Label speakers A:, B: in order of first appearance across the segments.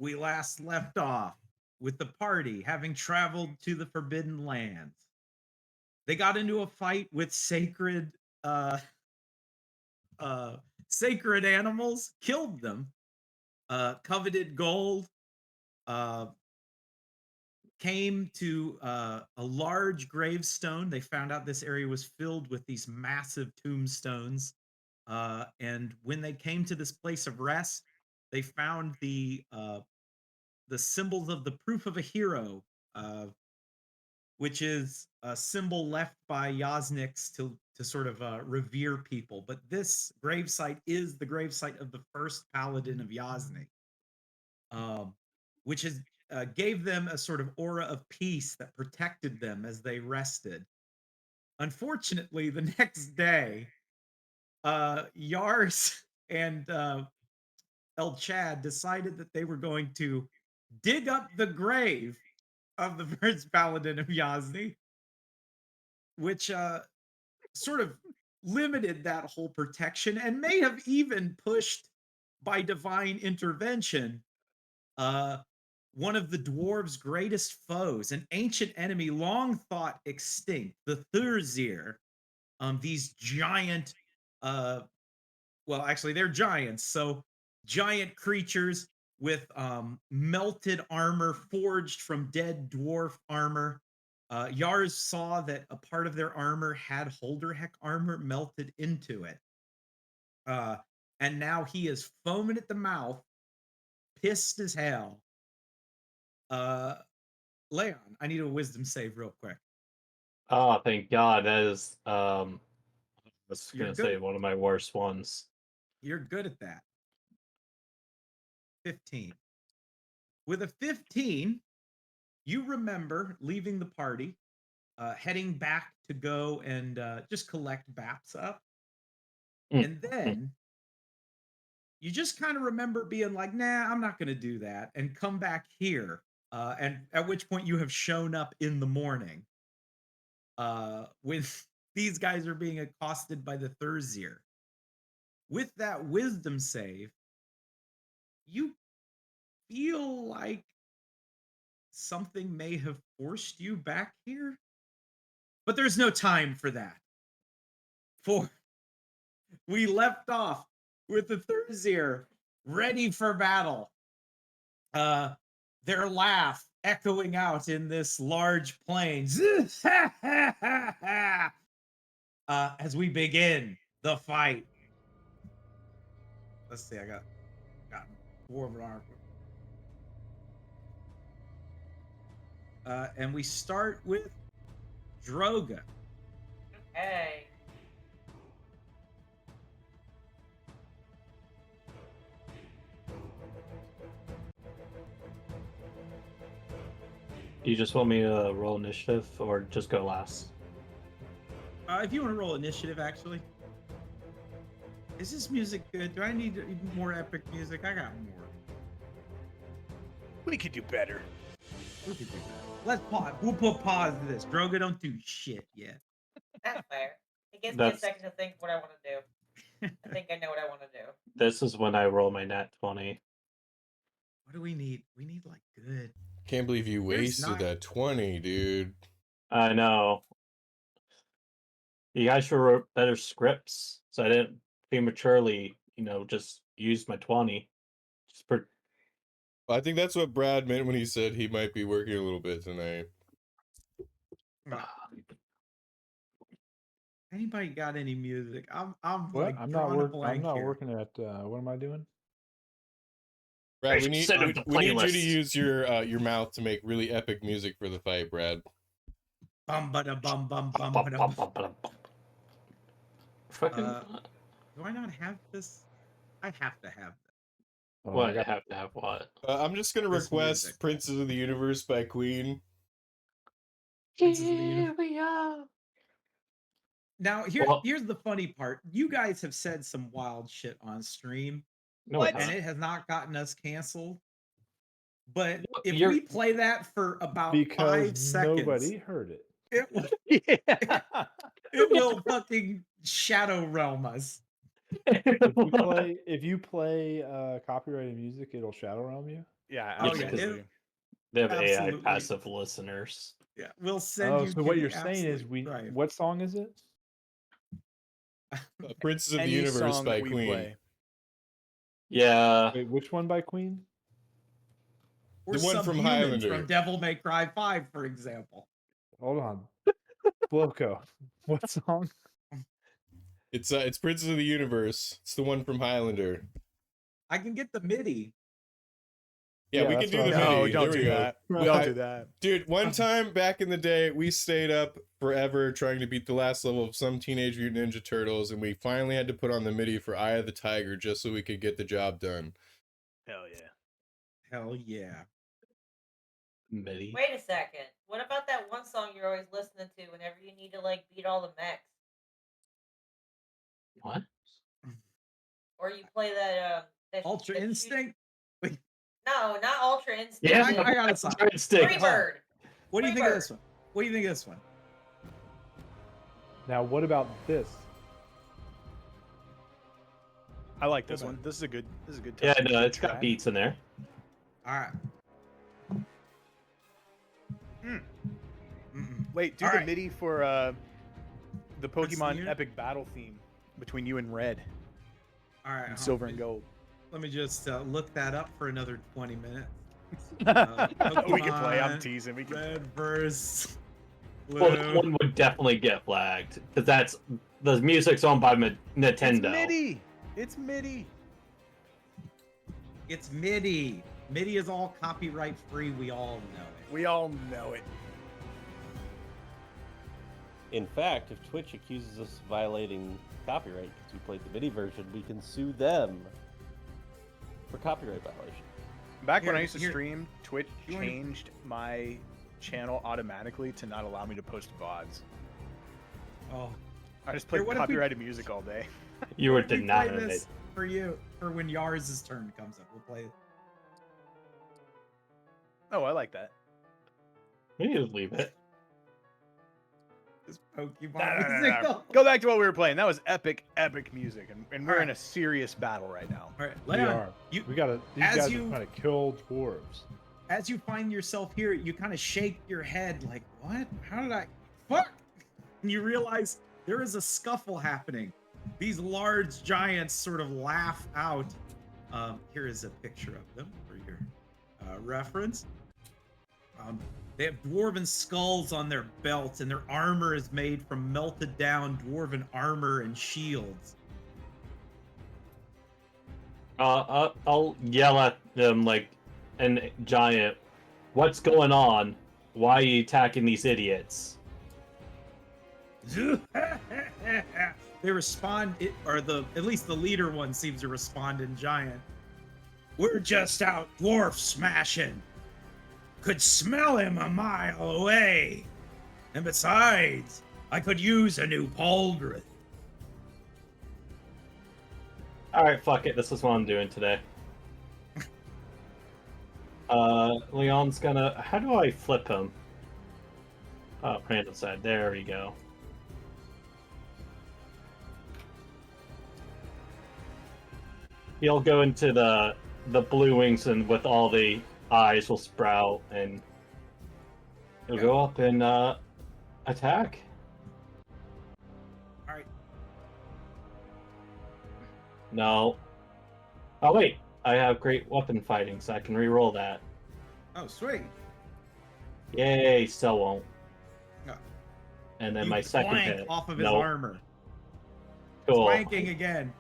A: we last left off with the party having traveled to the Forbidden Lands. They got into a fight with uh uh sacred animals, killed them, coveted gold, uh came to a large gravestone. They found out this area was filled with these massive tombstones. And when they came to this place of rest, they found the symbols of the proof of a hero, uh, which is a symbol left by Yasniks to sort of revere people. But this gravesite is the gravesite of the first paladin of Yasnik, um, which is gave them a sort of aura of peace that protected them as they rested. Unfortunately, the next day, Yars and El Chad decided that they were going to dig up the grave of the first paladin of Yazni, which sort of limited that whole protection and may have even pushed by divine intervention uh, one of the dwarves' greatest foes, an ancient enemy long thought extinct, the Thurzir. These giant, uh, well, actually, they're giants. So, giant creatures with melted armor forged from dead dwarf armor. Yars saw that a part of their armor had Holderheck armor melted into it. Uh, and now he is foaming at the mouth, pissed as hell. Leon, I need a wisdom save real quick.
B: Oh, thank God. That is, I was
A: You're
B: going to
A: good.
B: say one of my worst ones.
A: You're good at that. 15. With a 15, you remember leaving the party, heading back to go and just collect Baps up. And then you just kind of remember being like, nah, I'm not going to do that, and come back here. And at which point you have shown up in the morning when these guys are being accosted by the Thurzir. With that wisdom save, you feel like something may have forced you back here, but there's no time for that. For we left off with the Thurzir ready for battle. Their laugh echoing out in this large plain. As we begin the fight. Let's see, I got Dwarven armor. And we start with Droga.
C: Hey.
B: Do you just want me to roll initiative or just go last?
A: If you want to roll initiative, actually. Is this music good? Do I need more epic music? I got more.
D: We could do better.
A: We could do better. Let's pause. We'll put pause to this. Droga don't do shit yet.
C: That's fair. It gives me a second to think what I want to do. I think I know what I want to do.
B: This is when I roll my nat 20.
A: What do we need? We need like good.
E: Can't believe you wasted that 20, dude.
B: I know. You guys should wrote better scripts, so I didn't prematurely, just use my 20.
E: I think that's what Brad meant when he said he might be working a little bit tonight.
A: Anybody got any music? I'm
F: what?
A: like
F: I'm not
A: here.
F: working at what am I doing?
E: Brad, we need you to use your mouth to make really epic music for the fight, Brad.
A: Bum bada bum bum bum bada bum. Do I not have this? I have to have this.
B: What? I have to have what?
E: I'm just gonna request music. Princes of the Universe by Queen.
A: Here we are. Now, here's the funny part. You guys have said some wild shit on stream. And it has not gotten us canceled. But if we play that for about 5 seconds,
F: nobody heard it.
A: It will fucking shadow realm us.
F: If you play copyrighted music, it'll shadow realm you.
D: Yeah,
A: Oh, yeah,
D: absolutely.
B: They have AI
A: Absolutely.
B: passive listeners.
A: Yeah, we'll send
F: Oh,
A: you.
F: so
A: to
F: what
A: the
F: you're saying is
A: absolute drive.
F: what song is it?
E: Princes of the
D: Any
E: Universe
D: song
E: by
D: that we
E: Queen.
D: play.
B: Yeah.
F: Wait, which one by Queen?
A: Or
E: The one from
A: Subhumans
E: Highlander.
A: from Devil May Cry 5, for example.
F: Hold on. Bloco. What song?
E: It's Princes of the Universe. It's the one from Highlander.
A: I can get the MIDI.
E: Yeah,
F: Yeah,
E: we can
F: that's
E: do
F: what
E: the
F: I was
D: No,
E: MIDI.
D: don't
E: There we
D: do
E: go.
D: that.
F: Right.
D: Don't do that.
E: Dude, one time back in the day, we stayed up forever trying to beat the last level of some Teenage Mutant Ninja Turtles, and we finally had to put on the MIDI for Eye of the Tiger just so we could get the job done.
D: Hell yeah.
A: Hell yeah.
B: MIDI.
C: Wait a second. What about that one song you're always listening to whenever you need to like beat all the mechs?
B: What?
C: Or you play that
A: Ultra Instinct? Wait,
C: No, not Ultra Instinct.
B: Yeah,
A: I got it. Stop.
B: Instinct.
C: Freebird.
A: What do you think of
C: Freebird.
A: this one? What do you think of this one?
F: Now, what about this?
D: I like this one. This is a good
B: Yeah,
D: touch.
B: no,
D: Good
B: it's got
D: track.
B: beats in there.
A: All right.
D: Wait, do
A: All
D: the
A: right.
D: MIDI for the
A: What's the
D: Pokemon
A: unit?
D: Epic Battle theme between you and Red
A: All right.
D: and Silver and Gold.
A: Let me just look that up for another 20 minutes.
D: We can play. I'm
A: Pokemon
D: teasing. We can.
A: Red versus Blue.
B: Well, that one would definitely get flagged because that's the music's owned by Nintendo.
D: It's MIDI. It's MIDI.
A: It's MIDI. MIDI is all copyright free. We all know it.
D: We all know it.
G: In fact, if Twitch accuses us of violating copyright because we played the MIDI version, we can sue them for copyright violation.
D: Back when
A: Here-
D: I used to
A: here-
D: stream, Twitch
A: You wanna-
D: changed my channel automatically to not allow me to post VODs.
A: Oh,
D: I just
A: Here,
D: played
A: what if we-
D: copyrighted music all day.
B: You were
A: we play
B: denied
A: this
B: it.
A: for you for when Yars' turn comes up. We'll play
D: Oh, I like that.
B: We need to leave it.
A: this Pokemon
D: No.
A: music.
D: Go back to what we were playing. That was epic music, and we're
A: All
D: in a serious battle right now.
A: All right,
F: We
A: Leon,
F: are.
A: you
F: We gotta. These
A: as
F: guys
A: you-
F: are trying to kill dwarves.
A: as you find yourself here, you kind of shake your head like, what? How did I? Fuck! And you realize there is a scuffle happening. These large giants sort of laugh out. Here is a picture of them for your reference. They have dwarven skulls on their belts, and their armor is made from melted down dwarven armor and shields.
B: I'll yell at them like an giant. What's going on? Why are you attacking these idiots?
A: They respond, at least the leader one seems to respond in giant. We're just out dwarf smashing. Could smell him a mile away. And besides, I could use a new pauldron.
B: Alright, fuck it. This is what I'm doing today. Leon's gonna... How do I flip him? Oh, random side. There we go. He'll go into the blue wings, and with all the eyes will sprout, and he'll go up and attack.
A: All right.
B: No. Oh wait, I have great weapon fighting, so I can re-roll that.
A: Oh, sweet.
B: Yay, still won't.
A: No.
B: And then
A: You
B: my second
A: clank
B: hit.
A: off of his
B: Nope.
A: armor.
B: Cool.
A: Clanking again.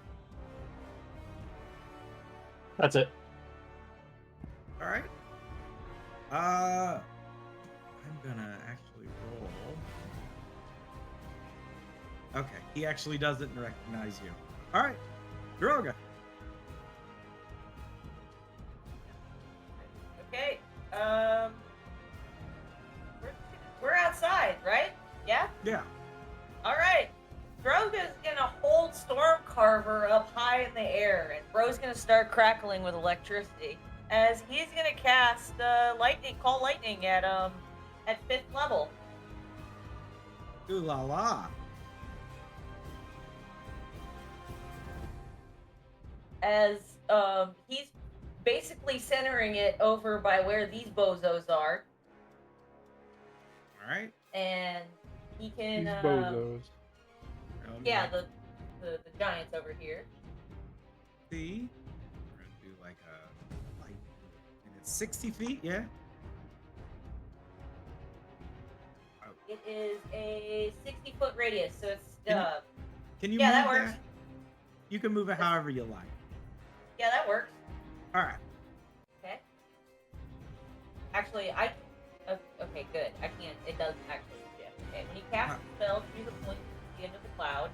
B: That's it.
A: All right. I'm gonna actually roll. Okay, he actually doesn't recognize you. All right, Droga.
C: Okay. We're outside, right? Yeah.
A: Yeah.
C: All right. Droga's gonna hold Stormcarver up high in the air, and Bro's gonna start crackling with electricity as he's gonna cast call lightning at 5th level.
A: Ooh la la.
C: As he's basically centering it over by where these bozos are,
A: All right.
C: and he can.
F: These bozos.
C: Yeah, the giants over here.
A: See, we're gonna do like a light, and it's 60 feet. Yeah.
C: It is a 60-foot radius, so it's
A: Can you
C: yeah,
A: move
C: that works.
A: You can move it however you like.
C: Yeah, that works.
A: All right.
C: Okay. Actually, okay, good. I can't. It doesn't actually shift. Okay. When you cast a spell, choose a point at the end of the cloud.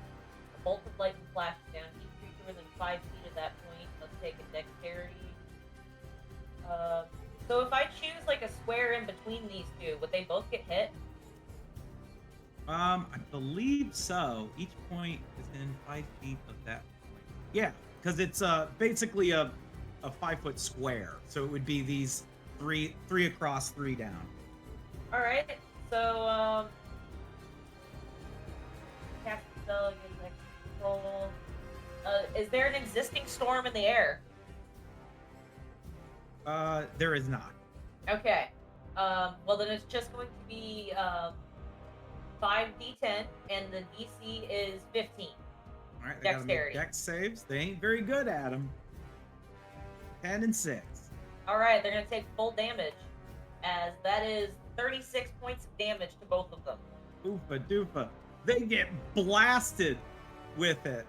C: A bolt of lightning flashes down. Each creature within 5 feet of that point must take a dexterity. So if I choose like a square in between these two, would they both get hit?
A: I believe so. Each point is in 5 feet of that point. Yeah, because it's basically a 5-foot square. So it would be these three across, 3 down.
C: All right. So cast a spell against next roll. Is there an existing storm in the air?
A: There is not.
C: Okay. Well then it's just going to be 5d10, and the DC is 15.
A: All right, they gotta make
C: Dexterity.
A: dex saves. They ain't very good at them. 10 and 6.
C: All right, they're gonna take full damage, as that is 36 points of damage to both of them.
A: Oofa doofa. They get blasted with it.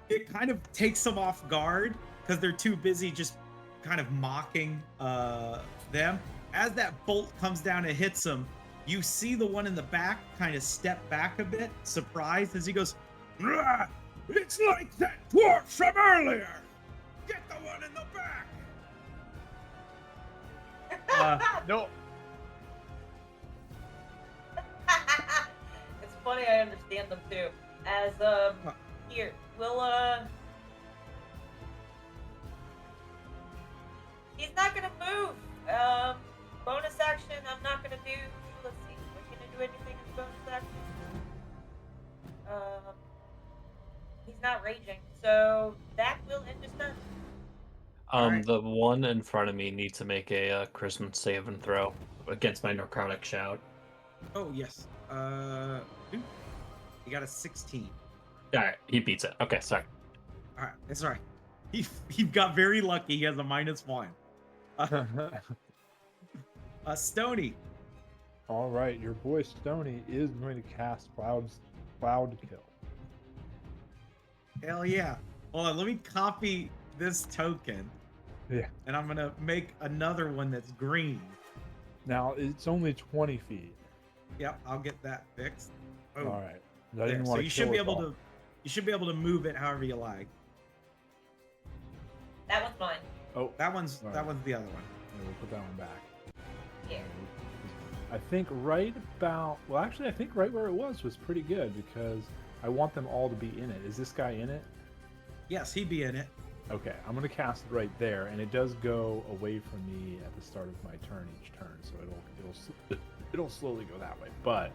A: It kind of takes them off guard because they're too busy just kind of mocking them. As that bolt comes down and hits them, you see the one in the back kind of step back a bit, surprised, as he goes, "Rah! It's like that dwarf from earlier! Get the one in the back!"
D: No.
C: It's funny, I understand them too. As here, we'll he's not gonna move. Bonus action, I'm not gonna do. Let's see, we're gonna do anything in bonus action. He's not raging, so that will end his turn. Alright.
B: The one in front of me needs to make a charisma save and throw against my necrotic shout.
A: Oh, yes. You got a 16.
B: Alright, he beats it. Okay, sorry.
A: All right, it's all right. He got very lucky. He has a -1. Stony.
F: All right, your boy Stony is going to cast Cloud Kill.
A: Hell yeah. Hold on, let me copy this token.
F: Yeah.
A: And I'm gonna make another one that's green.
F: Now it's only 20 feet.
A: Yep, I'll get that fixed. Oh,
F: All right. I
A: there.
F: didn't
A: So
F: want
A: you
F: to
A: should
F: kill
A: be
F: us
A: able
F: all.
A: to. You should be able to move it however you like.
C: That one's mine.
F: Oh,
A: That one's
F: All
A: that
F: right.
A: one's the other one.
F: yeah, we'll put that one back.
C: Yeah.
F: I think right about, well, actually, I think right where it was pretty good because I want them all to be in it. Is this guy in it?
A: Yes, he'd be in it.
F: Okay, I'm going to cast it right there, and it does go away from me at the start of my turn each turn, so it'll slowly go that way. But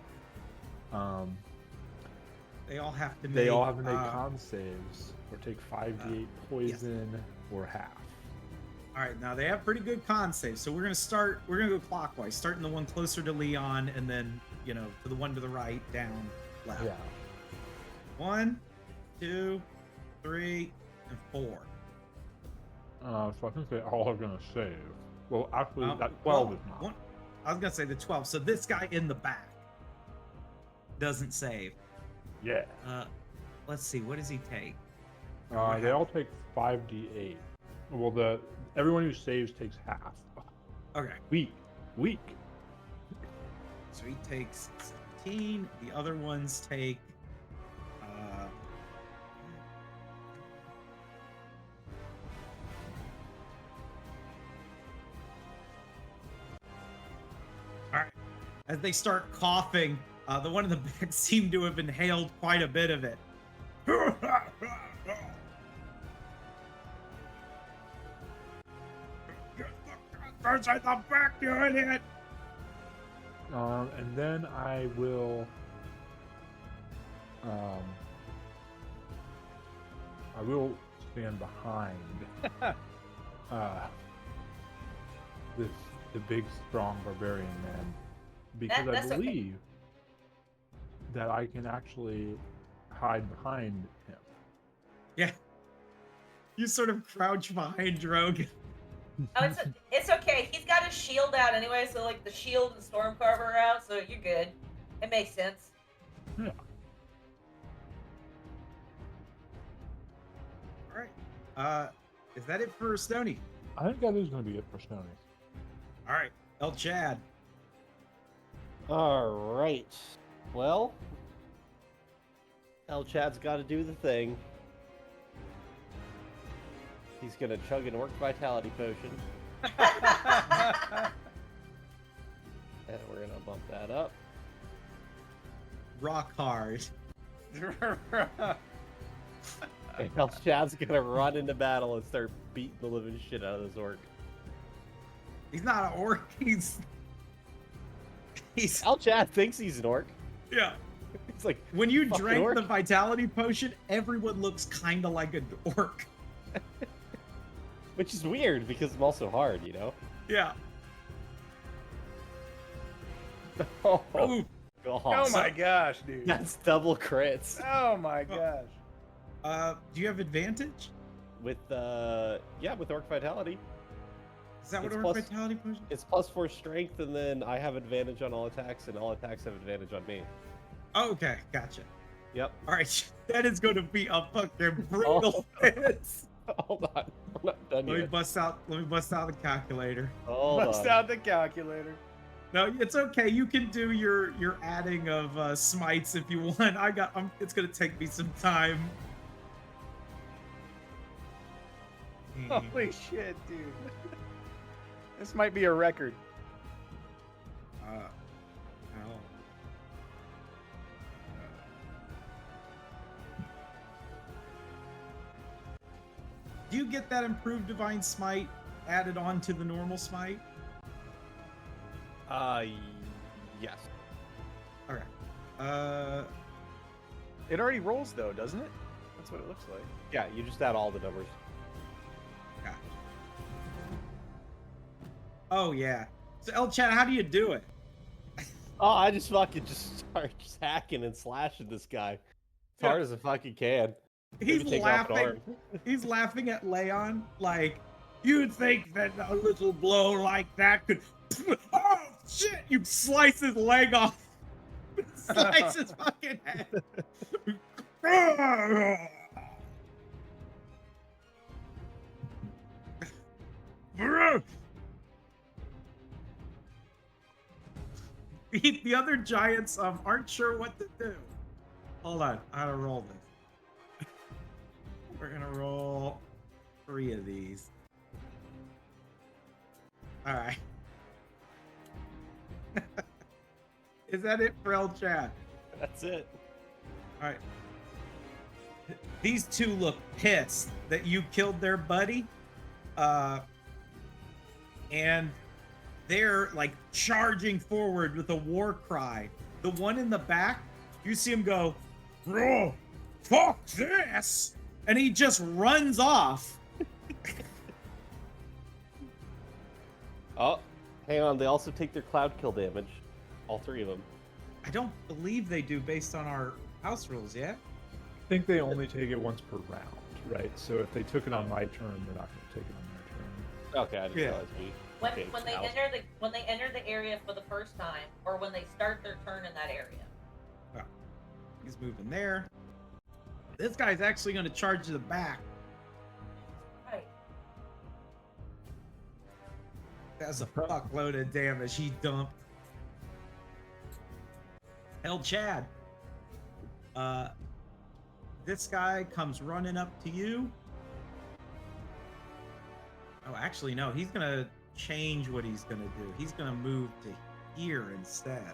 A: They all have to make.
F: they all have to make con saves or take 5d8 poison or half.
A: All right, now they have pretty good con saves, so we're gonna go clockwise, starting the one closer to Leon, and then to the one to the right, down, left.
F: Yeah.
A: 1, 2, 3, and 4.
F: So I think they all are going to save. Well, actually, that 12
A: well,
F: is not.
A: I was gonna say the 12. So this guy in the back doesn't save.
F: Yeah.
A: Let's see. What does he take?
F: They all take 5d8. Well, everyone who saves takes half.
A: Okay.
F: Weak.
A: So he takes 17. The other ones take. All right. As they start coughing, the one in the back seemed to have inhaled quite a bit of it. First I thought back, you idiot!
F: And then I will. I will stand behind. the big, strong barbarian man, because
C: That's
F: I
C: okay.
F: believe that I can actually hide behind him.
A: Yeah. You sort of crouch behind Drogon.
C: Oh, it's okay. He's got his shield out anyway, so like the shield and Stormcarver are out, so you're good. It makes sense.
F: Yeah.
A: All right. Is that it for Stony?
F: I think that is going to be it for Stony.
A: All right. El Chad.
G: All right. Well, El Chad's got to do the thing. He's gonna chug an orc vitality potion, and we're gonna bump that up.
A: Rock hard.
G: And El Chad's gonna run into battle and start beating the living shit out of this orc.
A: He's not an orc. He's
G: El Chad thinks he's an orc.
A: yeah.
G: He's like,
A: When you
G: fucking
A: drank
G: orc.
A: the vitality potion, everyone looks kind of like an orc.
G: which is weird because I'm also hard, you know.
A: Yeah.
G: Oh,
A: Ooh.
D: Oh my gosh, dude.
G: That's double crits
D: Oh my gosh.
A: Do you have advantage?
G: with with orc vitality.
A: Is that what
G: It's
A: orc
G: plus-
A: vitality potion?
G: It's +4 strength, and then I have advantage on all attacks, and all attacks have advantage on me.
A: Oh, okay, gotcha.
G: Yep.
A: All right, that is going to be a fucking brutal hit.
G: Hold on, I'm not done
A: Let me
G: yet.
A: bust out the calculator.
G: Hold
D: Bust
G: on.
D: out the calculator.
A: No, it's okay. You can do your adding of smites if you want. It's gonna take me some time.
D: Holy shit, dude. This might be a record.
A: Ow. Do you get that improved divine smite added on to the normal smite?
G: Yes.
A: All right.
D: It already rolls though, doesn't it? That's what it looks like.
G: Yeah, you just add all the numbers.
A: Gotcha. Oh yeah. So El Chat, how do you do it?
G: Oh, I just fucking just start just hacking and slashing this guy as hard as I fucking can.
A: He's
G: Maybe take off an
A: laughing.
G: arm.
A: He's laughing at Leon like, you'd think that a little blow like that could. Oh shit! You slice his leg off. Slice his fucking head. The other giants aren't sure what to do. Hold on, I gotta roll this. We're gonna roll 3 of these. All right. Is that it for El Chat?
G: That's it.
A: All right. These two look pissed that you killed their buddy. And they're like charging forward with a war cry. The one in the back, you see him go, "Bro, fuck this!" And he just runs off.
G: Oh, hang on. They also take their cloud kill damage. All 3 of them.
A: I don't believe they do based on our house rules yet.
F: I think they only take it once per round, right? So if they took it on my turn, they're not going to take it on their turn.
G: Okay, I didn't
A: Yeah.
G: realize we.
C: When they enter the area for the first time, or when they start their turn in that area.
A: He's moving there. This guy's actually going to charge to the back.
C: Right.
A: That's a fuckload of damage he dumped. El Chad. This guy comes running up to you. Oh, actually, no. He's going to change what he's going to do. He's going to move to here instead.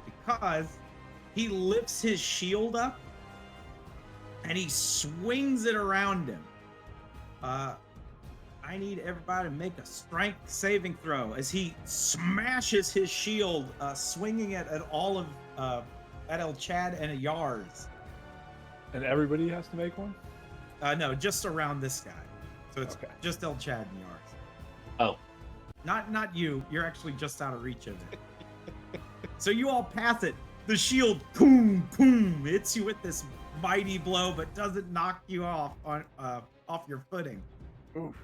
A: Because he lifts his shield up and he swings it around him. I need everybody to make a strength saving throw as he smashes his shield, swinging it at all of at El Chad and Yars.
F: And everybody has to make one?
A: No, just around this guy. So it's
F: Okay.
A: just El Chad and yours.
B: Oh.
A: Not you. You're actually just out of reach of it. So you all pass it. The shield, boom, boom, hits you with this mighty blow, but doesn't knock you off your footing.
D: Oof.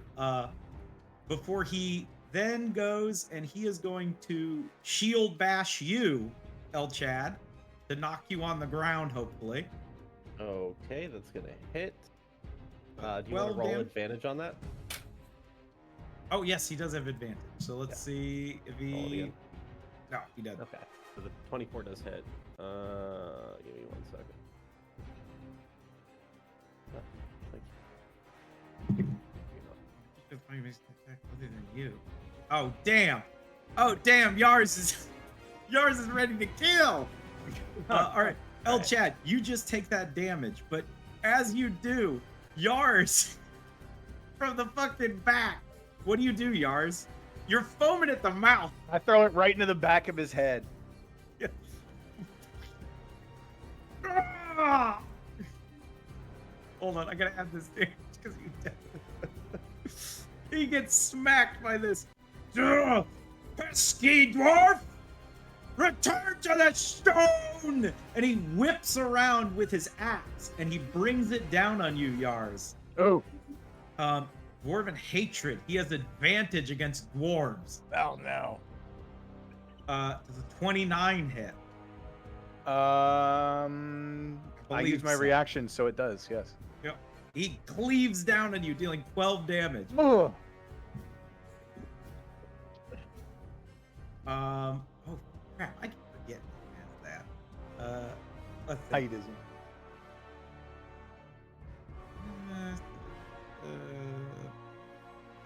A: Before he then goes and he is going to shield bash you, El Chad, to knock you on the ground, hopefully.
G: Okay, that's gonna hit. Do you want to
A: 12
G: roll
A: damage.
G: advantage on that?
A: Oh yes, he does have advantage. So let's see if
G: Roll it
A: he.
G: again.
A: No, he doesn't.
G: Okay, so the 24 does hit. Give me 1 second. Ah, thank you.
A: Other than you. Oh damn! Oh damn! Yars is ready to kill. All right, El Chad, you just take that damage, but as you do, Yars from the fucking back. What do you do, Yars? You're foaming at the mouth.
D: I throw it right into the back of his head.
A: Ah! Hold on, I gotta add this damage because you dead. He gets smacked by this. Ugh! Pesky dwarf! Return to the stone! And he whips around with his axe and he brings it down on you, Yars.
D: Oh.
A: Dwarven hatred. He has advantage against dwarves.
D: Oh no.
A: Does a 29 hit?
D: I
A: believe
D: use my
A: so.
D: reaction, so it does. Yes.
A: Yep. He cleaves down on you, dealing 12 damage.
D: Oh.
A: Oh crap! I keep forgetting that. Let's see.
D: Height isn't.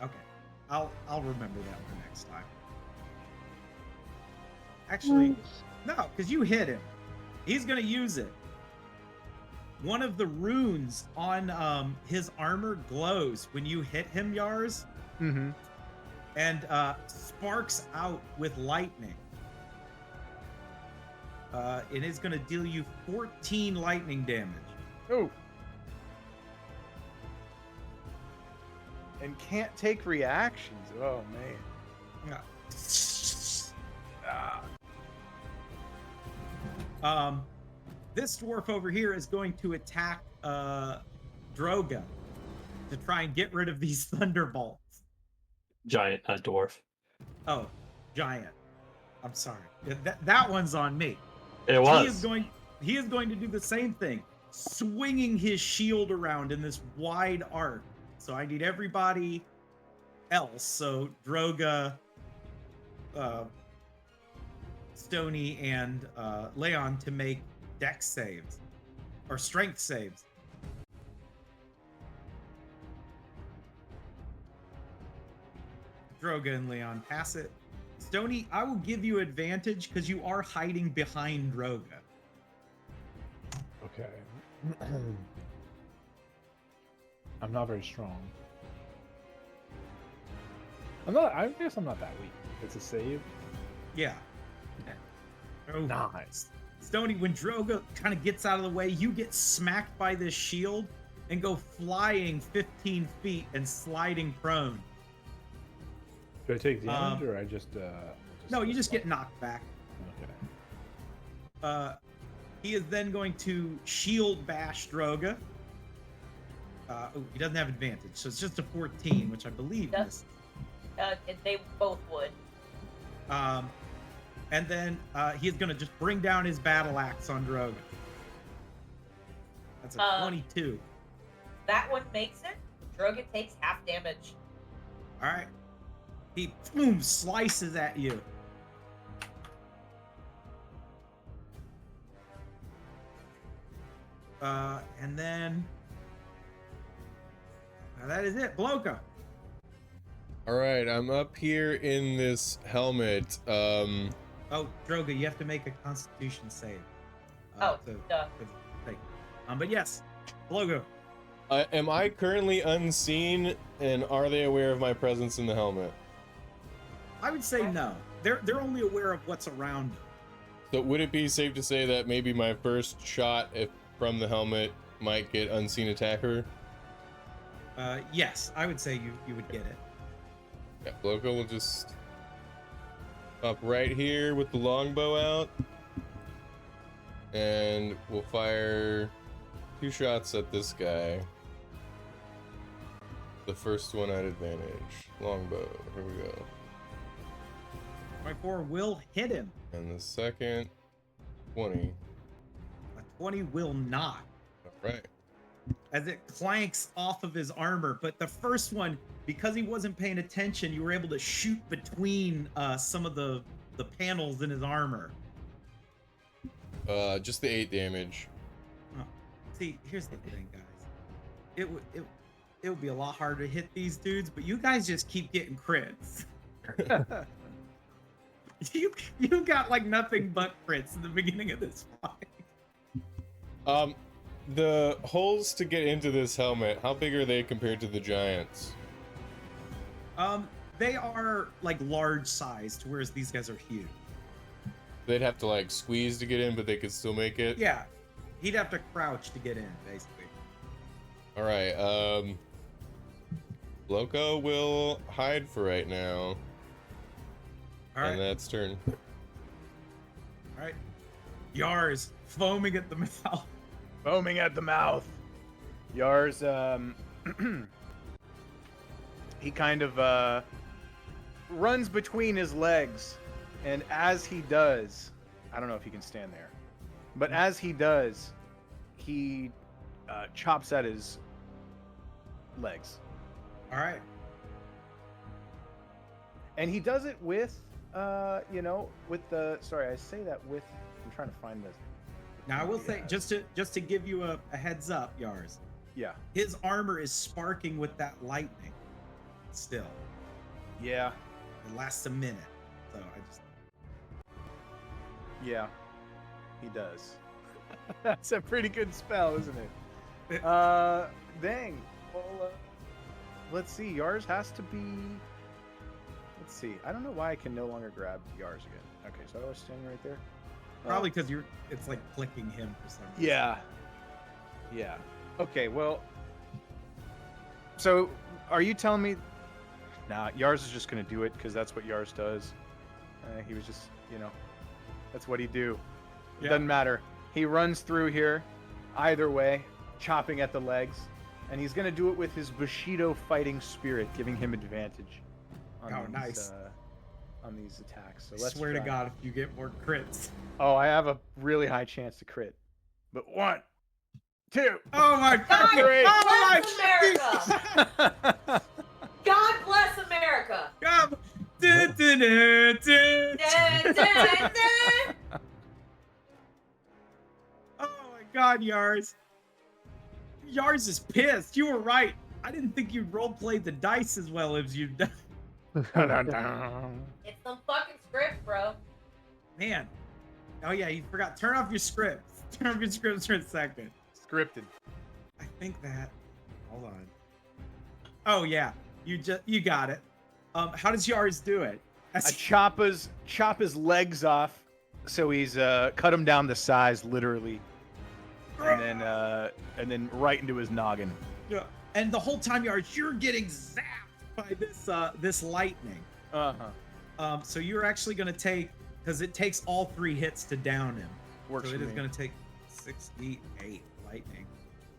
A: Okay, I'll remember that for next time. Actually, no, because you hit him. He's gonna use it. One of the runes on his armor glows when you hit him, Yars,
D: Mm-hmm.
A: and sparks out with lightning. It is gonna deal you 14 lightning damage.
D: Oh. And can't take reactions. Oh man.
A: Yeah. This dwarf over here is going to attack Droga to try and get rid of these thunderbolts.
B: Giant, dwarf.
A: Oh, giant. I'm sorry. That one's on me.
B: It was.
A: He is going to do the same thing, swinging his shield around in this wide arc. So I need everybody else. So Droga, Stony, and Leon to make dex saves or strength saves. Droga and Leon pass it. Stony, I will give you advantage because you are hiding behind Droga.
F: Okay. I'm not very strong. I guess I'm not that weak. It's a save.
A: Yeah. Oh,
F: Nice.
A: Stony, when Droga kind of gets out of the way, you get smacked by this shield and go flying 15 feet and sliding prone.
F: Do I take damage or I just
A: No, you just get knocked back.
F: Okay.
A: He is then going to shield bash Droga. He doesn't have advantage, so it's just a 14, which I believe
C: Does-
A: is.
C: They both would.
A: And then he's going to just bring down his battle axe on Droga. That's a 22.
C: That one makes it. Droga takes half damage.
A: All right. He boom slices at you. And then that is it. Bloka.
E: All right, I'm up here in this helmet.
A: Oh, Droga, you have to make a Constitution save.
C: Duh.
A: But yes, Bloga.
E: Am I currently unseen, and are they aware of my presence in the helmet?
A: I would say no. They're only aware of what's around them.
E: So would it be safe to say that maybe my first shot from the helmet might get unseen attacker?
A: Yes, I would say you would get it.
E: Yeah, Loco will just up right here with the longbow out, and we'll fire 2 shots at this guy. The first one at advantage. Longbow. Here we go.
A: 24 will hit him.
E: And the second, 20.
A: A 20 will not,
E: All right.
A: as it clanks off of his armor. But the first one, because he wasn't paying attention, you were able to shoot between some of the panels in his armor.
E: Just the 8 damage.
A: See, here's the thing, guys. It would be a lot harder to hit these dudes, but you guys just keep getting crits. you got like nothing but crits in the beginning of this fight.
E: The holes to get into this helmet, how big are they compared to the giants?
A: They are like large sized, whereas these guys are huge.
E: They'd have to like squeeze to get in, but they could still make it?
A: Yeah, he'd have to crouch to get in, basically.
E: All right, Loco will hide for right now.
A: All right,
E: And that's turn.
A: all right. Yars foaming at the mouth.
D: Foaming at the mouth. Yars, he kind of runs between his legs, and as he does, I don't know if he can stand there, but as he does, he chops at his legs,
A: All right.
D: and he does it with, with the. Sorry, I say that with. I'm trying to find this.
A: Now I will say, just to give you a heads up, Yars,
D: Yeah.
A: his armor is sparking with that lightning. Still,
D: Yeah.
A: it lasts a minute, so I just.
D: Yeah. He does. That's a pretty good spell, isn't it? Dang. Well, let's see. Yars has to be. Let's see. I don't know why I can no longer grab Yars again. Okay, so I was standing right there.
A: Probably because it's like clicking him for some reason.
D: Yeah. Yeah. Okay, well. So, are you telling me. Nah, Yars is just going to do it because that's what Yars does. He was just, that's what he do. It
A: Yeah.
D: doesn't matter. He runs through here, either way, chopping at the legs. And he's going to do it with his Bushido fighting spirit, giving him advantage on,
A: Oh,
D: these,
A: nice.
D: On these attacks. So
A: I
D: let's
A: swear to
D: try.
A: God, if you get more crits.
D: Oh, I have a really high chance to crit. But 1, 2.
A: Oh my
C: God
A: God!
D: Great.
A: Oh my
C: bless America! God bless America!
A: God! Dun, dun, dun, dun.
C: Dun, dun, dun.
A: Oh my God, Yars! Yars is pissed. You were right. I didn't think you'd roleplay the dice as well as you've done.
C: It's some fucking script, bro.
A: Man. Oh yeah, you forgot. Turn off your scripts. Turn off your scripts for a second.
D: Scripted.
A: I think that. Hold on. Oh yeah, you got it. How does Yars do it?
D: I chop his legs off, so he's cut him down to size, literally, and then right into his noggin.
A: Yeah. And the whole time, Yars, you're getting zapped by this lightning. So you're actually gonna take, because it takes all 3 hits to down him.
D: Works
A: So it
D: for
A: is
D: me.
A: gonna take 68 lightning.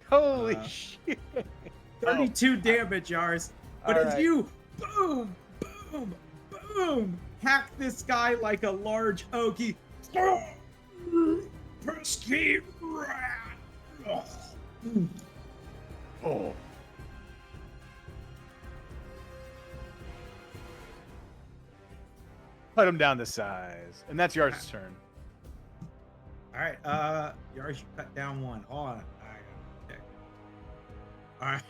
D: Holy shit!
A: 32 damage, Yars. But as
D: Alright.
A: you boom, boom, boom, hack this guy like a large okie. Pesky rat.
D: Oh. Cut him down to size, and that's Yars' turn.
A: All right, Yars, you cut down 1. Hold on. Okay. All right.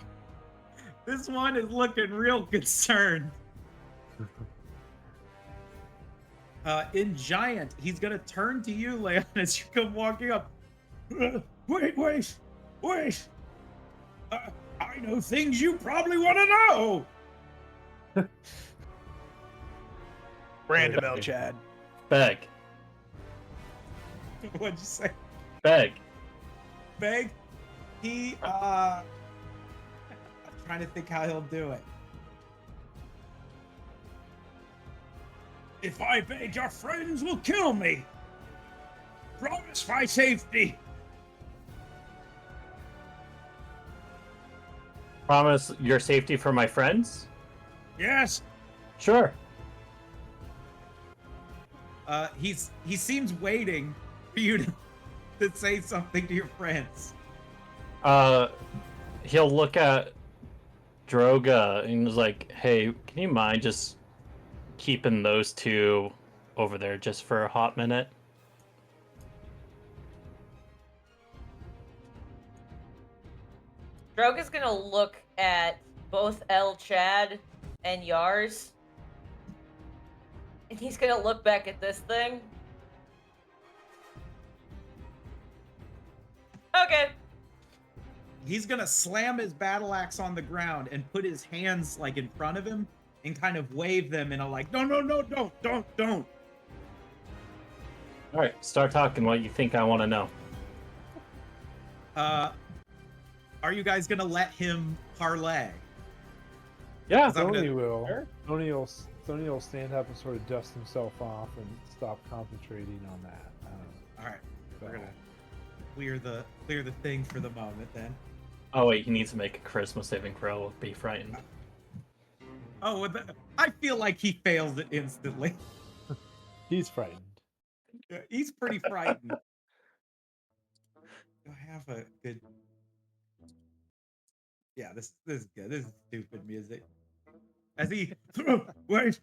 A: This one is looking real concerned. In Giant, he's gonna turn to you, Leon, as you come walking up. Wait. I know things you probably want to know.
D: Random El Chad.
G: Beg.
A: What'd you say?
G: Beg.
A: Beg? He trying to think how he'll do it. If I beg, your friends will kill me. Promise my safety.
B: Promise your safety for my friends?
A: Yes.
B: Sure.
A: He seems waiting for you to say something to your friends.
B: He'll look at Droga and is like, hey, can you mind just keeping those two over there just for a hot minute?
C: Droga's gonna look at both El Chad and Yars. And he's gonna look back at this thing. Okay.
A: He's gonna slam his battle axe on the ground and put his hands like in front of him and kind of wave them in a like, no, don't.
B: All right, start talking what you think I want to know.
A: Are you guys gonna let him parlay?
B: Yeah.
A: 'Cause I'm
F: Tony
A: gonna-
F: will.
B: Sure.
F: Tony will stand up and sort of dust himself off and stop concentrating on that.
A: All right,
F: So-
A: we're gonna clear the thing for the moment then.
B: Oh wait, he needs to make a charisma saving throw. Be frightened.
A: Oh, I feel like he fails it instantly.
F: He's frightened.
A: He's pretty frightened. Do I have a good? Yeah, this is good. This is stupid music. As he wait,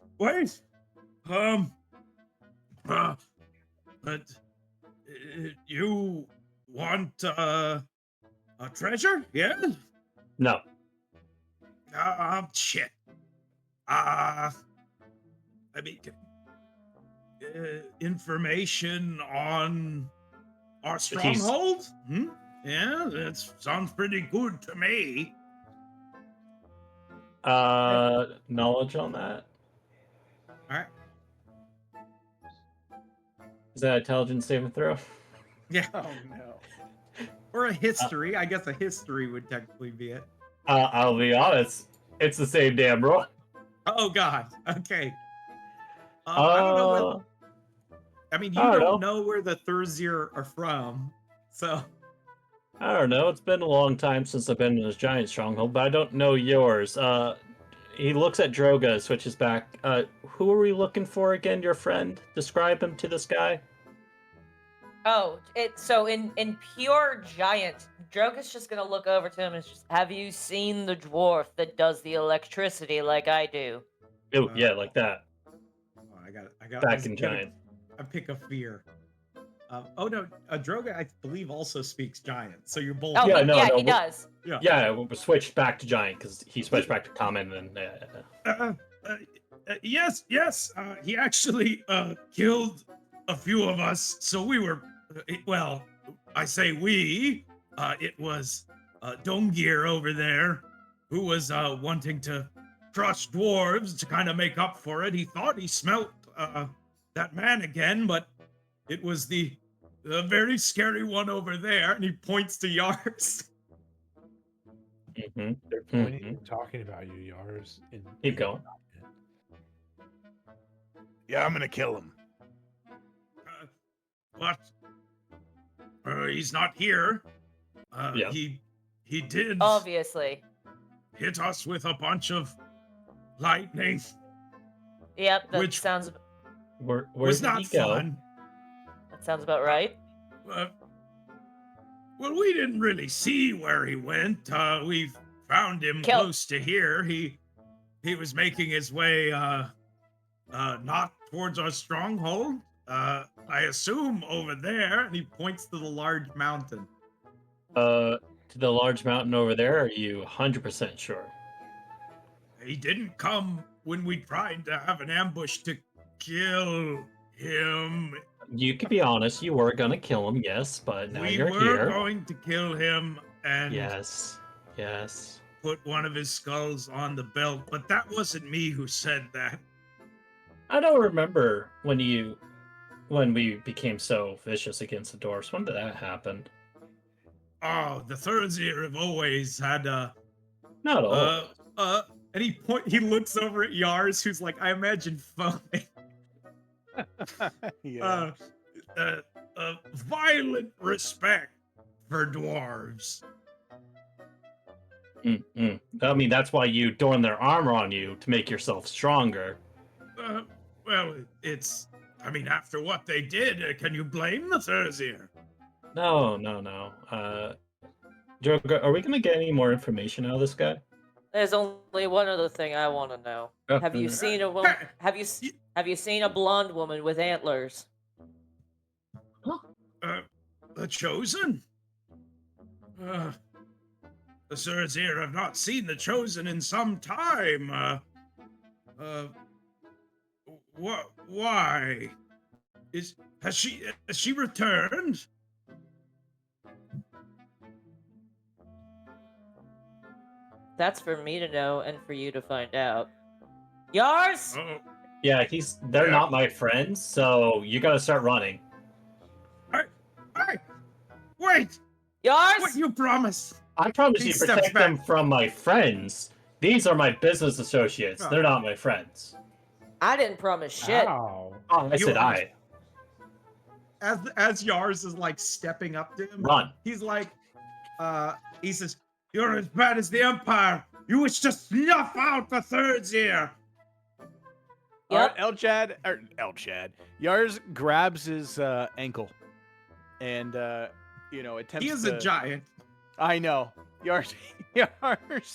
A: but you want a treasure? Yeah.
B: No.
A: Shit. I mean, information on our stronghold? Yeah, that sounds pretty good to me.
B: Knowledge on that?
A: All right.
B: Is that intelligence saving throw?
A: Yeah.
D: Oh no.
A: Or a history. I guess a history would technically be it.
B: I'll be honest. It's the same damn roll.
A: Oh God. Okay. I don't know. I mean, you
B: I don't
A: don't know where the Thurzir are from, so.
B: I don't know. It's been a long time since I've been in this giant stronghold, but I don't know yours. He looks at Droga, switches back. Who are we looking for again? Your friend? Describe him to this guy.
C: Oh, so in pure giant, Droga's just gonna look over to him and just, have you seen the dwarf that does the electricity like I do?
B: Oh, yeah, like that.
A: Oh, I got.
B: Back in giant.
A: I pick a fear. Oh no, Droga, I believe, also speaks giant. So you're both.
C: Oh,
B: Yeah,
C: he,
B: no,
C: yeah,
B: no,
C: he does.
B: Yeah, we switched back to giant because he switched back to common and
A: Yes. He actually killed a few of us. So we were. Well, I say we. It was Dongir over there who was wanting to crush dwarves to kind of make up for it. He thought he smelt that man again, but it was the very scary one over there, and he points to Yars.
B: Mm-hmm.
F: They're pointing, talking about you, Yars.
B: Keep going.
D: Yeah, I'm gonna kill him.
A: But he's not here.
B: Yeah.
A: He did
C: Obviously.
A: hit us with a bunch of lightning.
C: Yep, that
A: Which-
C: sounds
B: Where
A: Was
B: did
A: not
B: he go?
A: fun.
C: that sounds about right.
A: Well, we didn't really see where he went. We found him
C: Kill-
A: close to here. He was making his way not towards our stronghold. I assume over there, and he points to the large mountain.
B: To the large mountain over there, are you 100% sure?
A: He didn't come when we tried to have an ambush to kill him.
B: You could be honest, you were gonna kill him, yes, but now
A: We
B: you're
A: were
B: here.
A: going to kill him and
B: Yes.
A: put one of his skulls on the belt, but that wasn't me who said that.
B: I don't remember when we became so vicious against the dwarfs. When did that happen?
A: Oh, the Thurzir have always had a
B: Not all.
A: And he looks over at Yars, who's like, I imagine foaming.
D: Yeah.
A: Violent respect for dwarves.
B: Mm-mm. I mean, that's why you adorn their armor on you to make yourself stronger.
A: Well, it's. I mean, after what they did, can you blame the Thursir?
B: No. Drogo, are we gonna get any more information out of this guy?
C: There's only one other thing I want to know.
B: Oh,
C: Have you
B: mm.
C: seen a woman? Have you seen a blonde woman with antlers?
A: The Chosen? The Thursir have not seen the Chosen in some time. Why? Has she returned?
C: That's for me to know and for you to find out. Yars!
A: Oh,
B: Yeah, they're
A: Yeah.
B: not my friends, so you gotta start running.
A: hey, wait!
C: Yars!
A: What you promised?
B: I promise
A: He
B: you
A: steps
B: protect them from my friends. These are my business associates.
A: Oh.
B: They're not my friends.
C: I didn't promise shit.
F: Ow.
B: Oh, I
A: You
B: said
A: are-
B: I.
A: As Yars is like stepping up to him,
B: Run.
A: he's like, he says, "You're as bad as the Empire. You wish to snuff out the Thursir."
D: All
C: Yep.
D: right, Elchad. Yars grabs his ankle, and attempts.
A: He is
D: to,
A: a giant.
D: I know. Yars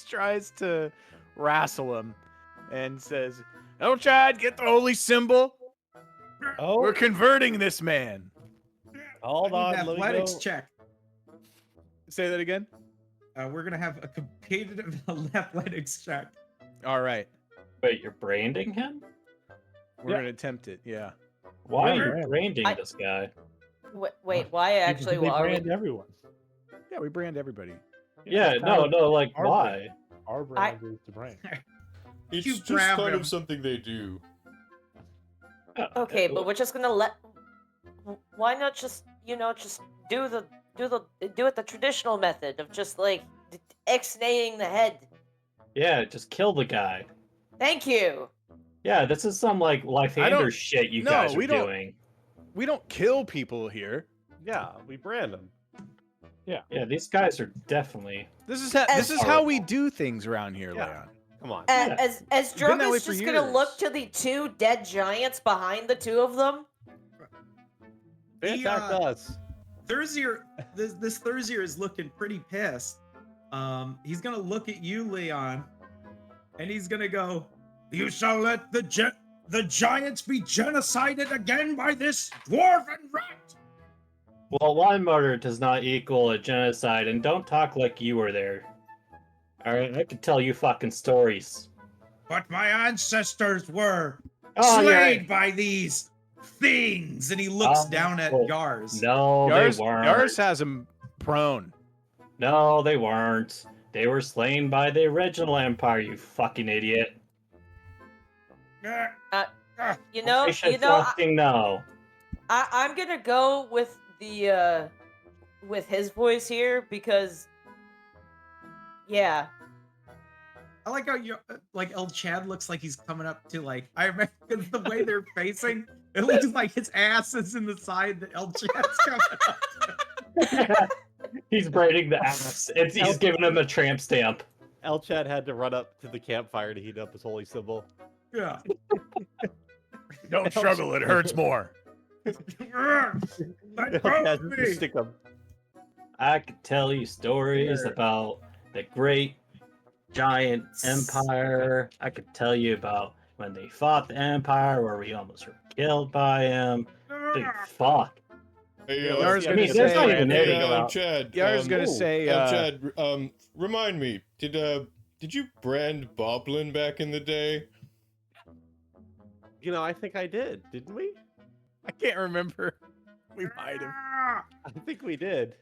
D: tries to wrestle him, and says, "Elchad, get the holy symbol.
G: Oh,
D: We're converting this man."
G: hold
A: I need
G: on,
A: an athletics
G: Lugo.
A: check.
D: Say that again.
A: We're gonna have a competitive athletics check.
D: All right,
B: Wait, you're branding him?
D: we're
F: Yeah.
D: gonna attempt it. Yeah.
B: Why are
F: Yeah.
B: you branding
C: I-
B: this guy?
C: Wait, why actually?
F: They
C: Are we-
F: brand everyone.
D: Yeah, we brand everybody.
B: Yeah,
F: it's
B: no,
F: part
B: no, like,
F: our
B: why?
F: Our brand is to brand.
E: It's
A: You
E: just
A: grab
E: kind
A: him.
E: of something they do.
C: Okay, but we're just gonna let. Why not just just do it the traditional method of just like X-naying the head?
B: Yeah, just kill the guy.
C: Thank you.
B: Yeah, this is some, like,
D: I
B: Lythander
D: don't-
B: shit you
D: no,
B: guys are
D: we don't-
B: doing.
D: We don't kill people here.
G: Yeah, we brand them.
B: Yeah, these guys are definitely...
D: This is
C: As-
D: how we do things around here,
G: Yeah.
D: Leon.
G: Come on.
C: As
D: been that way
C: Drogo's
D: for
C: just gonna look
D: years.
C: to the two dead giants behind the two of them.
G: They
A: He,
G: attacked us.
A: Thursir, this Thursir is looking pretty pissed. He's gonna look at you, Leon, and he's gonna go, "You shall let the giants be genocided again by this dwarven rat."
B: Well, one murder does not equal a genocide, and don't talk like you were there. Alright, I can tell you fucking stories.
A: But my ancestors were
B: Oh,
A: slayed
B: yeah.
A: by these things, and he looks
B: Oh,
A: down at
B: oh,
A: Yars.
B: No,
D: Yars,
B: they weren't.
D: Yars has him prone.
B: No, they weren't. They were slain by the original Empire, you fucking idiot.
C: You know,
B: I should fucking know.
C: I'm gonna go with the with his voice here because, yeah.
A: I like how you like El Chad looks like he's coming up to like I remember the way they're facing. It looks like his ass is in the side that El Chad's coming up.
B: He's braiding the ass. He's giving him a tramp stamp.
G: Elchad had to run up to the campfire to heat up his holy symbol.
A: Yeah.
D: Don't struggle, it hurts more.
A: Let go
G: Elchad
A: of
G: had
A: me.
G: to stick him.
B: I could tell you stories about the great giant empire. I could tell you about when they fought the empire, where we almost were killed by him. Dude, fuck.
E: Hey,
G: Yeah,
D: Yars
G: let's
B: I
D: gonna
B: mean,
G: get
B: there's
D: say,
B: not even anything about.
E: Chad.
D: Yars gonna say,
E: Chad, remind me, did you brand Boblin back in the day?
G: You know, I think I did, didn't we?
D: I can't remember. We might have.
G: I think we did.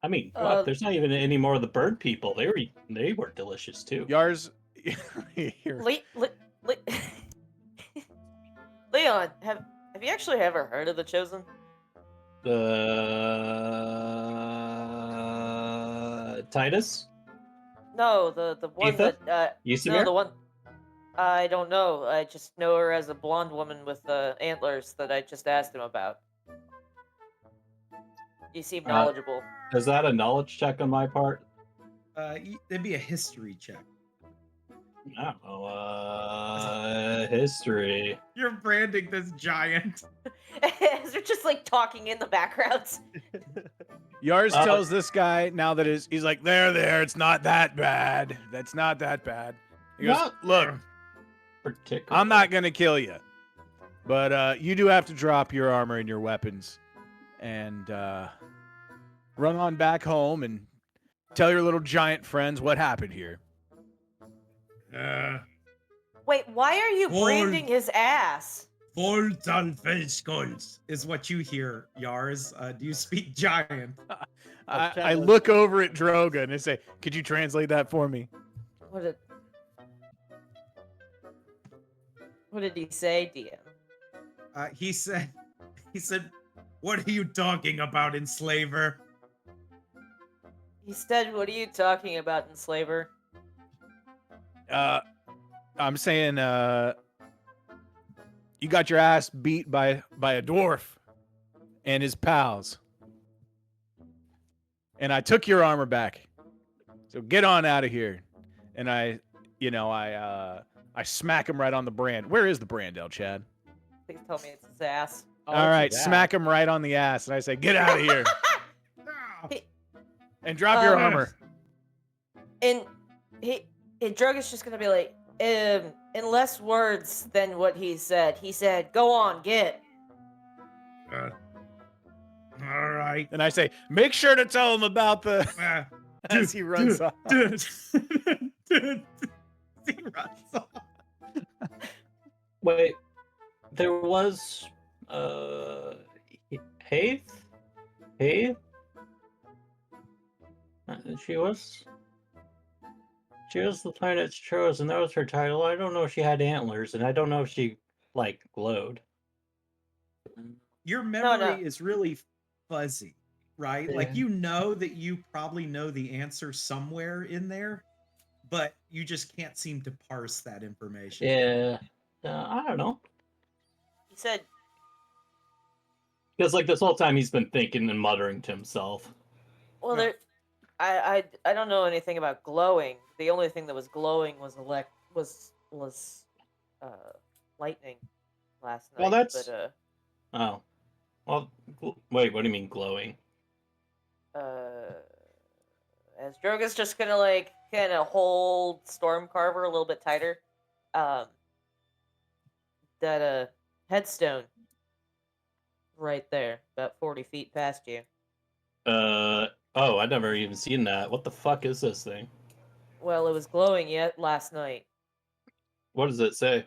B: I mean,
C: Uh,
B: fuck, there's not even any more of the bird people. They were delicious too.
D: Yars, here.
C: Leon, have you actually ever heard of the Chosen?
B: Titus?
C: No, the one
B: Etha?
C: that no,
B: Yusimir?
C: the one I don't know. I just know her as a blonde woman with antlers that I just asked him about. You seem knowledgeable.
B: Is that a knowledge check on my part?
A: It'd be a history check.
B: I don't know. History.
A: You're branding this giant.
C: They're just like talking in the background.
D: Yars
B: Uh,
D: tells this guy now that he's like, there, it's not that bad. That's not that bad. He goes,
B: Not
D: look,
B: particularly.
D: I'm not gonna kill you, but you do have to drop your armor and your weapons, and run on back home and tell your little giant friends what happened here.
C: Wait, why are you
A: Hold.
C: branding his ass?
A: Voltanfelskulls is what you hear, Yars. Do you speak giant?
D: I look over at Droga and I say, could you translate that for me?
C: What did he say, DM?
A: He said, what are you talking about, enslaver?
C: He said, "What are you talking about, enslaver?"
D: I'm saying, you got your ass beat by a dwarf and his pals. And I took your armor back. So get on out of here. And I smack him right on the brand. Where is the brand, El Chad?
C: Please tell me it's his ass.
D: All right, smack him right on the ass. And I say, get out of here. And drop your armor.
C: And Droga's just gonna be like, in less words than what he said. He said, "Go on, get."
A: All right.
D: And I say, make sure to tell him about the... as he runs off.
A: He runs off.
B: Wait, there was Haith? Haith? She was the planet's chosen. That was her title. I don't know if she had antlers, and I don't know if she like glowed.
A: Your memory
C: no.
A: is really fuzzy, right?
B: Yeah.
A: Like you know that you probably know the answer somewhere in there, but you just can't seem to parse that information.
B: Yeah, I don't know.
C: He said,
B: Because like this whole time he's been thinking and muttering to himself.
C: "Well,
A: No.
C: there, I don't know anything about glowing. The only thing that was glowing was lightning last night."
B: Well, that's-
C: But
B: Oh, well, wait. What do you mean glowing?
C: as Droga's just gonna like kind of hold Stormcarver a little bit tighter, that headstone right there, about 40 feet past you.
B: Oh, I've never even seen that. What the fuck is this thing?
C: Well, it was glowing yet last night.
B: What does it say?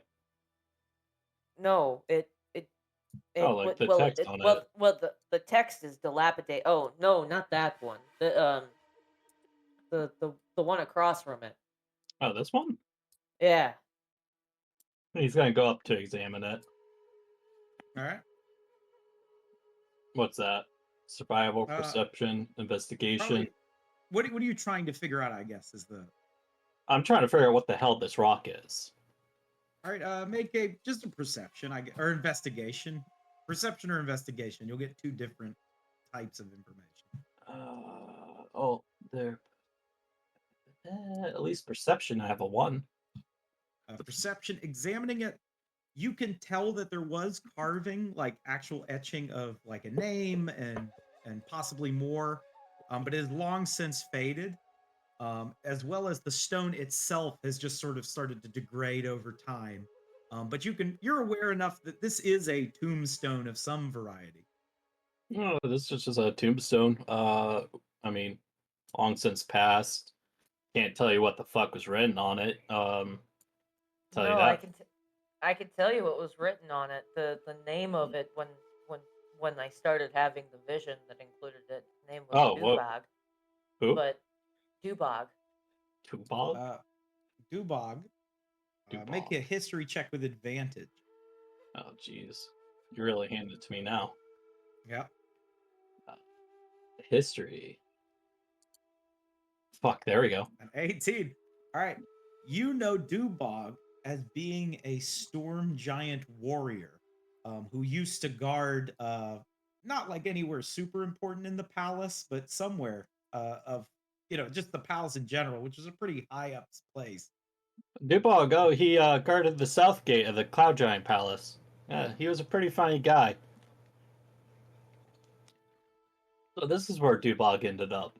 C: No,
B: Oh, like the text on it.
C: Well, the text is dilapidated. Oh no, not that one. The one across from it.
B: Oh, this one?
C: Yeah.
B: He's gonna go up to examine it.
A: All right.
B: What's that? Survival,
A: Uh,
B: perception, investigation.
A: Probably, what are you trying to figure out, I guess, is the...
B: I'm trying to figure out what the hell this rock is.
A: All right, make just a perception, or investigation. Perception or investigation. You'll get two different types of information.
B: Oh, there. At least perception, I have a 1.
A: Perception, examining it, you can tell that there was carving, like actual etching of like a name and possibly more, but it has long since faded, as well as the stone itself has just sort of started to degrade over time. But you're aware enough that this is a tombstone of some variety.
B: Oh, this is just a tombstone. I mean, long since passed. Can't tell you what the fuck was written on it. Tell you
C: No,
B: that.
C: I can tell you what was written on it. The name of it when I started having the vision that included it. The name was
B: Oh, what?
C: Dubog.
B: Who?
C: But Dubog.
B: Tubal?
A: Dubog. Make a history check with advantage.
B: Oh, jeez. You really hand it to me now.
A: Yeah.
B: History. Fuck, there we go.
A: An 18. All right. You know Dubog as being a storm giant warrior who used to guard, not like anywhere super important in the palace, but somewhere of, just the palace in general, which is a pretty high up place.
B: Dubog, oh, he guarded the south gate of the Cloud Giant Palace. Yeah, he was a pretty funny guy. So this is where Dubog ended up.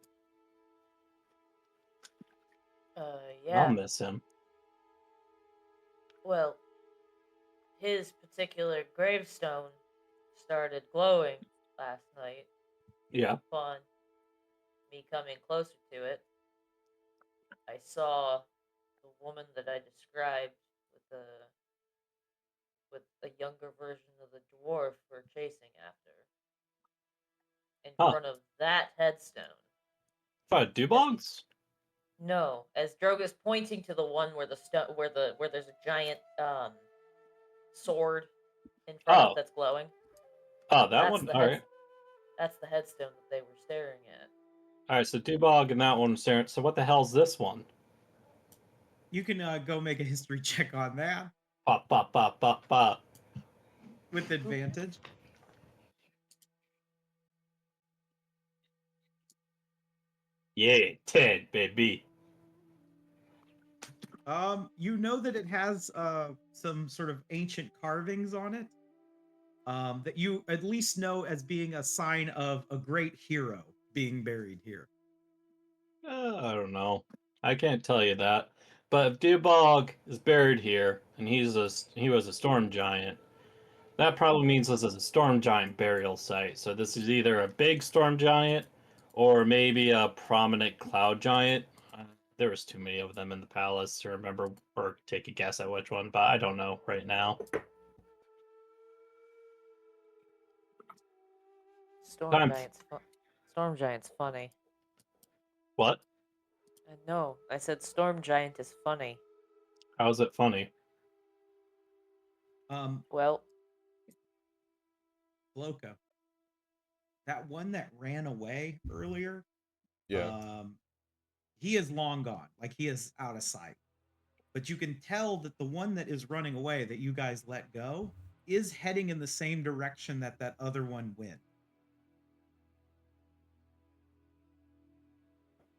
B: I'll
C: Yeah.
B: miss him.
C: Well, his particular gravestone started glowing last night.
B: Yeah.
C: Upon me coming closer to it, I saw the woman that I described with a younger version of the dwarf we're chasing after in front of that headstone.
B: Dubog's?
C: No, as Droga's pointing to the one where where there's a giant sword in front of that's glowing.
B: Oh, that
C: That's
B: one.
C: the
B: All right.
C: That's the headstone that they were staring at.
B: All right. So Dubog and that one was staring. So what the hell's this one?
A: You can go make a history check on that.
B: Pop, pop, pop, pop, pop.
A: With advantage.
B: Yeah, 10, baby.
A: You know that it has some sort of ancient carvings on it that you at least know as being a sign of a great hero being buried here.
B: I don't know. I can't tell you that. But if Dubog is buried here and he was a storm giant, that probably means this is a storm giant burial site. So this is either a big storm giant or maybe a prominent cloud giant. There was too many of them in the palace to remember or take a guess at which one, but I don't know right now.
C: Storm Giant's funny.
B: What?
C: No, I said Storm Giant is funny.
B: How's it funny?
C: Well,
A: Bloka, that one that ran away earlier,
E: Yeah.
A: He is long gone. Like, he is out of sight. But you can tell that the one that is running away that you guys let go is heading in the same direction that other one went.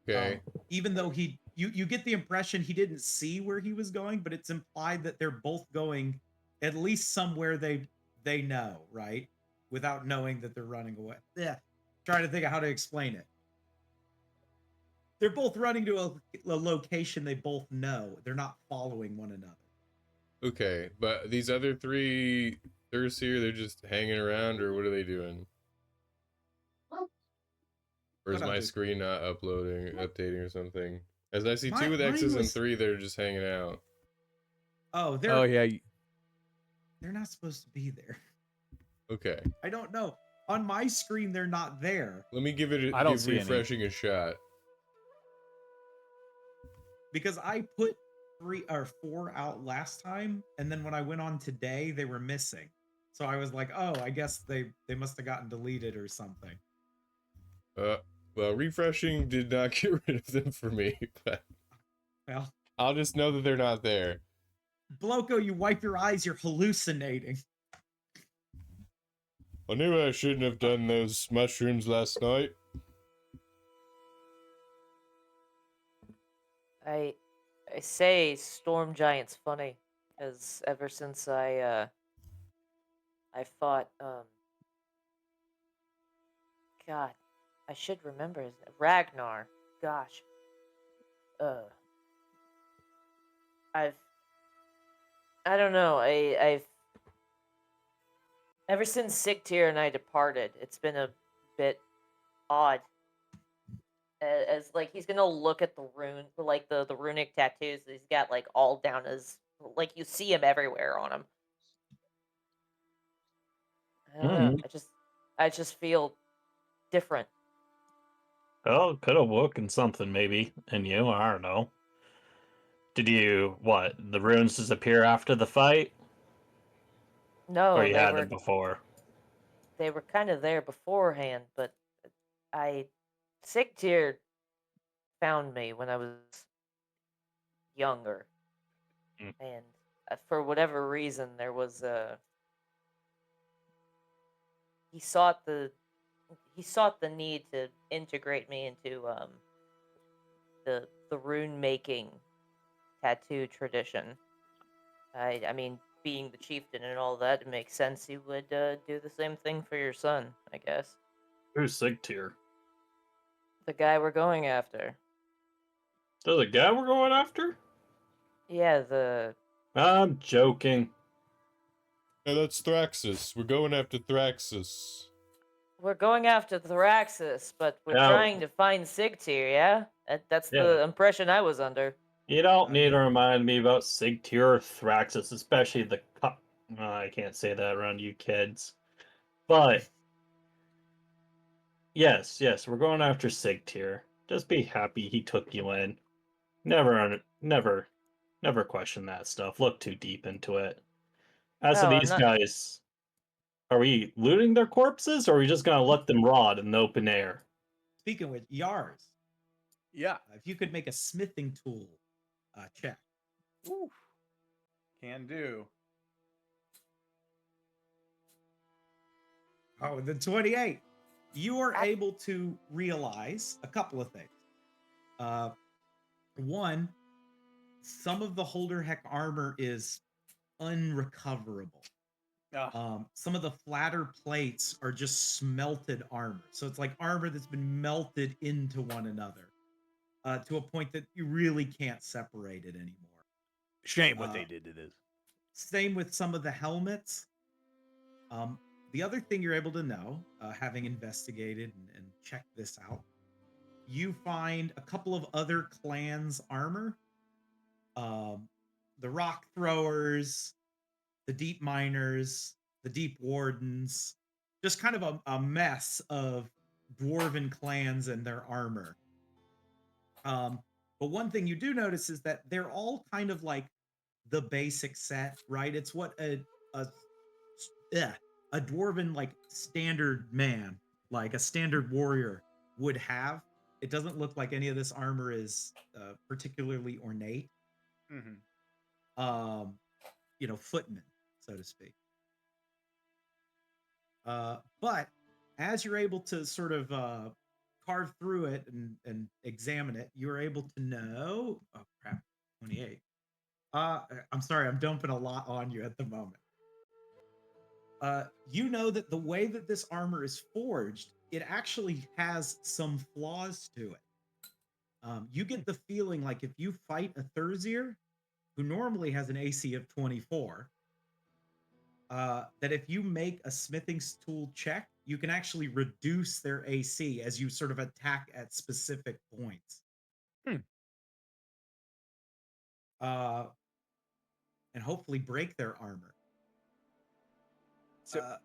E: Okay.
A: Even though you get the impression he didn't see where he was going, but it's implied that they're both going at least somewhere they know, right? Without knowing that they're running away. Yeah. Trying to think of how to explain it. They're both running to a location they both know. They're not following one another.
E: Okay, but these other three thirsts here, they're just hanging around, or what are they doing? Or is my screen not updating or something? As I see two with X's and three that are just hanging out.
A: Oh,
D: yeah.
A: They're not supposed to be there.
E: Okay.
A: I don't know. On my screen, they're not there.
E: Let me give refreshing a shot.
A: Because I put 3 or 4 out last time, and then when I went on today, they were missing. So I was like, oh, I guess they must have gotten deleted or something.
E: Well, refreshing did not get rid of them for me, but
A: well,
E: I'll just know that they're not there.
A: Bloko, you wipe your eyes, you're hallucinating.
E: I knew I shouldn't have done those mushrooms last night.
C: I say Storm Giant's funny because ever since I fought God, I should remember his name. Ragnar. Gosh. I don't know. I've ever since Sigtyr and I departed, it's been a bit odd. As like he's gonna look at the the runic tattoos that he's got like all down his, like you see him everywhere on him. I don't know. I just feel different.
B: Oh, could have woken something maybe in you. I don't know. Did you what? The runes disappear after the fight?
C: No,
B: or you had them before?
C: They were kind of there beforehand, but Sigtyr found me when I was younger,
B: Mm.
C: and for whatever reason, there was he sought the need to integrate me into the rune making tattoo tradition. I mean, being the chieftain and all that, it makes sense he would do the same thing for your son, I guess.
B: Who's Sigtyr?
C: The guy we're going after.
B: There's a guy we're going after?
C: Yeah, the
B: I'm joking.
E: Yeah, that's Thraxis. We're going after Thraxis.
C: we're going after Thraxis, but we're
B: Yeah.
C: trying to find Sigtyr, yeah? That's
B: Yeah.
C: the impression I was under.
B: You don't
A: I
B: need to
A: mean-
B: remind me about Sigtyr or Thraxis, especially the cup. I can't say that around you kids. But yes, we're going after Sigtyr. Just be happy he took you in. Never question that stuff. Look too deep into it. As for
C: Oh, I'm
B: these
C: not.
B: guys, are we looting their corpses, or are we just gonna let them rot in the open air?
A: Speaking of which, Yars,
D: Yeah.
A: if you could make a smithing tool check.
D: Oof. Can do.
A: Oh, the 28. You are able to realize a couple of things. One, some of the Holder Heck armor is unrecoverable. Some of the flatter plates are just smelted armor. So it's like armor that's been melted into one another to a point that you really can't separate it anymore.
D: Shame what they did to this.
A: Same with some of the helmets. The other thing you're able to know, having investigated and checked this out, you find a couple of other clans' armor. The Rock Throwers, the Deep Miners, the Deep Wardens, just kind of a mess of dwarven clans and their armor. But one thing you do notice is that they're all kind of like the basic set, right? It's what a dwarven like standard man, like a standard warrior would have. It doesn't look like any of this armor is particularly ornate.
D: Mm-hmm.
A: Footmen, so to speak. But as you're able to sort of carve through it and examine it, you're able to know. Oh crap, 28. I'm sorry, I'm dumping a lot on you at the moment. You know that the way that this armor is forged, it actually has some flaws to it. You get the feeling like if you fight a Thurzier, who normally has an AC of 24, that if you make a smithing tool check, you can actually reduce their AC as you sort of attack at specific points. And hopefully break their armor.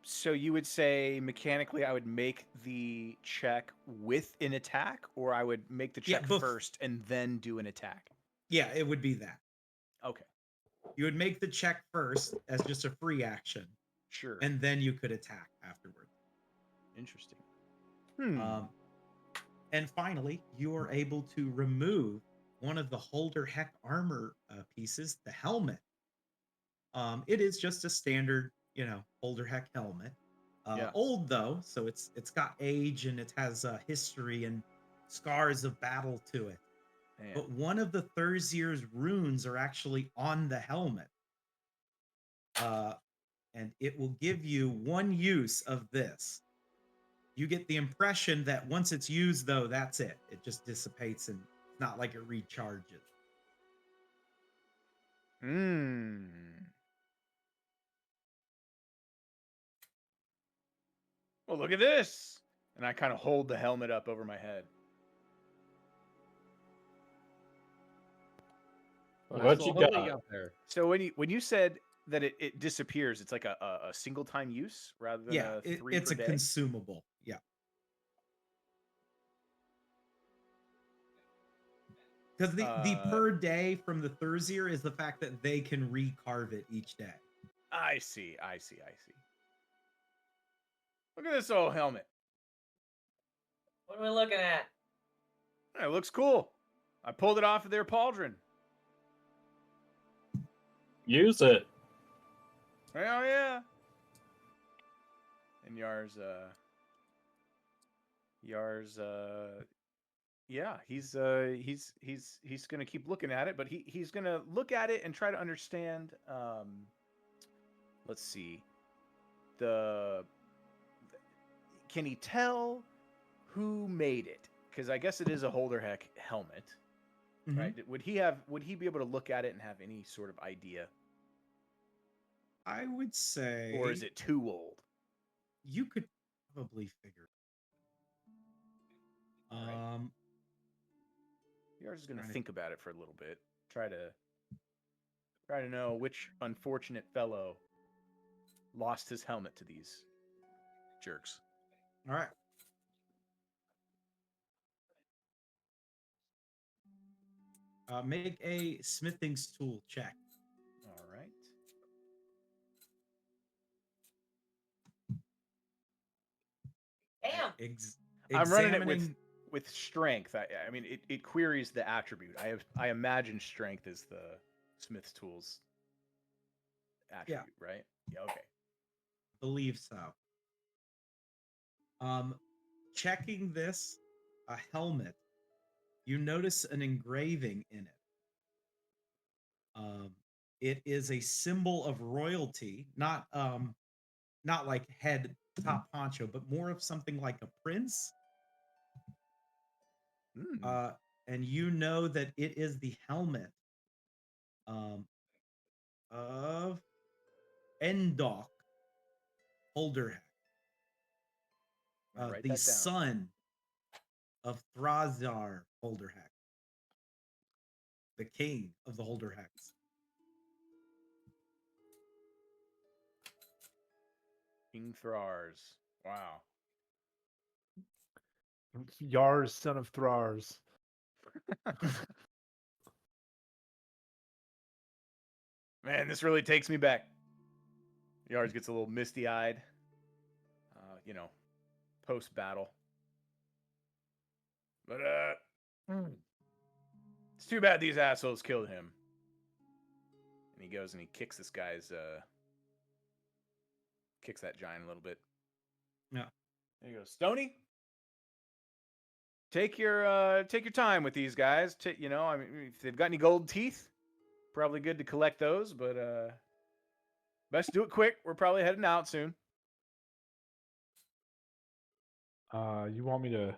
D: So you would say mechanically I would make the check with an attack, or I would make the check first and then do an attack?
A: Yeah, it would be that.
D: Okay.
A: You would make the check first as just a free action.
D: Sure.
A: And then you could attack afterwards.
D: Interesting.
A: And finally, you are able to remove one of the Holder Heck armor pieces, the helmet. It is just a standard, Holder Heck helmet. Old though, so it's got age and it has history and scars of battle to it. Man. But one of the Thurzier's runes are actually on the helmet. And it will give you one use of this. You get the impression that once it's used, though, that's it. It just dissipates and it's not like it recharges.
D: Well, look at this. And I kind of hold the helmet up over my head.
B: What you got
D: there? So when you said that it disappears, it's like a single time use rather than a 3
A: it's
D: per
A: a
D: day?
A: consumable. Yeah. Because the per day from the Thurzier is the fact that they can recarve it each day.
D: I see. Look at this old helmet.
C: What are we looking at?
D: It looks cool. I pulled it off of their pauldron.
B: Use it.
D: Hell yeah. And Yar's yeah, he's gonna keep looking at it, but he's gonna look at it and try to understand. Let's see. Can he tell who made it? Because I guess it is a Holderheck helmet,
A: Mhm.
D: right? Would he be able to look at it and have any sort of idea,
A: I would say,
D: or is it too old?
A: you could probably figure.
D: Alright. Yar's just gonna
A: Trying to-
D: think about it for a little bit. Try to know which unfortunate fellow lost his helmet to these jerks.
A: All right. Make a smithing's tool check.
D: All right.
C: Damn.
D: I'm running it
A: Examining-
D: with strength. I mean, it queries the attribute. I imagine strength is the smith's tools attribute, right? Yeah. Okay.
A: believe so. Checking this, a helmet, you notice an engraving in it. It is a symbol of royalty, not like head top honcho, but more of something like a prince. And you know that it is the helmet of Endok Holderheck,
D: Write
A: the
D: that down.
A: son of Thrazar Holderheck, the king of the Holderhecks.
D: King Thrars. Wow.
F: Yar's son of Thrars.
D: Man, this really takes me back. Yards gets a little misty-eyed. Post-battle. But it's too bad these assholes killed him. And he goes and he kicks this guy's kicks that giant a little bit.
A: Yeah.
D: There you go, Stony. Take your time with these guys. I mean, if they've got any gold teeth, probably good to collect those. But best do it quick. We're probably heading out soon.
F: You want me to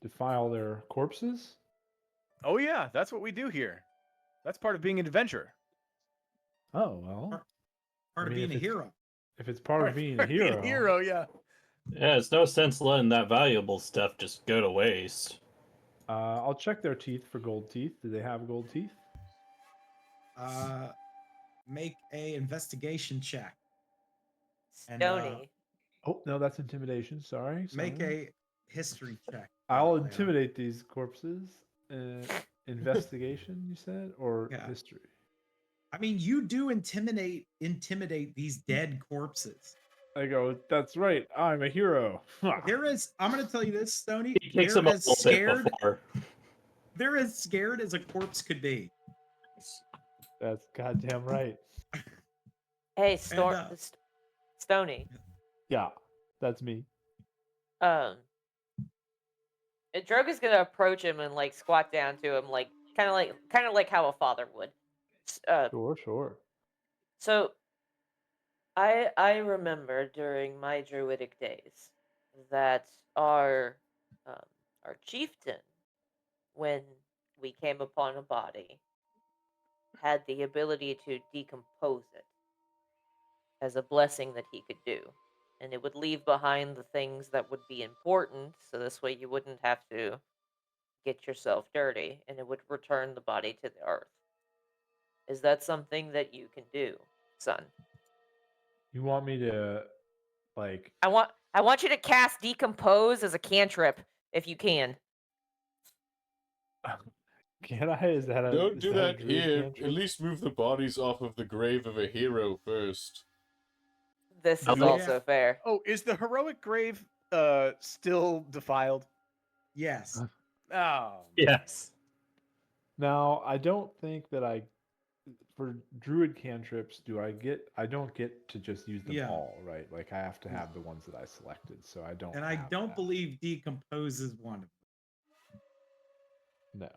F: defile their corpses?
D: Oh yeah, that's what we do here. That's part of being an adventurer.
F: Oh well.
A: Part of
F: mean,
A: being a hero.
F: If it's part of being a hero,
D: yeah.
B: Yeah, it's no sense letting that valuable stuff just go to waste.
F: I'll check their teeth for gold teeth. Do they have gold teeth?
A: Make a investigation check. And,
C: Stony.
F: Oh no, that's intimidation. Sorry.
A: Make a history check.
F: I'll
A: Leon.
F: intimidate these corpses. Investigation, you said, or
A: Yeah.
F: history?
A: I mean, you do intimidate these dead corpses.
F: I go, that's right. I'm a hero.
A: They're as I'm going to tell you this, Stony.
B: He kicks
A: They're
B: him a
A: as
B: little bit
A: scared.
B: before.
A: They're as scared as a corpse could be.
F: That's goddamn right.
C: Hey,
A: And,
C: Stony.
F: Yeah, that's me.
C: Droga's gonna approach him and like squat down to him, like kind of like how a father would.
F: Sure.
C: So, I remember during my druidic days that our chieftain, when we came upon a body, had the ability to decompose it as a blessing that he could do. And it would leave behind the things that would be important, so this way you wouldn't have to get yourself dirty, and it would return the body to the earth. Is that something that you can do, son?
F: You want me to, like?
C: I want you to cast Decompose as a cantrip, if you can.
F: Can I? Is that a?
E: Don't
F: is
E: do
F: that a
E: that
F: druid
E: here.
F: cantrip?
E: At least move the bodies off of the grave of a hero first.
C: This is
B: Oh,
C: also fair.
D: Oh, is the heroic grave still defiled?
A: Yes.
D: Oh.
B: Yes.
F: Now, I don't think that for druid cantrips, I don't get to just use them
A: Yeah.
F: all, right? Like I have to
A: No.
F: have the ones that I selected, so I don't
A: And I
F: have
A: don't
F: that.
A: believe decompose is one of them.
F: No.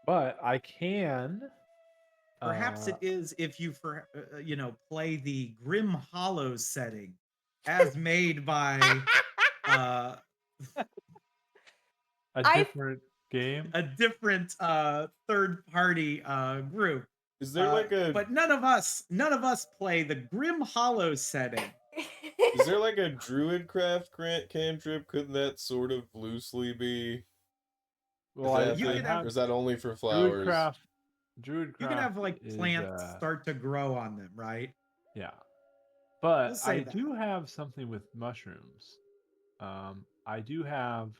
F: But I can.
A: Perhaps
F: uh,
A: it is if you play the Grim Hollows setting as made by uh
F: a
C: I-
F: different game.
A: a different third party group.
E: Is there like a
A: But none of us play the Grim Hollows setting.
E: is there like a druidcraft cantrip? Couldn't that sort of loosely be?
F: Well,
E: Is that
A: you
E: a
A: could
E: thing?
A: have-
E: Or is that only for flowers?
F: Druidcraft
A: You could have like
F: is,
A: plants start to grow on them, right?
F: yeah.
A: We'll
F: But
A: say
F: I
A: that.
F: do have something with mushrooms. I do have.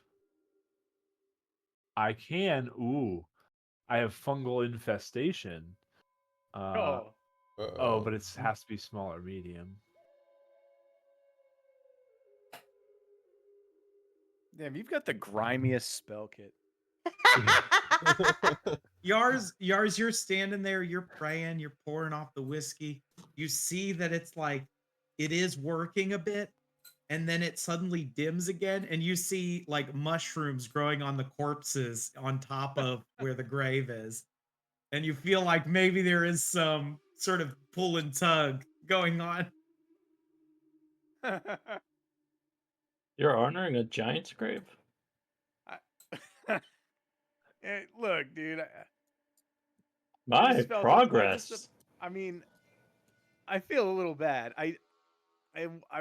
F: I have fungal infestation. Oh,
E: Uh-oh.
F: but it has to be small or medium.
D: Damn, you've got the grimiest spell kit.
A: Yars, you're standing there, you're praying, you're pouring off the whiskey. You see that it's like it is working a bit, and then it suddenly dims again, and you see like mushrooms growing on the corpses on top of where the grave is. And you feel like maybe there is some sort of pull and tug going on.
B: You're honoring a giant's grave?
D: Hey, look, dude.
B: My
D: just felt
B: progress.
D: I mean, I feel a little bad. I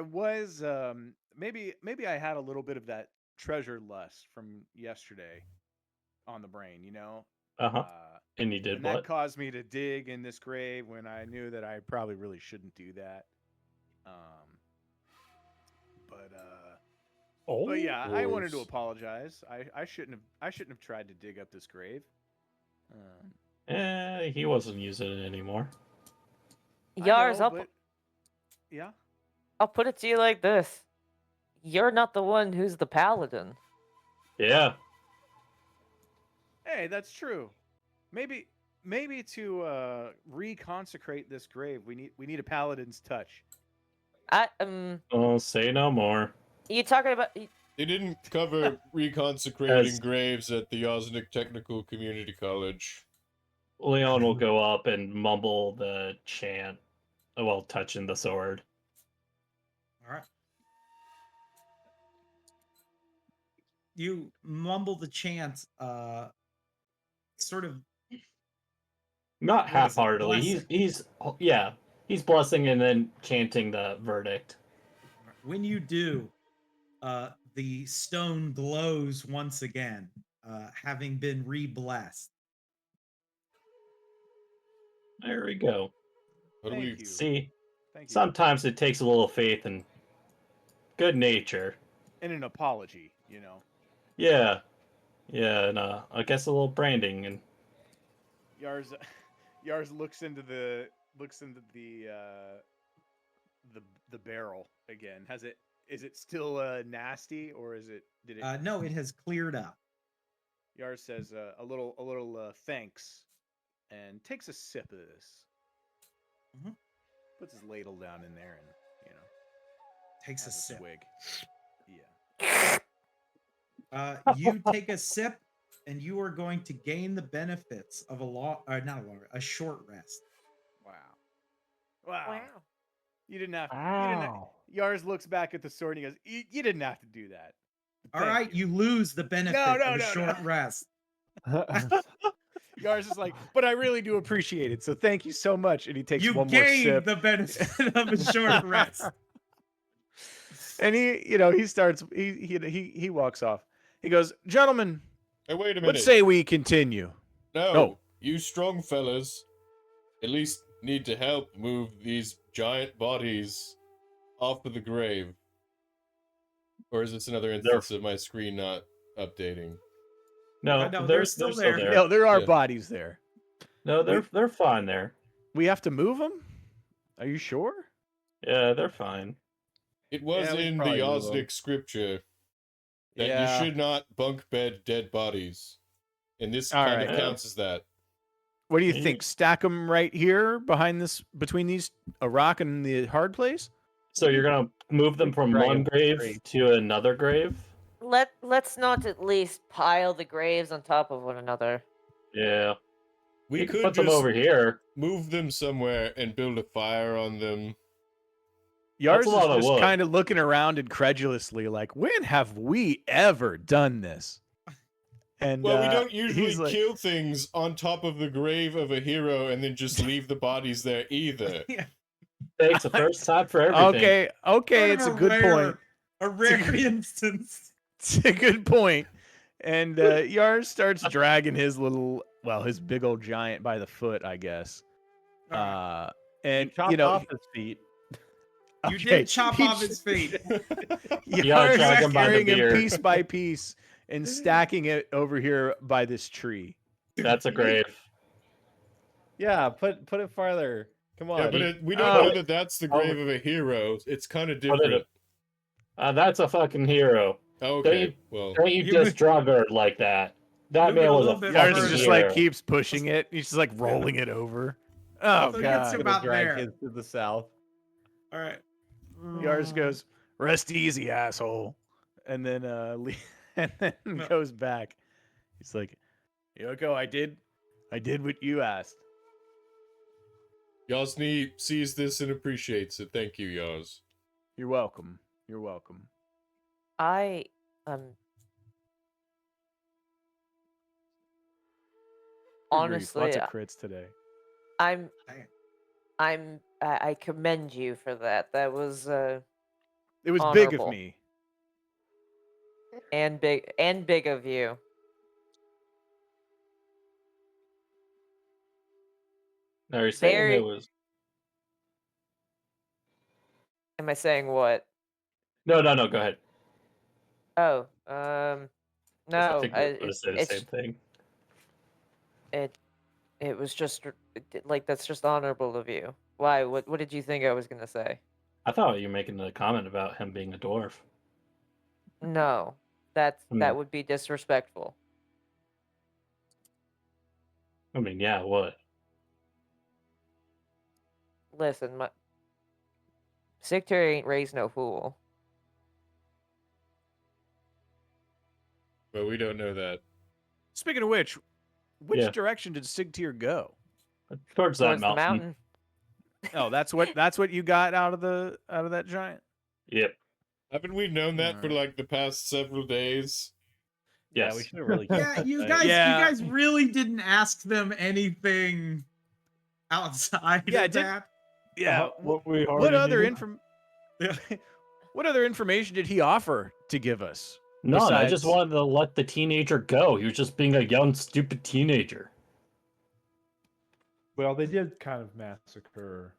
D: was maybe I had a little bit of that treasure lust from yesterday on the brain, you know.
B: Uh-huh. And you did
D: And
B: what?
D: that caused me to dig in this grave when I knew that I probably really shouldn't do that. But yeah, I wanted to
E: gross.
D: apologize. I shouldn't have tried to dig up this grave.
B: He wasn't using it anymore.
C: Yars,
D: yeah.
C: I'll put it to you like this. You're not the one who's the paladin.
B: Yeah.
D: Hey, that's true. Maybe to reconsecrate this grave, we need a paladin's touch.
B: Oh, say no more.
C: You talking about?
E: They didn't cover reconsecrating graves at the Osnick Technical Community College.
B: Leon will go up and mumble the chant while touching the sword.
A: All right. You mumble the chant, sort of.
B: Not
A: What is it,
B: half-heartedly. He's blessing and then chanting the verdict.
A: When you do, the stone glows once again, having been re-blessed.
B: There we go.
E: What do
D: Thank
E: we
D: you.
B: See,
D: Thank you.
B: sometimes it takes a little faith and good nature.
D: And an apology, you know.
B: Yeah, and I guess a little branding and
D: Yars looks into the barrel again. Is it still nasty, or did it
A: No, it has cleared up.
D: Yars says a little thanks and takes a sip of this.
A: Mhm.
D: Puts his ladle down in there and, you know,
A: Takes a
D: has
A: sip.
D: swig. Yeah.
A: You take a sip, and you are going to gain the benefits of a short rest.
D: Wow. You didn't have.
F: Wow.
D: Yars looks back at the sword and he goes, "You didn't have to do that."
A: All right, you lose the benefit of a short rest.
D: Yars is like, "But I really do appreciate it, so thank you so much." And he takes
A: You
D: one more
A: gain
D: sip.
A: the benefit of a short rest.
D: And he walks off. He goes, "Gentlemen,
E: Hey, wait a minute.
D: let's say we continue."
E: No,
D: Oh.
E: you strong fellas at least need to help move these giant bodies off of the grave. Or is this another instance of my screen not updating?
B: no,
A: No,
B: they're
A: they're still there.
D: No, there are
E: Yeah.
D: bodies there.
B: No, they're fine there.
D: We have to move them? Are you sure?
B: Yeah, they're fine.
E: It was
D: Yeah, we
E: in the
D: probably move 'em.
E: Osnick scripture. that
D: Yeah.
E: you should not bunk bed dead bodies. And this
D: All
E: kind
D: right.
E: of counts as that.
D: What do you
B: Yeah.
D: think? Stack them right here between these, a rock and the hard place?
B: So you're gonna move them from
G: Right,
B: one grave
G: great.
B: to another grave?
C: Let's not at least pile the graves on top of one another.
B: Yeah.
E: We
B: You can
E: could
B: put them
E: just
B: over here.
E: move them somewhere and build a fire on them.
D: Yars
B: a
D: is
B: lot of
D: just
B: wood.
D: kind of looking around incredulously, like, when have we ever done this? And
E: Well, we don't usually
D: he's like,
E: kill things on top of the grave of a hero and then just leave the bodies there either.
B: It's the first time for everything.
D: Okay, it's a good point.
A: A rare instance.
D: It's a good point. And Yars starts dragging his big old giant by the foot, I guess. And
G: Chopped
D: you know,
G: off his feet.
A: You
D: okay,
A: did chop
D: he
A: off his feet.
D: Yars
B: drag
D: is
B: him by the
D: carrying him
B: beard.
D: piece by piece and stacking it over here by this tree.
B: That's a grave.
G: Yeah, put it farther. Come on.
E: Yeah, but we don't know that that's the grave of a hero. It's kind of different.
B: That's a fucking hero.
E: Okay, well,
B: Don't you
A: You
B: just draw bird like that. That
A: Move it
B: man
A: a
B: was a
A: little bit
B: fucking
D: Yars just
B: hero.
D: like keeps pushing it. He's just like rolling it over. Oh
A: So it gets
D: god.
A: him-
G: Gonna
A: about
G: drag
A: there.
G: kids to the south.
A: All right.
D: Yars goes, "Rest easy, asshole," and then and then
A: No.
D: goes back. He's like, "Yoko, I did what you asked."
E: Yasni sees this and appreciates it. Thank you, Yas.
D: You're welcome. You're welcome.
C: I
D: Good grief,
C: honestly,
D: lots of crits today.
C: I commend you for that. That was
D: It was big of
C: honorable.
D: me.
C: and big of you.
B: No, you're saying
C: Very-
B: it was.
C: Am I saying what?
B: No, go ahead.
C: Oh,
B: 'Cause
C: no.
B: I think we're gonna say the same thing.
C: It was just like that's just honorable of you. Why? What did you think I was gonna say?
B: I thought you were making a comment about him being a dwarf.
C: No, that would be disrespectful.
B: I mean, yeah, what?
C: Listen, my Sigtyr ain't raised no fool.
E: But we don't know that.
D: Speaking of which
B: Yeah.
D: direction did Sigtyr go?
B: Towards that
C: Towards the
B: mountain.
C: mountain.
D: Oh, that's what you got out of that giant.
B: Yep.
E: Haven't we known that for
D: Alright.
E: like the past several days?
B: Yes.
G: Yeah, we should have really.
A: Yeah, you
G: guys.
A: guys really didn't ask them anything outside
D: Yeah,
A: of
D: did-
A: that.
D: Yeah.
F: What we
D: What
F: already
D: other
F: knew.
D: What other information did he offer to give us?
B: None. I just
D: Besides-
B: wanted to let the teenager go. He was just being a young, stupid teenager.
F: Well, they did kind of massacre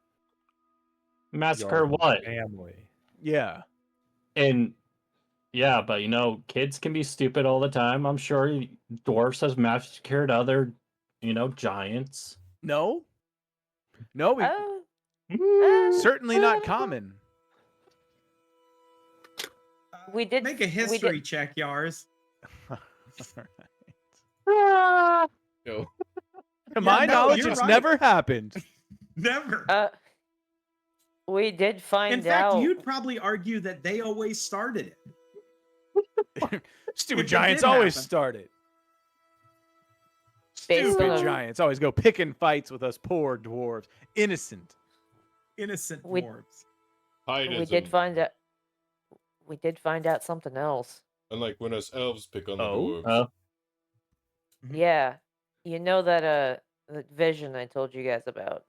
B: Massacre
F: Yar's
B: what?
F: family.
D: Yeah.
B: And yeah, but kids can be stupid all the time. I'm sure dwarfs has massacred other, giants.
D: No, we
C: Oh,
D: certainly not common.
C: We did-
A: make a
C: we
A: history
C: did-
A: check, Yars.
E: No.
D: To my
A: no,
D: knowledge,
A: you're
D: it's
A: right.
D: never happened.
A: Never.
C: we did find
A: In fact,
C: out.
A: you'd probably argue that they always started it.
D: Stupid
A: If it
D: giants
A: did
D: always
A: happen.
D: start it.
C: Based
D: Stupid
C: on-
D: giants always go picking fights with us poor dwarves. Innocent.
A: Innocent
C: We-
A: dwarves.
C: We did find out. We did find out something else.
E: Unlike when us elves pick on the
D: Oh?
E: dwarves.
A: Mhm.
C: Yeah, you know that that vision I told you guys about.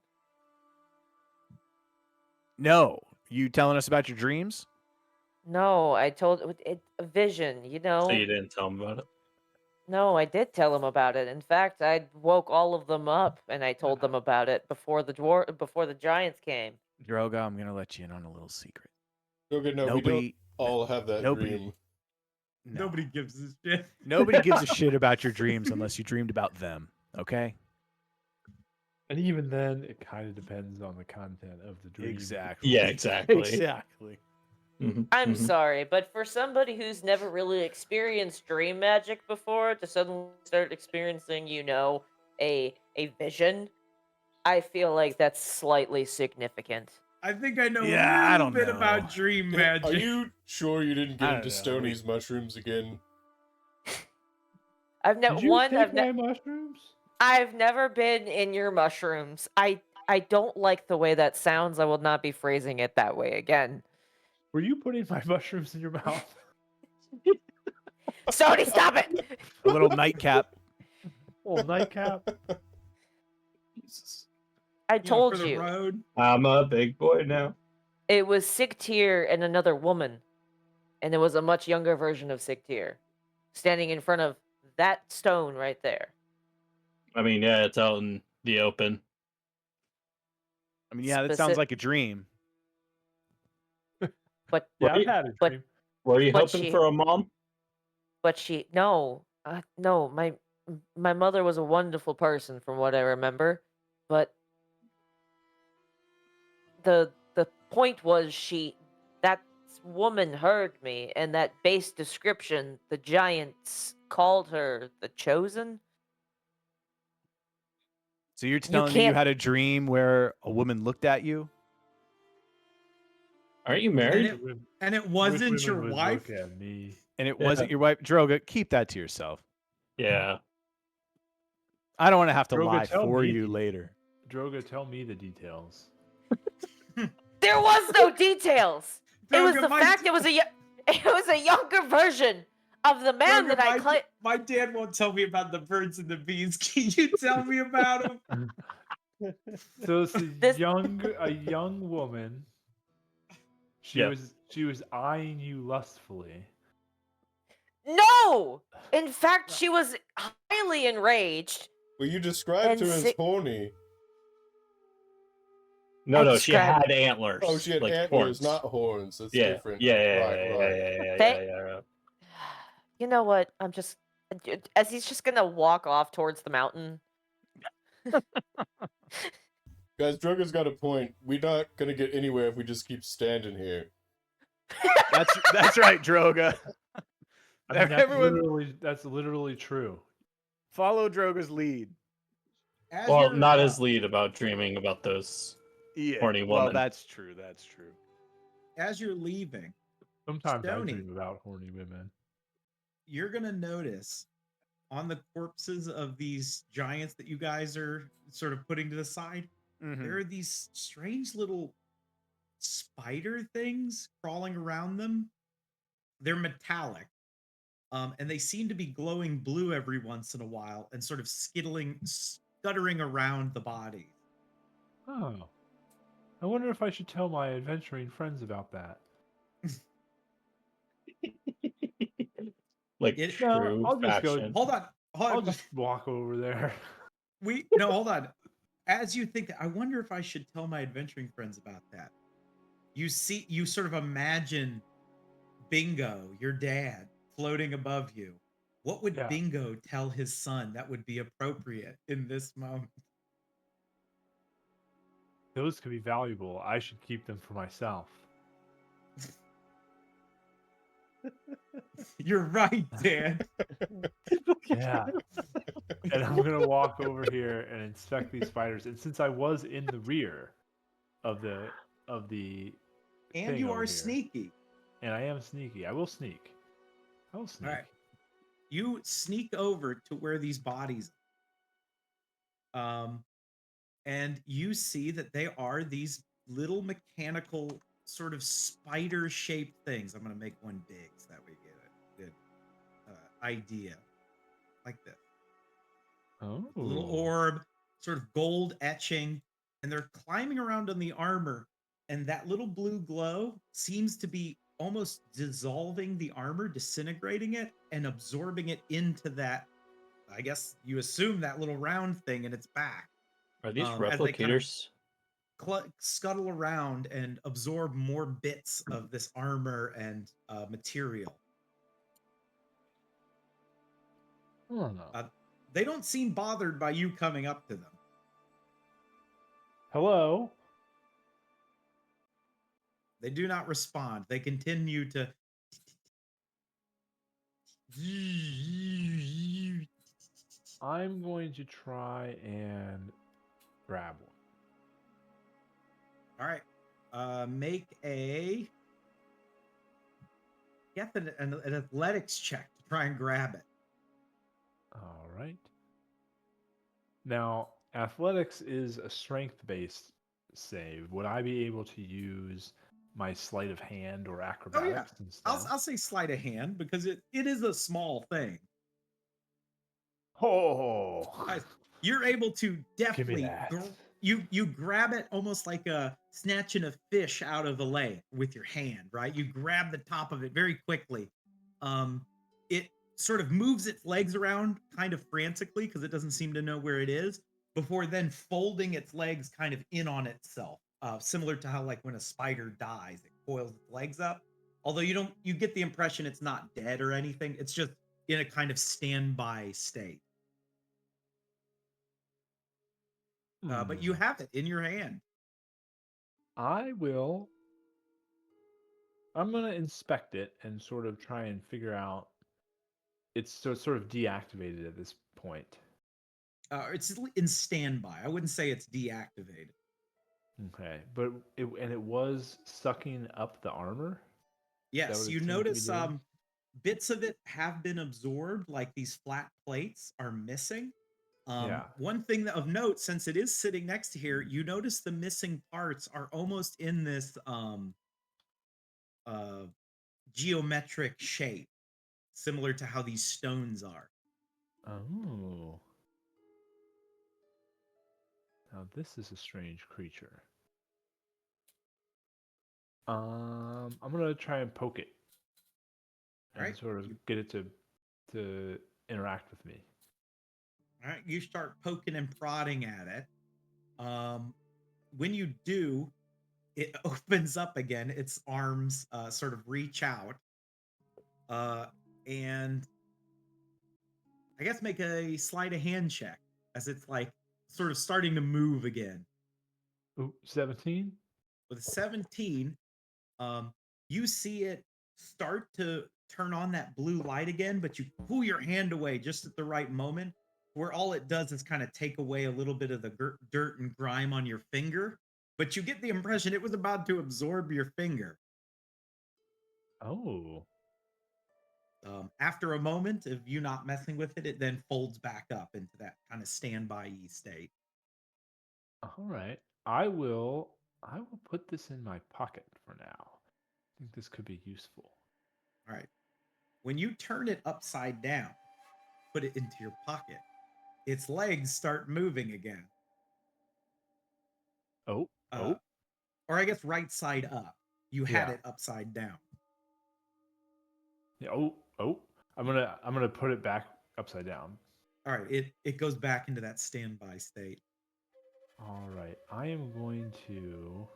D: No, you telling us about your dreams?
C: No, I told it a vision. You know.
B: So you didn't tell him about it.
C: No, I did tell them about it. In fact, I woke all of them up and I told them about it before the giants came.
D: Droga, I'm gonna let you in on a little secret.
E: Okay, no, we don't
D: Nobody,
E: all have that
D: nobody-
E: dream.
D: no.
A: Nobody gives a shit.
D: Nobody gives a shit about your dreams unless you dreamed about them. Okay.
F: And even then, it kind of depends on the content of the dream.
D: Exactly.
B: Yeah, exactly.
D: Exactly.
C: I'm sorry, but for somebody who's never really experienced dream magic before to suddenly start experiencing, a vision, I feel like that's slightly significant.
A: I think I know
D: Yeah,
A: a
D: I
A: little
D: don't
A: bit
D: know.
A: about dream
E: Are
A: magic.
E: you sure you didn't
D: I
E: get
D: don't
E: into
D: know.
E: Stoney's mushrooms again?
C: I've never
F: Did you take my mushrooms?
C: I've never been in your mushrooms. I don't like the way that sounds. I will not be phrasing it that way again.
F: Were you putting my mushrooms in your mouth?
C: Sony, stop it!
D: A little nightcap.
F: Well, nightcap.
A: Jesus.
C: I
A: For
C: told
A: the
C: you.
A: road.
B: I'm a big boy now.
C: It was Sigtyr and another woman. And it was a much younger version of Sigtyr. Standing in front of that stone right there.
B: I mean, yeah, it's out in the open.
D: I mean, yeah, that sounds like a dream.
C: But
F: Yeah, I've had a
C: but-
F: dream.
B: Were you
C: But
B: hoping
C: she-
B: for a mom?
C: no, my mother was a wonderful person from what I remember, but the point was that woman heard me, and that base description, the giants called her the Chosen.
D: So you're telling me you
C: can't-
D: had a dream where a woman looked at you?
B: Aren't you married?
A: And it wasn't
F: Which
A: your
F: women would
A: wife?
F: Look at me.
D: And it
B: Yeah.
D: wasn't your wife? Droga, keep that to yourself.
B: Yeah.
D: I don't want to have to
F: Droga,
D: lie
F: tell
D: for
F: me
D: you
F: the-
D: later.
F: Droga, tell me the details.
C: There was no details. It was
A: Droga,
C: the fact it was a younger version of the man
A: Droga,
C: that I claimed.
A: my dad won't tell me about the birds and the bees. Can you tell me about them?
F: So it's
C: This-
F: a young woman. She
B: Yeah.
F: was eyeing you lustfully.
C: No! In fact, she was highly enraged.
E: Well, you described
C: And
E: her as
C: si-
E: horny.
B: No,
C: I
B: she
C: described-
B: had antlers.
E: Oh, she had
B: like
E: antlers,
B: horns.
E: not horns. That's
B: Yeah.
E: different.
B: Yeah.
E: Right.
C: They-
B: Yeah.
C: You know what? As he's just gonna walk off towards the mountain.
E: Guys, Droga's got a point. We're not gonna get anywhere if we just keep standing here.
D: That's right, Droga.
F: I mean,
D: Everyone
F: that's literally true.
D: follow Droga's lead.
A: As
B: Well,
A: you're,
B: not his lead about dreaming about those.
D: Yeah.
B: Horny
D: Well,
B: woman.
D: that's true. That's true.
A: as you're leaving,
F: Sometimes
A: Stoney.
F: I dream about horny women.
A: you're gonna notice on the corpses of these giants that you guys are sort of putting to the side,
D: Mhm.
A: there are these strange little spider things crawling around them. They're metallic. And they seem to be glowing blue every once in a while and sort of scuttering around the body.
F: Oh. I wonder if I should tell my adventuring friends about that.
B: Like
A: It-
B: true
F: No, I'll just go-
B: fashion.
A: Hold on.
F: I'll just walk over there.
A: No, hold on. As you think that, I wonder if I should tell my adventuring friends about that. You sort of imagine Bingo, your dad, floating above you. What would
F: Yeah.
A: Bingo tell his son that would be appropriate in this moment?
F: Those could be valuable. I should keep them for myself.
A: You're right, Dad.
F: Yeah. And I'm gonna walk over here and inspect these spiders. And since I was in the rear of the
A: And
F: thing
A: you
F: over
A: are
F: here,
A: sneaky.
F: and I am sneaky, I will sneak.
A: All right. You sneak over to where these bodies and you see that they are these little mechanical sort of spider shaped things. I'm going to make one big so that we get a good idea. Like this.
F: Oh.
A: A little orb, sort of gold etching, and they're climbing around on the armor, and that little blue glow seems to be almost dissolving the armor, disintegrating it, and absorbing it into that. I guess you assume that little round thing in its back.
B: Are these
A: as they kind of
B: replicators?
A: Scuttle around and absorb more bits of this armor and material.
F: I don't know.
A: They don't seem bothered by you coming up to them. They do not respond. They continue to.
F: I'm going to try and grab one.
A: All right. Make a. Get an athletics check to try and grab it.
F: All right. Now, athletics is a strength-based save. Would I be able to use my sleight of hand or acrobatics instead?
A: I'll say sleight of hand because it is a small thing.
F: Oh,
A: You're able to
F: give me
A: definitely
F: that.
A: you grab it almost like snatching a fish out of the lake with your hand, right? You grab the top of it very quickly. It sort of moves its legs around kind of frantically because it doesn't seem to know where it is, before then folding its legs kind of in on itself, similar to how like when a spider dies, it coils its legs up. Although you get the impression it's not dead or anything. It's just in a kind of standby state. But you have it in your hand.
F: I'm going to inspect it and sort of try and figure out. It's sort of deactivated at this point.
A: It's in standby. I wouldn't say it's deactivated.
F: Okay, but it was sucking up the armor?
A: Yes, you notice bits of it have been absorbed, like these flat plates are missing. One thing of note, since it is sitting next to here, you notice the missing parts are almost in this geometric shape, similar to how these stones are.
F: Oh. Now this is a strange creature. I'm gonna try and poke it. And sort of get it to interact with me.
A: All right, you start poking and prodding at it. When you do, it opens up again. Its arms sort of reach out. And I guess make a sleight of hand check as it's like sort of starting to move again.
F: Ooh, 17?
A: With a 17, you see it start to turn on that blue light again, but you pull your hand away just at the right moment, where all it does is kind of take away a little bit of the dirt and grime on your finger, but you get the impression it was about to absorb your finger.
F: Oh.
A: After a moment of you not messing with it, it then folds back up into that kind of standby-y state.
F: All right. I will put this in my pocket for now. I think this could be useful.
A: All right. When you turn it upside down, put it into your pocket, its legs start moving again.
F: Oh.
A: Or I guess right side up. You had it upside down.
F: Yeah, oh. I'm gonna put it back upside down.
A: All right. It goes back into that standby state.
F: All right. I am going to.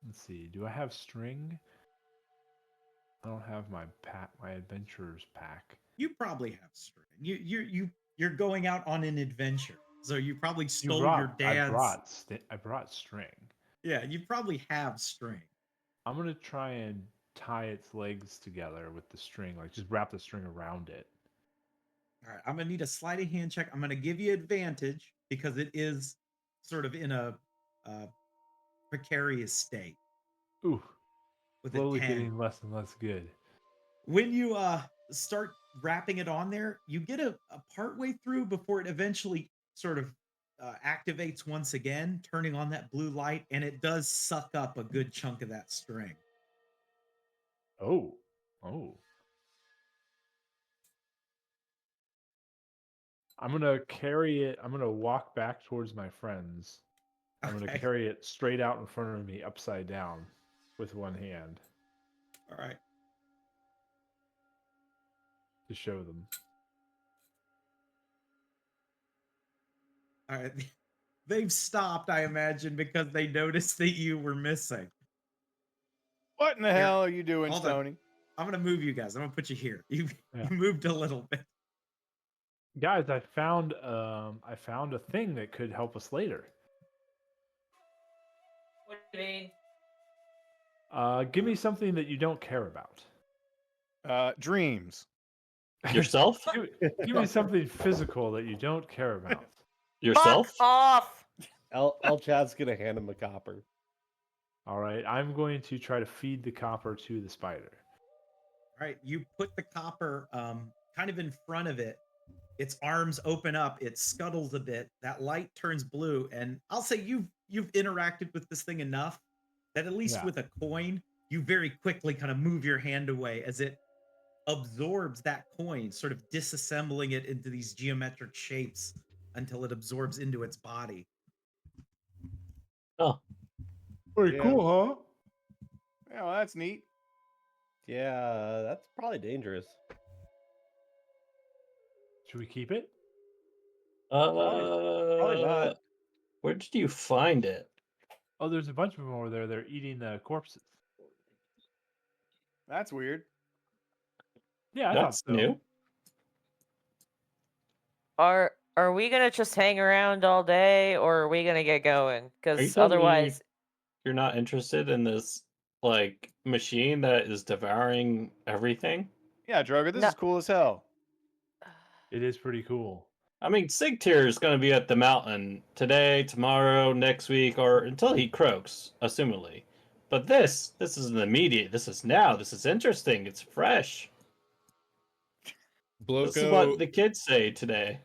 F: Let's see. Do I have string? I don't have my adventurer's pack.
A: You probably have string. You're going out on an adventure, so you probably stole your dad's.
F: I brought string.
A: Yeah, you probably have string.
F: I'm gonna try and tie its legs together with the string, like just wrap the string around it.
A: All right, I'm gonna need a sleight of hand check. I'm gonna give you advantage because it is sort of in a precarious state.
F: Ooh,
A: with
F: slowly getting less and less good.
A: When you start wrapping it on there, you get a part way through before it eventually sort of activates once again, turning on that blue light, and it does suck up a good chunk of that string.
F: Oh. I'm gonna carry it. I'm gonna walk back towards my friends. I'm gonna carry it straight out in front of me, upside down, with one hand.
A: All right.
F: To show them.
A: All right. They've stopped, I imagine, because they noticed that you were missing.
D: What in the hell are you doing, Tony?
A: I'm going to move you guys. I'm going to put you here. You moved a little bit.
F: Guys, I found a thing that could help us later.
C: What do you mean?
F: Give me something that you don't care about.
D: Dreams.
B: Yourself?
F: Give me something physical that you don't care about.
B: Yourself?
C: Fuck off!
G: El Chad's gonna hand him a copper.
F: All right, I'm going to try to feed the copper to the spider.
A: All right, you put the copper kind of in front of it. Its arms open up, it scuttles a bit, that light turns blue, and I'll say you've interacted with this thing enough that at least
F: Yeah.
A: with a coin, you very quickly kind of move your hand away as it absorbs that coin, sort of disassembling it into these geometric shapes until it absorbs into its body.
B: Oh,
F: Pretty
D: Yeah.
F: cool, huh?
D: Yeah, well, that's neat.
G: Yeah, that's probably dangerous.
F: Should we keep it?
G: Probably not.
B: Where did you find it?
F: Oh, there's a bunch of them over there. They're eating the corpses.
D: That's weird.
F: Yeah, I
B: That's
F: thought so.
B: new.
C: Are we gonna just hang around all day, or are we gonna get going?
B: Are you
C: Because
B: telling me
C: otherwise,
B: you're not interested in this like machine that is devouring everything?
D: Yeah, Droga, this
C: No.
D: is cool as hell.
F: It is pretty cool.
B: I mean, Sigtyr is going to be at the mountain today, tomorrow, next week, or until he croaks, assumedly. But this isn't immediate. This is now. This is interesting. It's fresh. This is what the kids say today.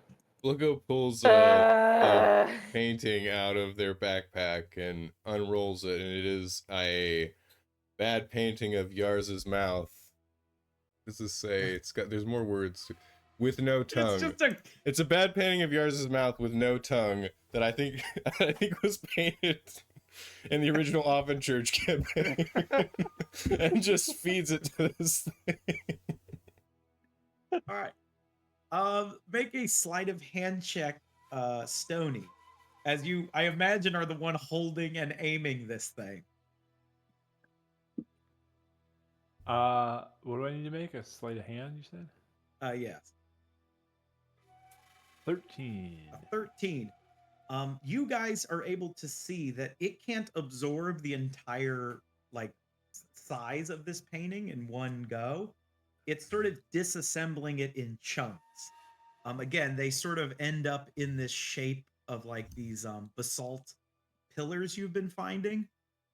E: Bloko pulls a painting out of their backpack and unrolls it, and it is a bad painting of Yars's mouth. This is there's more words with no tongue. It's a bad painting of Yars's mouth with no tongue that I think was painted in the original Offenchurch campaign and just feeds it to this thing.
A: All right. Make a sleight of hand check, Stony, as you, I imagine, are the one holding and aiming this thing.
F: What do I need to make? A sleight of hand, you said?
A: Yes.
F: 13.
A: 13. You guys are able to see that it can't absorb the entire size of this painting in one go. It's sort of disassembling it in chunks. Again, they sort of end up in this shape of like these basalt pillars you've been finding.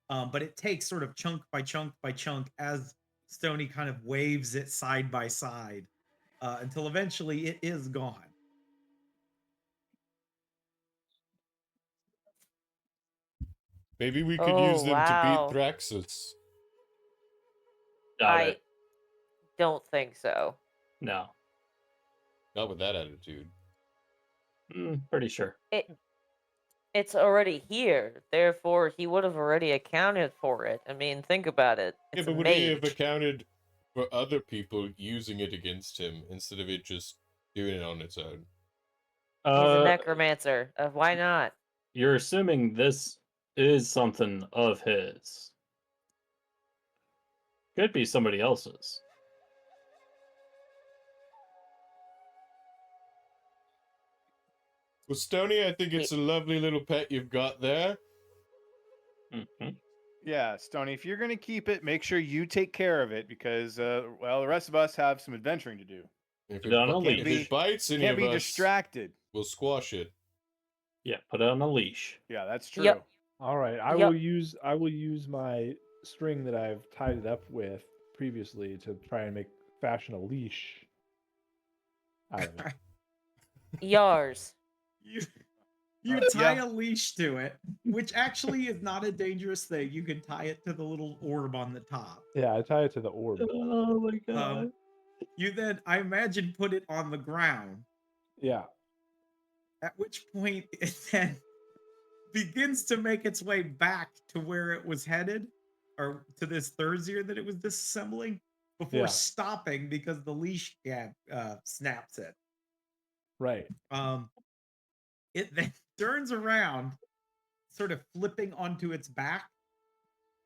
A: But it takes sort of chunk by chunk by chunk as Stony kind of waves it side by side until eventually it is gone.
E: Maybe we could use them to
C: wow.
E: beat Thraxis.
B: Doubt
C: I
B: it.
C: don't think so.
B: No.
E: Not with that attitude.
B: Pretty sure.
C: It's already here. Therefore, he would have already accounted for it. I mean, think about it.
E: Yeah,
C: It's
E: but
C: a
E: would he have
C: mage.
E: accounted for other people using it against him instead of it just doing it on its own?
C: He's a necromancer. Why not?
B: You're assuming this is something of his. Could be somebody else's.
E: Well, Stony, I think it's a lovely little pet you've got there.
B: Mm-hmm.
D: Yeah, Stony, if you're going to keep it, make sure you take care of it because, well, the rest of us have some adventuring to do.
E: If
B: Put it on a
E: if
B: leash.
E: it bites any
D: Can't
E: of
D: be
E: us,
D: distracted.
E: we'll squash it.
B: Yeah, put it on a leash.
D: Yeah, that's true.
C: Yep.
F: All right, I
C: Yep.
F: will use my string that I've tied it up with previously to try and fashion a leash out of it.
C: Yours.
A: You tie a leash to it, which actually is not a dangerous thing. You can tie it to the little orb on the top.
F: Yeah, I tie it to the orb.
B: Oh my god.
A: You then, I imagine, put it on the ground.
F: Yeah.
A: At which point it then begins to make its way back to where it was headed, or to this Thursday that it was disassembling, before stopping because the leash snaps it.
F: Right.
A: It then turns around, sort of flipping onto its back,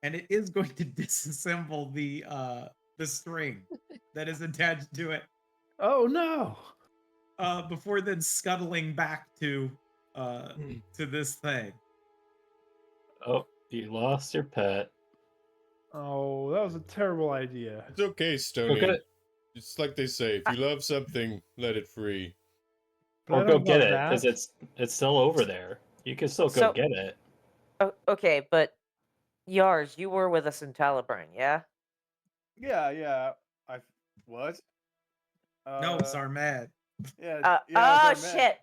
A: and it is going to disassemble the string that is attached to it.
F: Oh no!
A: before then scuttling back to this thing.
B: Oh, you lost your pet.
F: Oh, that was a terrible idea.
E: It's okay,
B: Go
E: Stony.
B: get it.
E: It's like they say, if you love something, let it free.
F: But I
B: Or
F: don't
B: go
F: know
B: get
F: about
B: it, because
F: that.
B: it's still over there. You can still go
C: So-
B: get it.
C: Okay, but Yars, you were with us in Talabran, yeah?
D: Yeah. I what?
A: No, Zarmad.
D: Yeah.
C: Oh
D: Zarmet.
C: shit.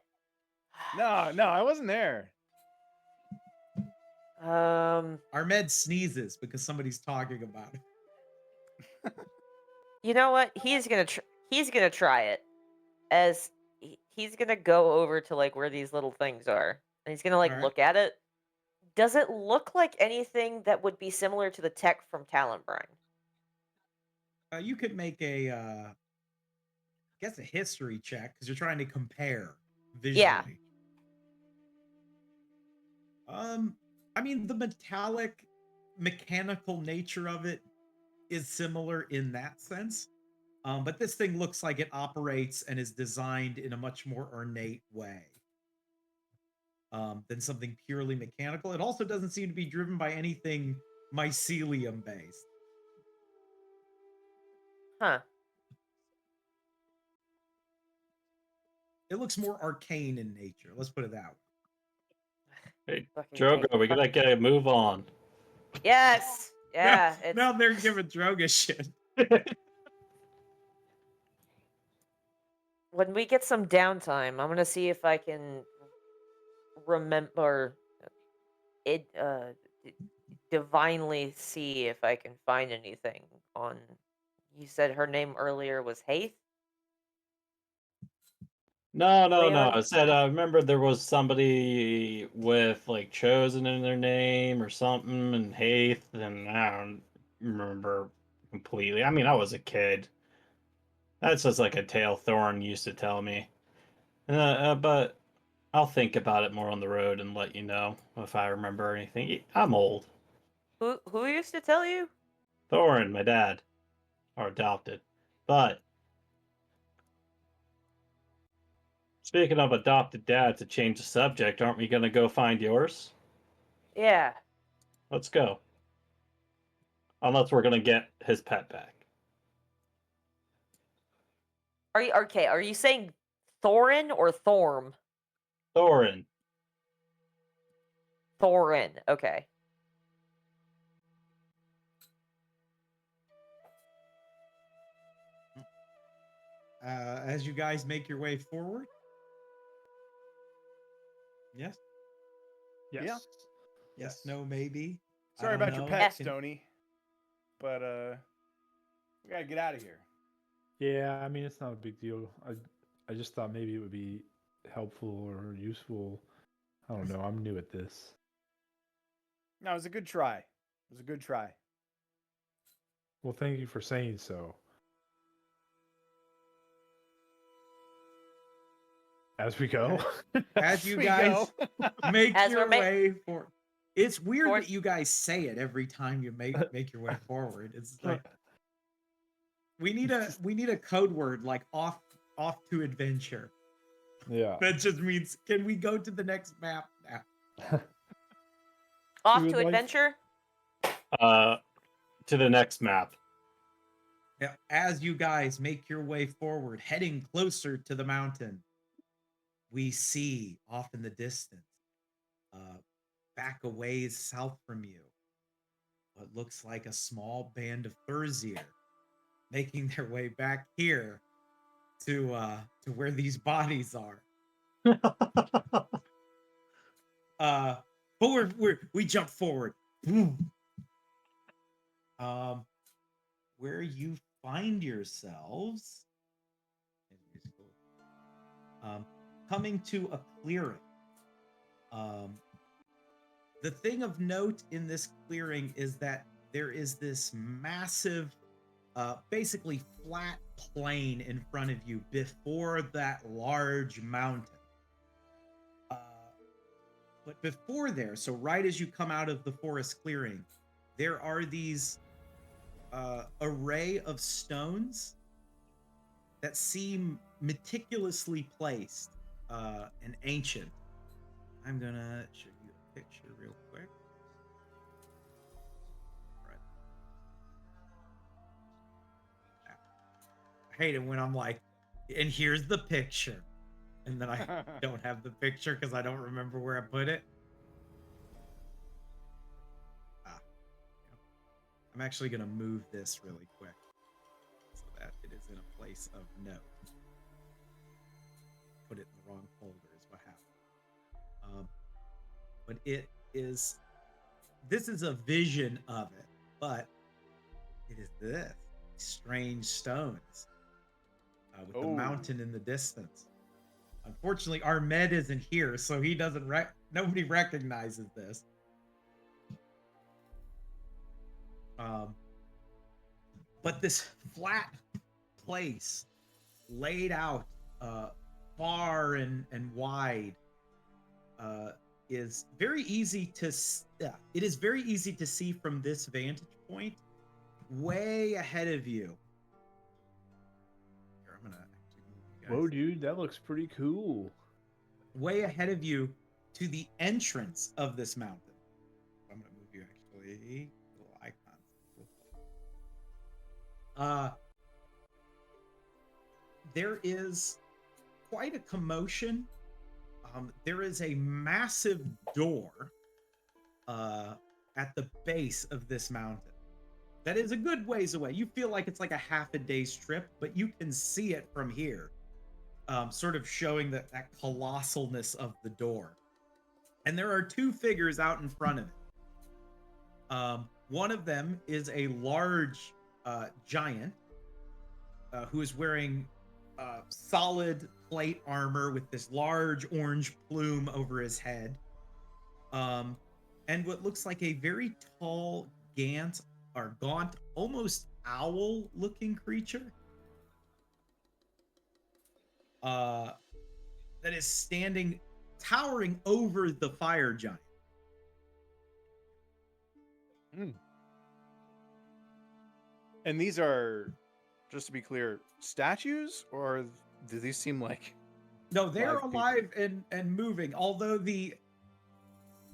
D: No, I wasn't there.
A: Armed sneezes because somebody's talking about it.
C: You know what? He's gonna try it, as he's gonna go over to like where these little things are, and he's gonna like
A: Alright.
C: look at it. Does it look like anything that would be similar to the tech from Talonbrine?
A: You could make a, I guess a history check because you're trying to compare visually.
C: Yeah.
A: I mean, the metallic, mechanical nature of it is similar in that sense. But this thing looks like it operates and is designed in a much more ornate way than something purely mechanical. It also doesn't seem to be driven by anything mycelium based.
C: Huh.
A: It looks more arcane in nature. Let's put it that way.
B: Hey,
C: Fucking
B: Drogo,
C: take-
B: we gotta get a move on.
C: Yes. Yeah. It's
A: Now they're giving Droga shit.
C: when we get some downtime, I'm gonna see if I can remember it. Divinely see if I can find anything on. You said her name earlier was Haith?
B: No.
C: Leon?
B: I said I remember there was somebody with like chosen in their name or something, and Haith, and I don't remember completely. I mean, I was a kid. That's just like a tale Thorin used to tell me. But I'll think about it more on the road and let you know if I remember anything. I'm old.
C: Who used to tell you?
B: Thorin, my dad, or adopted. But speaking of adopted dad, to change the subject, aren't we gonna go find yours?
C: Yeah.
B: Let's go. Unless we're gonna get his pet back.
C: Are you okay? Are you saying Thorin or Thorm?
B: Thorin.
C: Thorin. Okay.
A: As you guys make your way forward. Yes.
F: Yes.
D: Yeah.
A: Yes. No. Maybe. I
D: Sorry
A: don't
D: about your
A: know.
D: pet,
A: Can-
D: Stony. But we gotta get out of here.
F: Yeah, I mean it's not a big deal. I just thought maybe it would be helpful or useful. I don't know. I'm new at this.
D: No, it was a good try.
F: Well, thank you for saying so. As we go.
A: As you
D: we
A: guys
D: go.
A: make
C: As
A: your
C: we're ma-
A: way forward. It's weird
C: Forward.
A: that you guys say it every time you make your way forward. It's like we need a code word like off to adventure.
F: Yeah.
A: That just means can we go to the next map now?
C: Off
F: We
C: to
F: would like-
C: adventure?
B: To the next map.
A: Yeah, as you guys make your way forward, heading closer to the mountain, we see off in the distance, back a ways south from you, what looks like a small band of Thursir making their way back here to where these bodies are. But we jump forward. Boom. Where you find yourselves, coming to a clearing. The thing of note in this clearing is that there is this massive, basically flat plain in front of you before that large mountain. But before there, so right as you come out of the forest clearing, there are these array of stones that seem meticulously placed and ancient. I'm gonna show you a picture real quick. Right. I hate it when I'm like, and here's the picture, and then I don't have the picture because I don't remember where I put it. I'm actually gonna move this really quick so that it is in a place of note. Put it in the wrong folder is what happened. But this is a vision of it, but it is this strange stones with the mountain in the distance. Unfortunately, our med isn't here, so he doesn't nobody recognizes this. But this flat place laid out far and wide is very easy to it is very easy to see from this vantage point way ahead of you. Here, I'm gonna actually move you guys.
F: Whoa, dude, that looks pretty cool.
A: Way ahead of you to the entrance of this mountain. I'm gonna move you actually. Little icons. There is quite a commotion. There is a massive door at the base of this mountain that is a good ways away. You feel like it's like a half a day's trip, but you can see it from here, sort of showing that colossalness of the door. And there are two figures out in front of it. One of them is a large giant who is wearing solid plate armor with this large orange plume over his head, and what looks like a very tall, gaunt, almost owl-looking creature that is standing, towering over the fire giant.
D: And these are, just to be clear, statues, or do these seem like...
A: No, they're
D: live
A: alive and moving, although the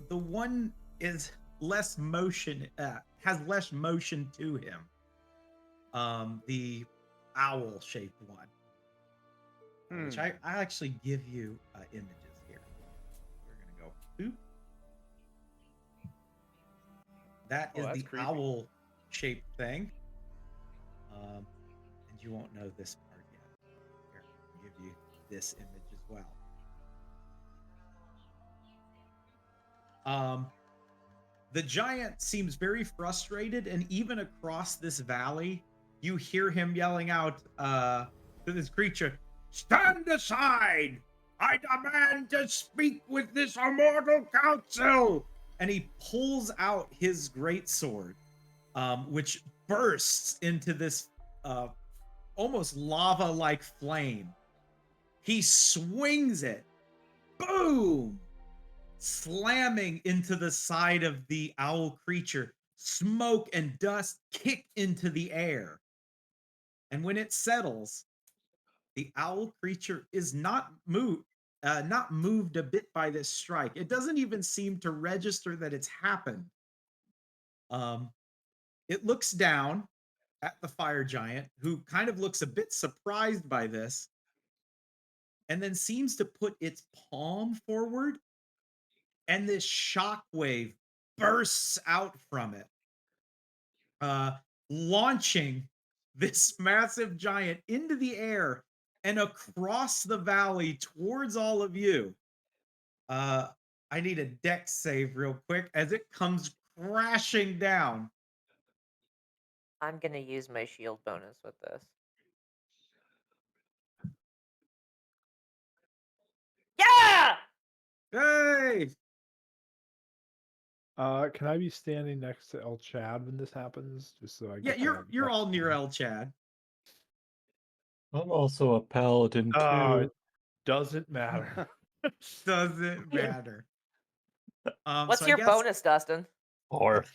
A: one is less motion, has less motion to him. The owl-shaped one, which I actually give you images here. We're gonna go boop. That is the
D: creepy.
A: owl-shaped thing. And you won't know this part yet. Here, I'll give you this image as well. The giant seems very frustrated, and even across this valley, you hear him yelling out to this creature, "Stand aside! I demand to speak with this immortal council!" And he pulls out his greatsword, which bursts into this almost lava-like flame. He swings it, boom, slamming into the side of the owl creature. Smoke and dust kick into the air. And when it settles, the owl creature is not moved a bit by this strike. It doesn't even seem to register that it's happened. It looks down at the fire giant, who kind of looks a bit surprised by this, and then seems to put its palm forward, and this shockwave bursts out from it, launching this massive giant into the air and across the valley towards all of you. I need a dex save real quick as it comes crashing down.
C: I'm gonna use my shield bonus with this. Yeah!
A: Hey!
F: Can I be standing next to El Chad when this happens, just so I
A: Yeah,
F: get
A: you're all near El Chad.
B: I'm also a paladin too.
F: It doesn't matter.
A: Doesn't matter.
C: What's
A: so I
C: your
A: guess
C: bonus, Dustin?
B: Or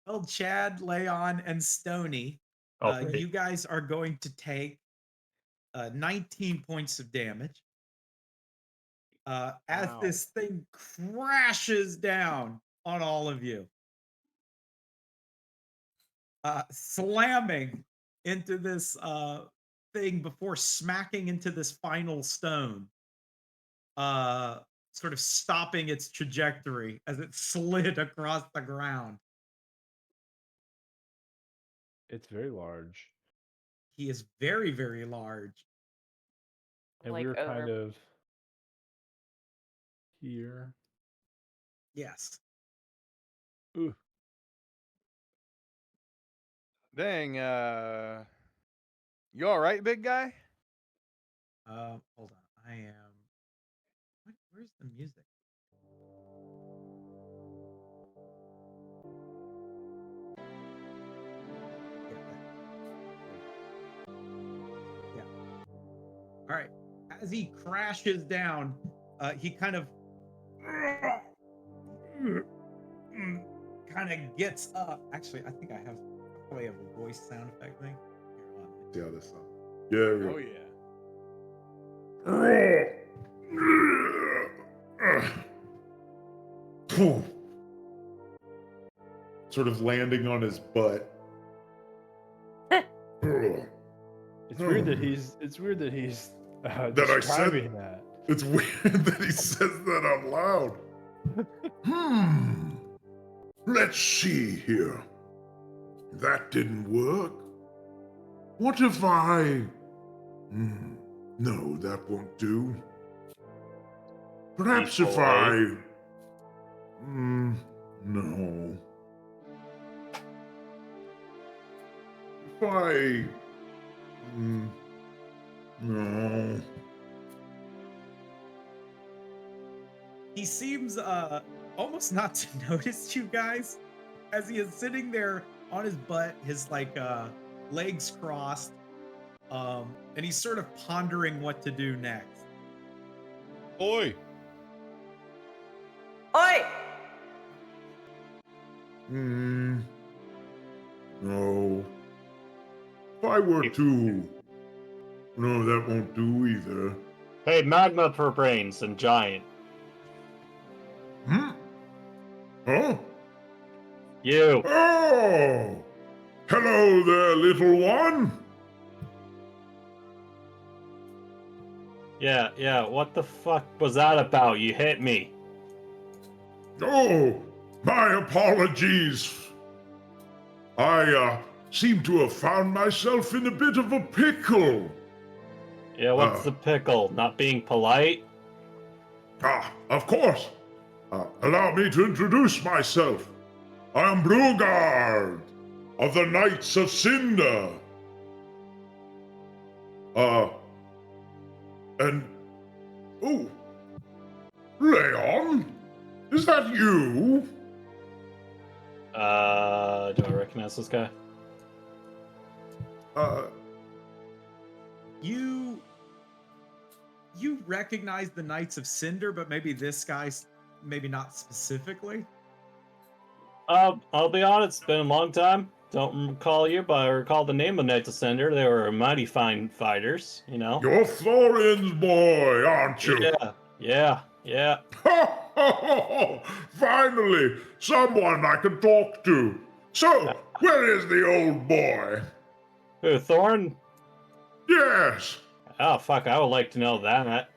A: El Chad, Leon, and Stony,
B: great.
A: you guys are going to take 19 points of damage. As
D: Wow.
A: this thing crashes down on all of you, slamming into this thing before smacking into this final stone, sort of stopping its trajectory as it slid across the ground.
F: It's very large.
A: He is very, very large.
F: And
C: Like
F: we were kind
C: over-
F: of here.
A: Yes.
F: Ooh.
D: Dang, you all right, big guy?
A: Hold on. I am. Where's the music? Yeah. All right. As he crashes down, he kind of gets up. Actually, I think I have a way of a voice sound effect thing. Here, hold on.
H: See how this sounds. Yeah.
D: Oh yeah.
H: Sort of landing on his butt.
F: It's weird that he's. It's weird that he's
H: That I said-
F: describing that.
H: It's weird that he says that out loud. Let's see here. That didn't work. What if I... No, that won't do. Perhaps if I... No. If I... No.
A: He seems almost not to notice you guys as he is sitting there on his butt, his legs crossed, and he's sort of pondering what to do next.
E: Oi!
C: Oi!
H: No. If I were to... No, that won't do either.
B: Hey, magma for brains and giant.
H: Huh?
B: You.
H: Oh! Hello there, little one.
B: Yeah, what the fuck was that about? You hit me.
H: Oh, my apologies. I seem to have found myself in a bit of a pickle.
B: Yeah, what's the pickle? Not being polite?
H: Of course. Allow me to introduce myself. I am Brugard of the Knights of Cinder. And... Oh, Leon? Is that you?
B: Do I recognize this guy?
A: You recognize the Knights of Cinder, but maybe this guy's maybe not specifically.
B: I'll be honest, it's been a long time. Don't recall you, but I recall the name of Knights of Cinder. They were mighty fine fighters, you know?
H: You're Florian's boy, aren't you?
B: Yeah.
H: Finally, someone I can talk to. So, where is the old boy?
B: Who, Thorn?
H: Yes.
B: Oh, fuck, I would like to know that.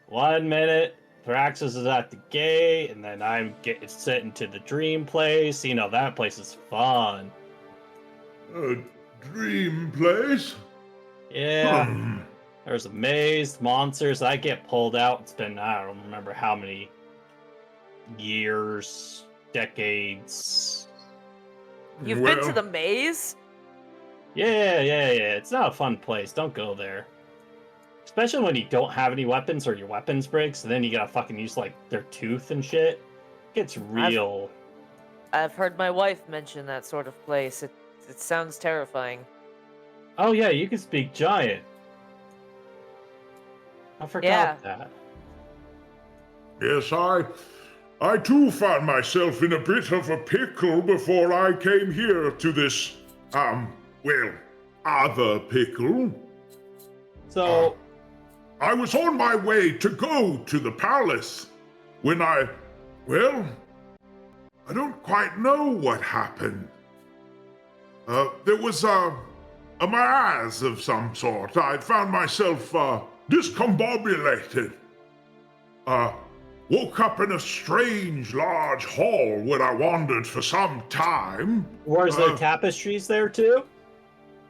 B: 1 minute, Thraxis is at the gate, and then I'm sent into the dream place. You know, that place is fun.
H: A dream place?
B: Yeah. There's a maze, monsters. I get pulled out. It's been, I don't remember how many years, decades.
C: You've been to the maze?
B: Yeah. It's not a fun place. Don't go there. Especially when you don't have any weapons or your weapons break, so then you gotta fucking use, like, their tooth and shit. It gets real.
C: I've heard my wife mention that sort of place. It sounds terrifying.
B: Oh, yeah, you can speak giant. I forgot that.
H: Yes, I too found myself in a bit of a pickle before I came here to this, other pickle.
B: So,
H: I was on my way to go to the palace when I don't quite know what happened. There was a mirage of some sort. I found myself discombobulated. Woke up in a strange, large hall where I wandered for some time.
B: was there tapestries there too?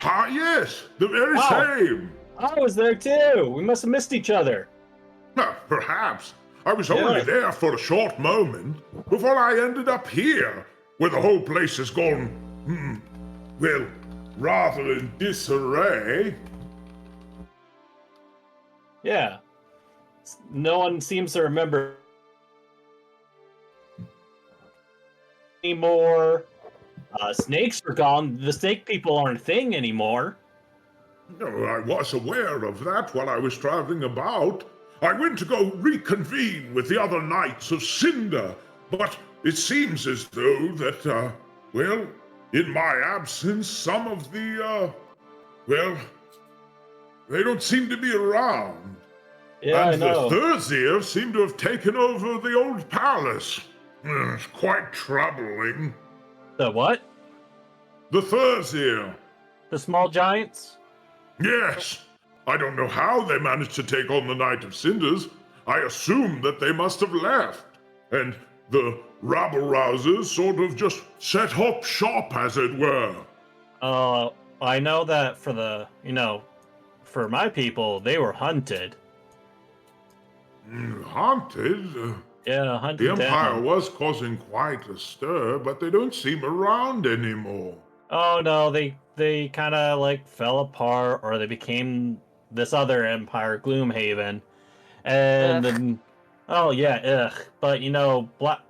H: Yes, the very
B: Oh.
H: same.
B: I was there too. We must have missed each other.
H: Perhaps. I was only
B: Yeah.
H: there for a short moment before I ended up here, where the whole place has gone, rather in disarray.
B: Yeah. No one seems to remember anymore. Snakes are gone. The snake people aren't a thing anymore.
H: No, I was aware of that while I was traveling about. I went to go reconvene with the other Knights of Cinder, but it seems as though that, in my absence, some of the, they don't seem to be around.
B: Yeah,
H: And
B: I know.
H: the Thraxis seem to have taken over the old palace. It's quite troubling.
B: The what?
H: The Thraxis.
B: The small giants?
H: Yes. I don't know how they managed to take on the Knight of Cinders. I assume that they must have left. And the rabble-rousers sort of just set up shop, as it were.
B: I know that for my people, they were hunted.
H: Haunted?
B: Yeah, hunted
H: The Empire
B: down.
H: was causing quite a stir, but they don't seem around anymore.
B: Oh no, they kind of like fell apart, or they became this other empire, Gloomhaven, and then oh yeah, ugh. But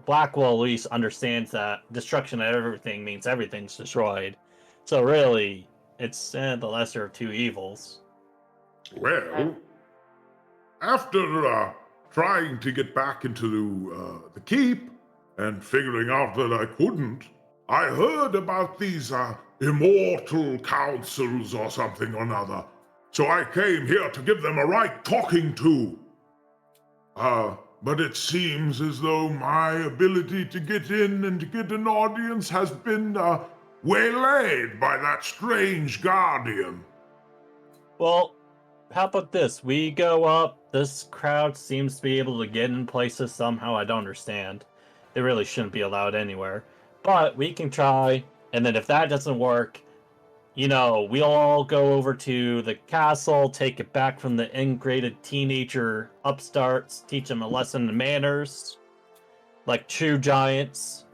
B: Blackwell at least understands that destruction of everything means everything's destroyed. So really, it's the lesser of two evils.
H: Well, after trying to get back into the keep and figuring out that I couldn't, I heard about these immortal councils or something or another. So I came here to give them a right talking to. But it seems as though my ability to get in and to get an audience has been waylaid by that strange guardian.
B: Well, how about this? We go up. This crowd seems to be able to get in places somehow. I don't understand. They really shouldn't be allowed anywhere. But we can try, and then if that doesn't work, we'll all go over to the castle, take it back from the ingrated teenager upstarts, teach them a lesson in manners, like true giants.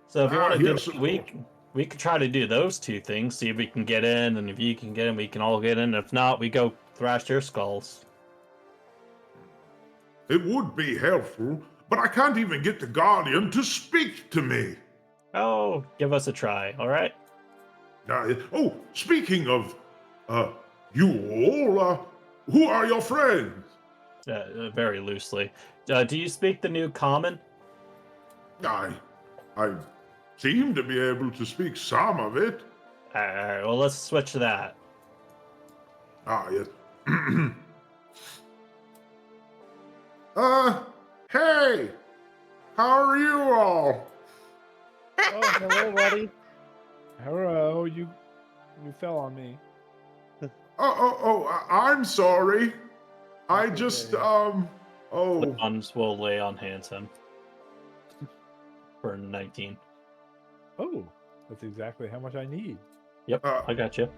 B: So if you want to do it, we could try to do those two things, see if we can get in, and if you can get in, we can all get in. If not, we go thrash your skulls.
H: It would be helpful, but I can't even get the Guardian to speak to me.
B: Oh, give us a try, all right?
H: Speaking of you all, who are your friends?
B: Very loosely. Do you speak the new common?
H: I seem to be able to speak some of it.
B: Alright, well, let's switch to that.
H: Yes. Hey! How are you all?
G: Oh, hello, buddy.
F: Hello, you fell on me.
H: I'm sorry. I
F: That's
H: just,
F: okay.
B: The ones will lay on hands him. For 19.
F: Oh, that's exactly how much I need.
B: Yep, I got you.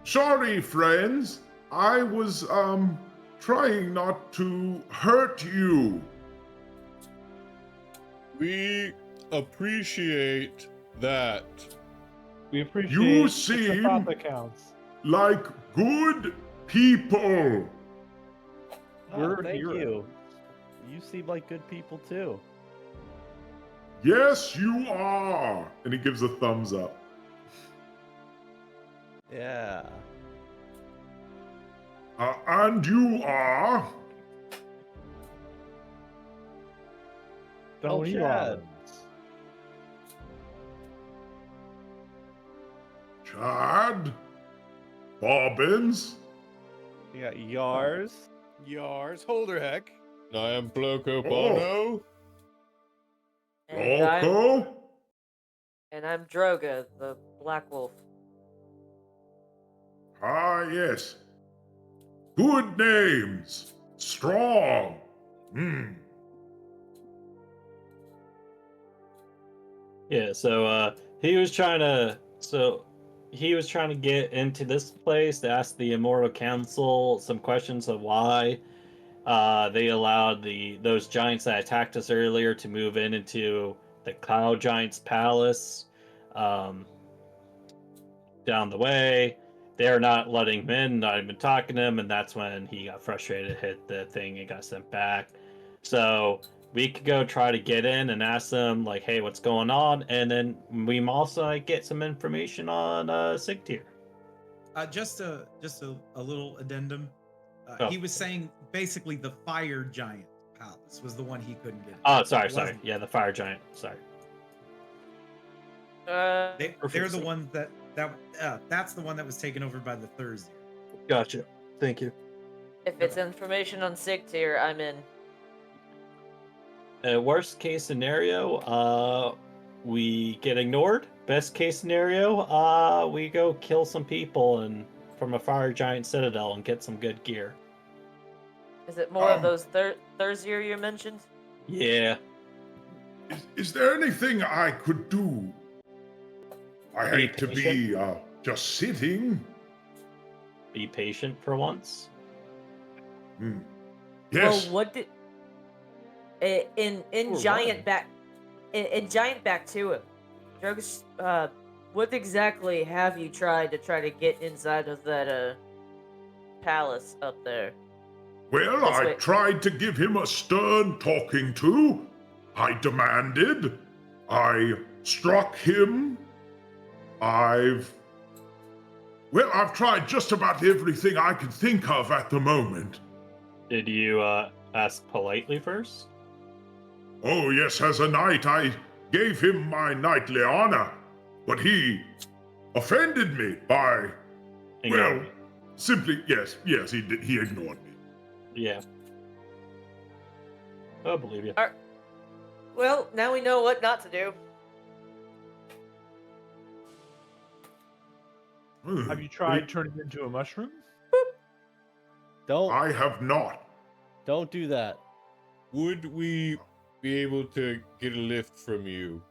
H: Sorry, friends. I was, trying not to hurt you.
E: We appreciate that.
F: We appreciate
H: You
F: it's the
H: seem
F: thought that counts.
H: like good people.
G: Oh, thank you. You seem like good people too.
H: Yes, you are. And he gives a thumbs up.
G: Yeah.
H: And you are.
F: Tony
G: Chad.
F: Robbins.
H: Chad? Bobbins?
G: You got Yars.
D: Yars, Holderheck.
E: I am Bloco
H: Oh.
E: Bono.
H: Loco?
C: And I'm Droga, the Black Wolf.
H: Ah, yes. Good names. Strong.
B: Yeah, so he was trying to get into this place to ask the Immortal Council some questions of why they allowed those giants that attacked us earlier to move into the Cloud Giants Palace down the way. They're not letting him in, not even talking to him, and that's when he got frustrated, hit the thing, and got sent back. So we could go try to get in and ask them, like, hey, what's going on? And then we also get some information on Sigtier.
A: Just a little addendum.
B: Oh.
A: He was saying basically the fire giant palace was the one he couldn't get.
B: Oh, sorry.
A: Wasn't-
B: Yeah, the fire giant. Sorry.
A: They're the ones that's the one that was taken over by the Thursday.
B: Gotcha. Thank you.
C: If it's information on Sigtier, I'm in.
B: Worst case scenario, we get ignored. Best case scenario, we go kill some people and from a fire giant citadel and get some good gear.
C: Is it more of those Thursday you mentioned?
B: Yeah.
H: Is there anything I could do? I
B: Be
H: hate to be just sitting.
B: Be patient for once.
H: Yes.
C: Well, what did in Giant Back in Giant Back to it? Drugs. What exactly have you tried to get inside of that palace up there?
H: Well, I tried to give him a stern talking to. I demanded. I struck him. I've tried just about everything I could think of at the moment.
B: Did you ask politely first?
H: Oh, yes, as a knight, I gave him my knightly honor, but he offended me by,
B: Ignored me.
H: simply, yes, he did, he ignored me.
B: Yeah. I believe you.
C: Well, now we know what not to do.
F: Have you tried turning into a mushroom?
G: Don't
H: I have not.
G: don't do that.
E: Would we be able to get a lift from you,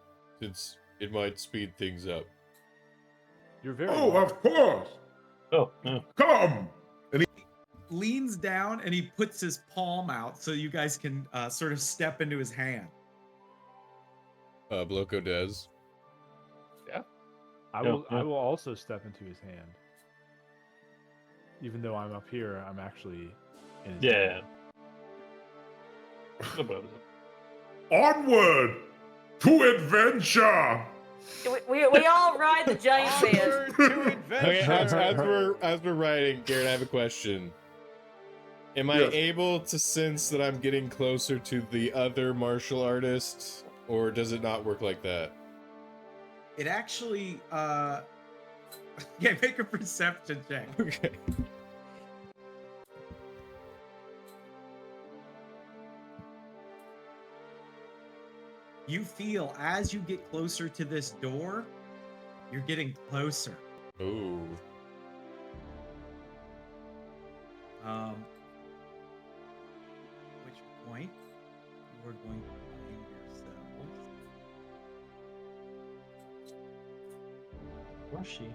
E: since it might speed things up?
F: You're very
H: Oh,
F: welcome.
H: of course.
B: Oh, no.
H: Come.
A: Leans down and he puts his palm out so you guys can sort of step into his hand.
E: Bloco does.
F: I will also step into his hand. Even though I'm up here, I'm actually in his hand.
H: Onward to adventure.
C: We all ride the giant man.
D: Onward to adventure.
E: Okay, as we're riding, Garrett, I have a question. Am I
H: Yes.
E: able to sense that I'm getting closer to the other martial artist, or does it not work like that?
A: It actually yeah, make a perception check.
E: Okay.
A: You feel as you get closer to this door, you're getting closer.
E: Ooh.
A: Which point you are going to find yourselves.
B: Where's she?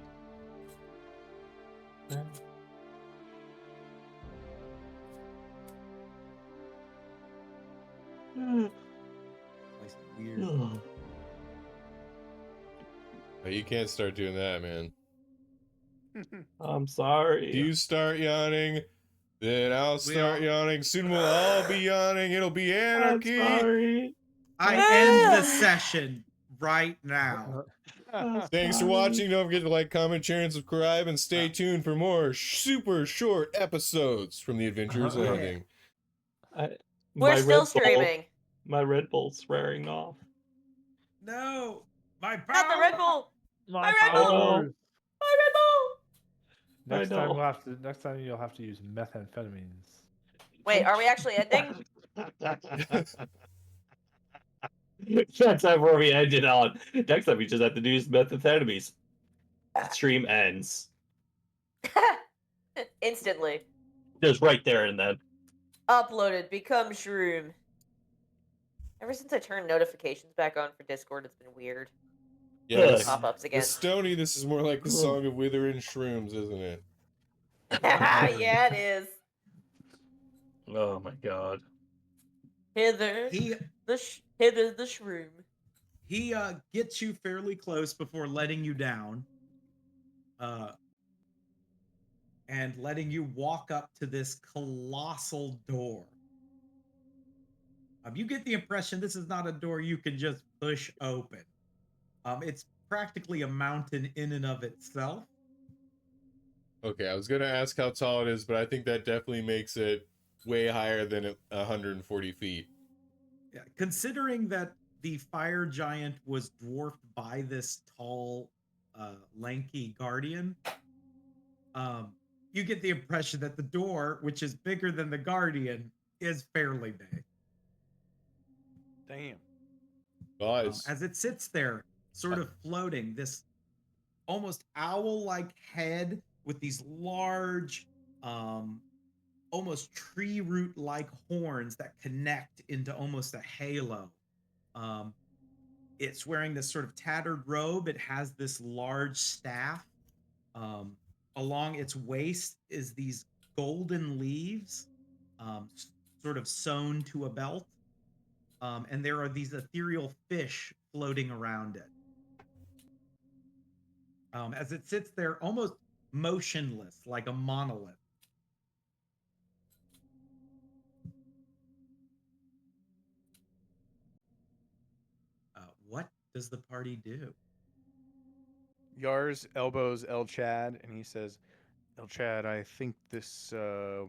A: Place weird.
E: Oh, you can't start doing that, man.
B: I'm sorry.
E: If you start yawning, then I'll start yawning. Soon we'll all be yawning. It'll be anarchy.
B: I'm sorry.
A: I end the session right now.
E: Thanks for watching. Don't forget to like, comment, share, and subscribe, and stay tuned for more super short episodes from the Adventurers Landing.
C: We're still streaming.
B: My Red Bull's wearing off.
A: No, my
C: Not the Red Bull.
F: My
C: Red Bull!
F: powers.
C: My Red Bull.
F: Next
B: I
F: time
B: know.
F: we'll have to. Next time you'll have to use methamphetamines.
C: Wait, are we actually ending?
B: That's where we ended on. Next time we just have to do methamphetamines. Stream ends.
C: Instantly.
B: Just right there and then.
C: Uploaded. Become shroom. Ever since I turned notifications back on for Discord, it's been weird.
E: Yeah,
B: Ugh.
E: this,
C: Pop-ups
E: the
C: again.
E: Stony, this is more like the song of Withering Shrooms, isn't it?
C: Yeah, it is.
B: Oh my god.
C: Hither
A: He
C: hither the shroom.
A: he gets you fairly close before letting you down. And letting you walk up to this colossal door. You get the impression this is not a door you can just push open. It's practically a mountain in and of itself.
E: Okay, I was gonna ask how tall it is, but I think that definitely makes it way higher than 140 feet.
A: Yeah, considering that the fire giant was dwarfed by this tall, lanky guardian, you get the impression that the door, which is bigger than the guardian, is fairly big.
D: Damn.
E: Guys,
A: As it sits there, sort of floating, this almost owl-like head with these large, almost tree root-like horns that connect into almost a halo. It's wearing this sort of tattered robe. It has this large staff. Along its waist is these golden leaves, sort of sewn to a belt. And there are these ethereal fish floating around it. As it sits there almost motionless, like a monolith. What does the party do?
D: Yars elbows El Chad and he says, El Chad, I think this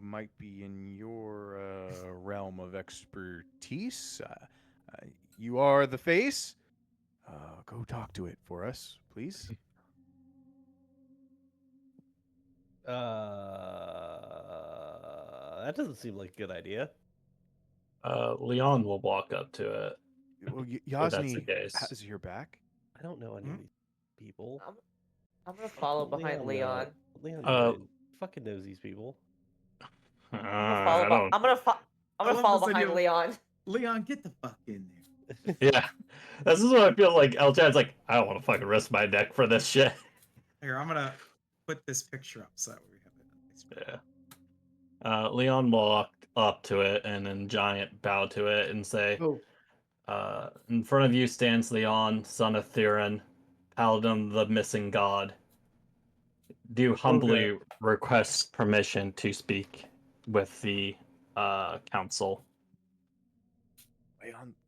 D: might be in your realm of expertise. You are the face. Go talk to it for us, please.
G: That doesn't seem like a good idea.
B: Leon will walk up to it.
D: Well,
B: If that's the
D: Yasni
B: case.
D: has your back.
G: I don't know any of these people.
C: I'm gonna follow behind Leon.
G: Leon fucking knows these people.
C: I'm
B: I don't.
C: gonna follow behind
A: you.
C: Leon.
A: Leon, get the fuck in there.
B: Yeah, this is what I feel like. El Chad's like, I don't want to fucking risk my neck for this shit.
A: Here, I'm gonna put this picture up so we have it.
B: Yeah. Leon walked up to it and then Giant bowed to it and say,
F: Oh,
B: in front of you stands Leon, son of Theron, Paladin the missing god. Do you humbly request permission to speak with the council?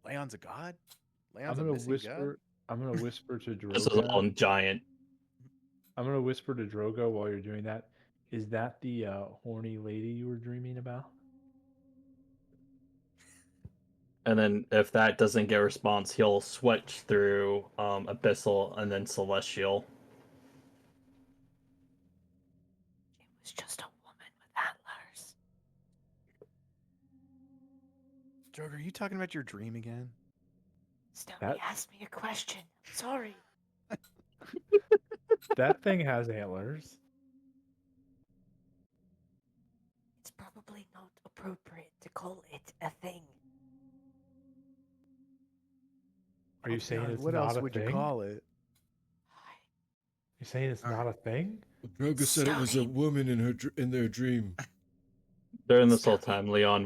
D: Leon's a god?
F: I'm
D: Leon's a
F: gonna
D: missing
F: whisper. I'm gonna whisper to
B: This is all
F: Droga.
B: Giant.
F: I'm gonna whisper to Droga while you're doing that. Is that the horny lady you were dreaming about?
B: And then if that doesn't get a response, he'll switch through Abyssal and then Celestial.
C: It was just a woman with antlers.
D: Droga, are you talking about your dream again?
C: Stony asked me a question. Sorry.
F: That thing has antlers.
C: It's probably not appropriate to call it a thing.
F: Are you saying it's
D: what
F: not
D: else
F: a
D: would
F: thing?
D: you call it?
F: You're saying it's not a thing?
E: Droga said it was a woman in their dream.
B: During this whole time, Leon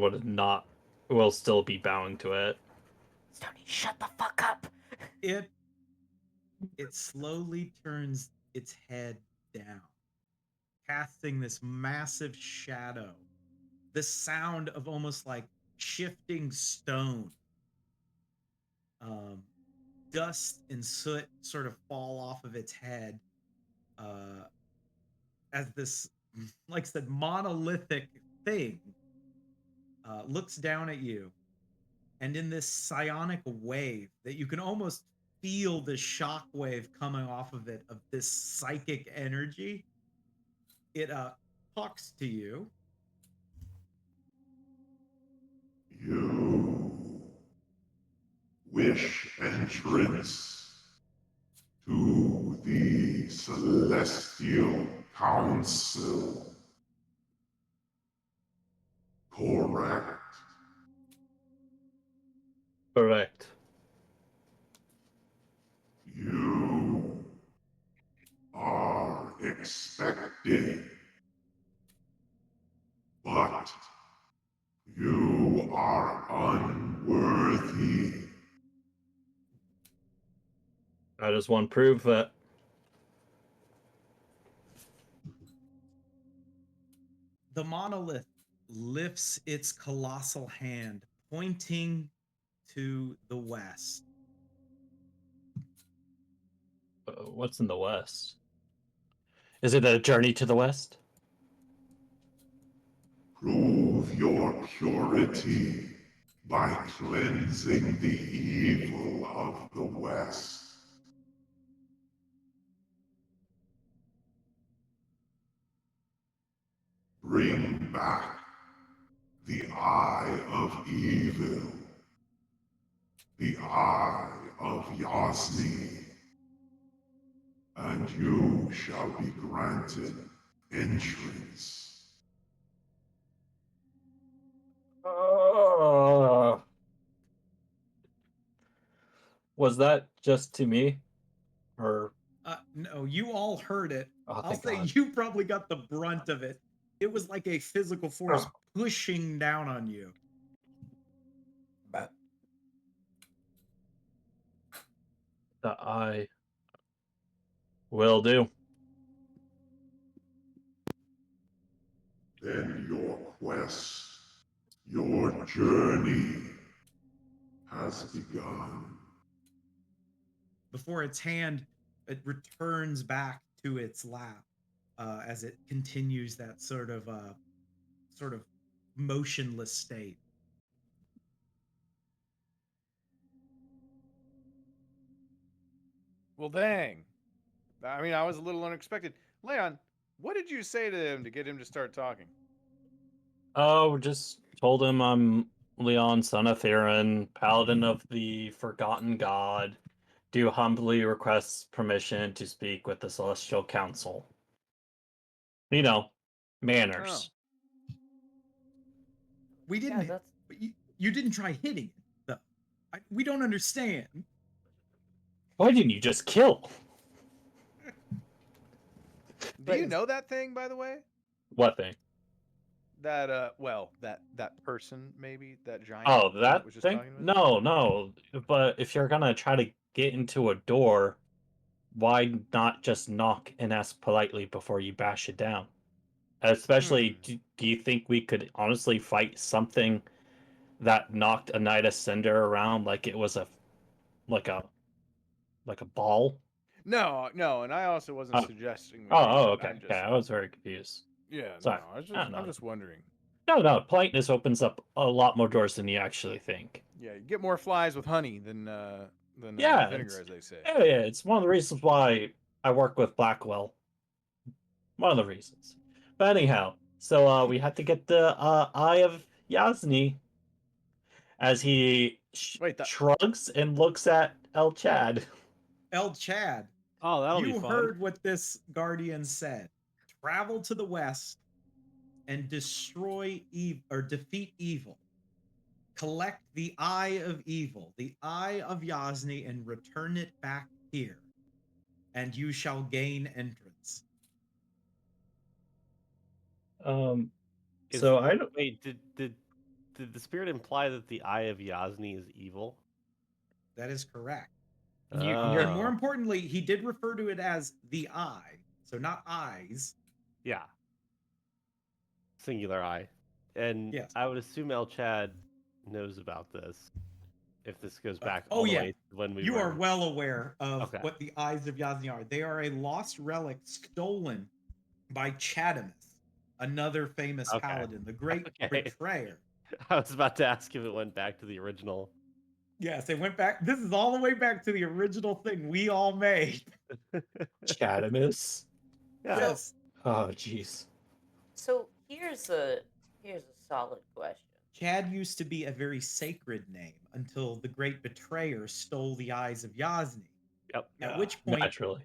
B: will still be bowing to it.
C: Stony, shut the fuck up.
A: It slowly turns its head down, casting this massive shadow. The sound of almost like shifting stone. Dust and soot sort of fall off of its head as this, like I said, monolithic thing looks down at you. And in this psionic wave that you can almost feel the shock wave coming off of it, of this psychic energy, it talks to you.
H: You wish entrance to the Celestial Council. Correct.
B: Correct.
H: You are expected, but you are unworthy.
B: I just want proof that.
A: The monolith lifts its colossal hand, pointing to the west.
B: What's in the west? Is it a journey to the west?
H: Prove your purity by cleansing the evil of the West. Bring back the Eye of Evil, the Eye of Yasni, and you shall be granted entrance.
B: Was that just to me? Or
A: No, you all heard it. I'll
B: thank
A: say
B: God.
A: you probably got the brunt of it. It was like a physical force pushing down on you.
B: The eye will do.
H: Then your quest, your journey has begun.
A: Before its hand, it returns back to its lap as it continues that sort of motionless state.
D: Well, dang. I mean, I was a little unexpected. Leon, what did you say to him to get him to start talking?
B: Oh, just told him I'm Leon, son of Theron, paladin of the Forgotten God. Do humbly request permission to speak with the Celestial Council. You know, manners.
A: We didn't.
C: Yeah,
A: But you didn't try hitting it, though. We don't understand.
B: Why didn't you just kill?
D: Do you know that thing, by the way?
B: What thing?
D: That that person maybe, that giant.
B: Oh,
D: thing
B: that
D: was just
B: thing?
D: talking with?
B: No. But if you're gonna try to get into a door, why not just knock and ask politely before you bash it down? Especially, do you think we could honestly fight something that knocked a Knight Ascender around like it was like a ball?
D: No, and I also wasn't
B: Oh.
D: suggesting.
B: Okay. I was very confused.
D: Yeah,
B: Sorry.
D: I'm just wondering.
B: No. Politeness opens up a lot more doors than you actually think.
D: Yeah, you get more flies with honey than
B: Yeah,
D: vinegar, as they say.
B: Yeah, it's one of the reasons why I work with Blackwell. One of the reasons. But anyhow, so we had to get the Eye of Yasni as he shrugs and looks at El Chad.
A: El Chad,
G: Oh, that'll be fun.
A: You heard what this guardian said. Travel to the west and destroy evil or defeat evil. Collect the Eye of Evil, the Eye of Yasni, and return it back here, and you shall gain entrance.
B: So I don't.
G: Wait, did the spirit imply that the Eye of Yasni is evil?
A: That is correct.
G: Oh.
A: And more importantly, he did refer to it as the Eye, so not eyes.
G: Yeah. Singular eye. And
A: yes.
G: I would assume El Chad knows about this. If this goes back
A: all
G: the
A: yeah.
G: way to when we
A: you
G: were...
A: are well aware of what the Eyes of Yasni are. They are a lost relic stolen by Chadamus, another famous paladin, the great betrayer.
G: I was about to ask if it went back to the original.
A: Yes, it went back. This is all the way back to the original thing we all made.
B: Chadamus?
G: Yeah.
A: Yes.
B: Oh, jeez.
C: So here's a solid question.
A: Chad used to be a very sacred name until the great betrayer stole the eyes of Yasni.
F: Yep.
A: At which point,
B: Naturally.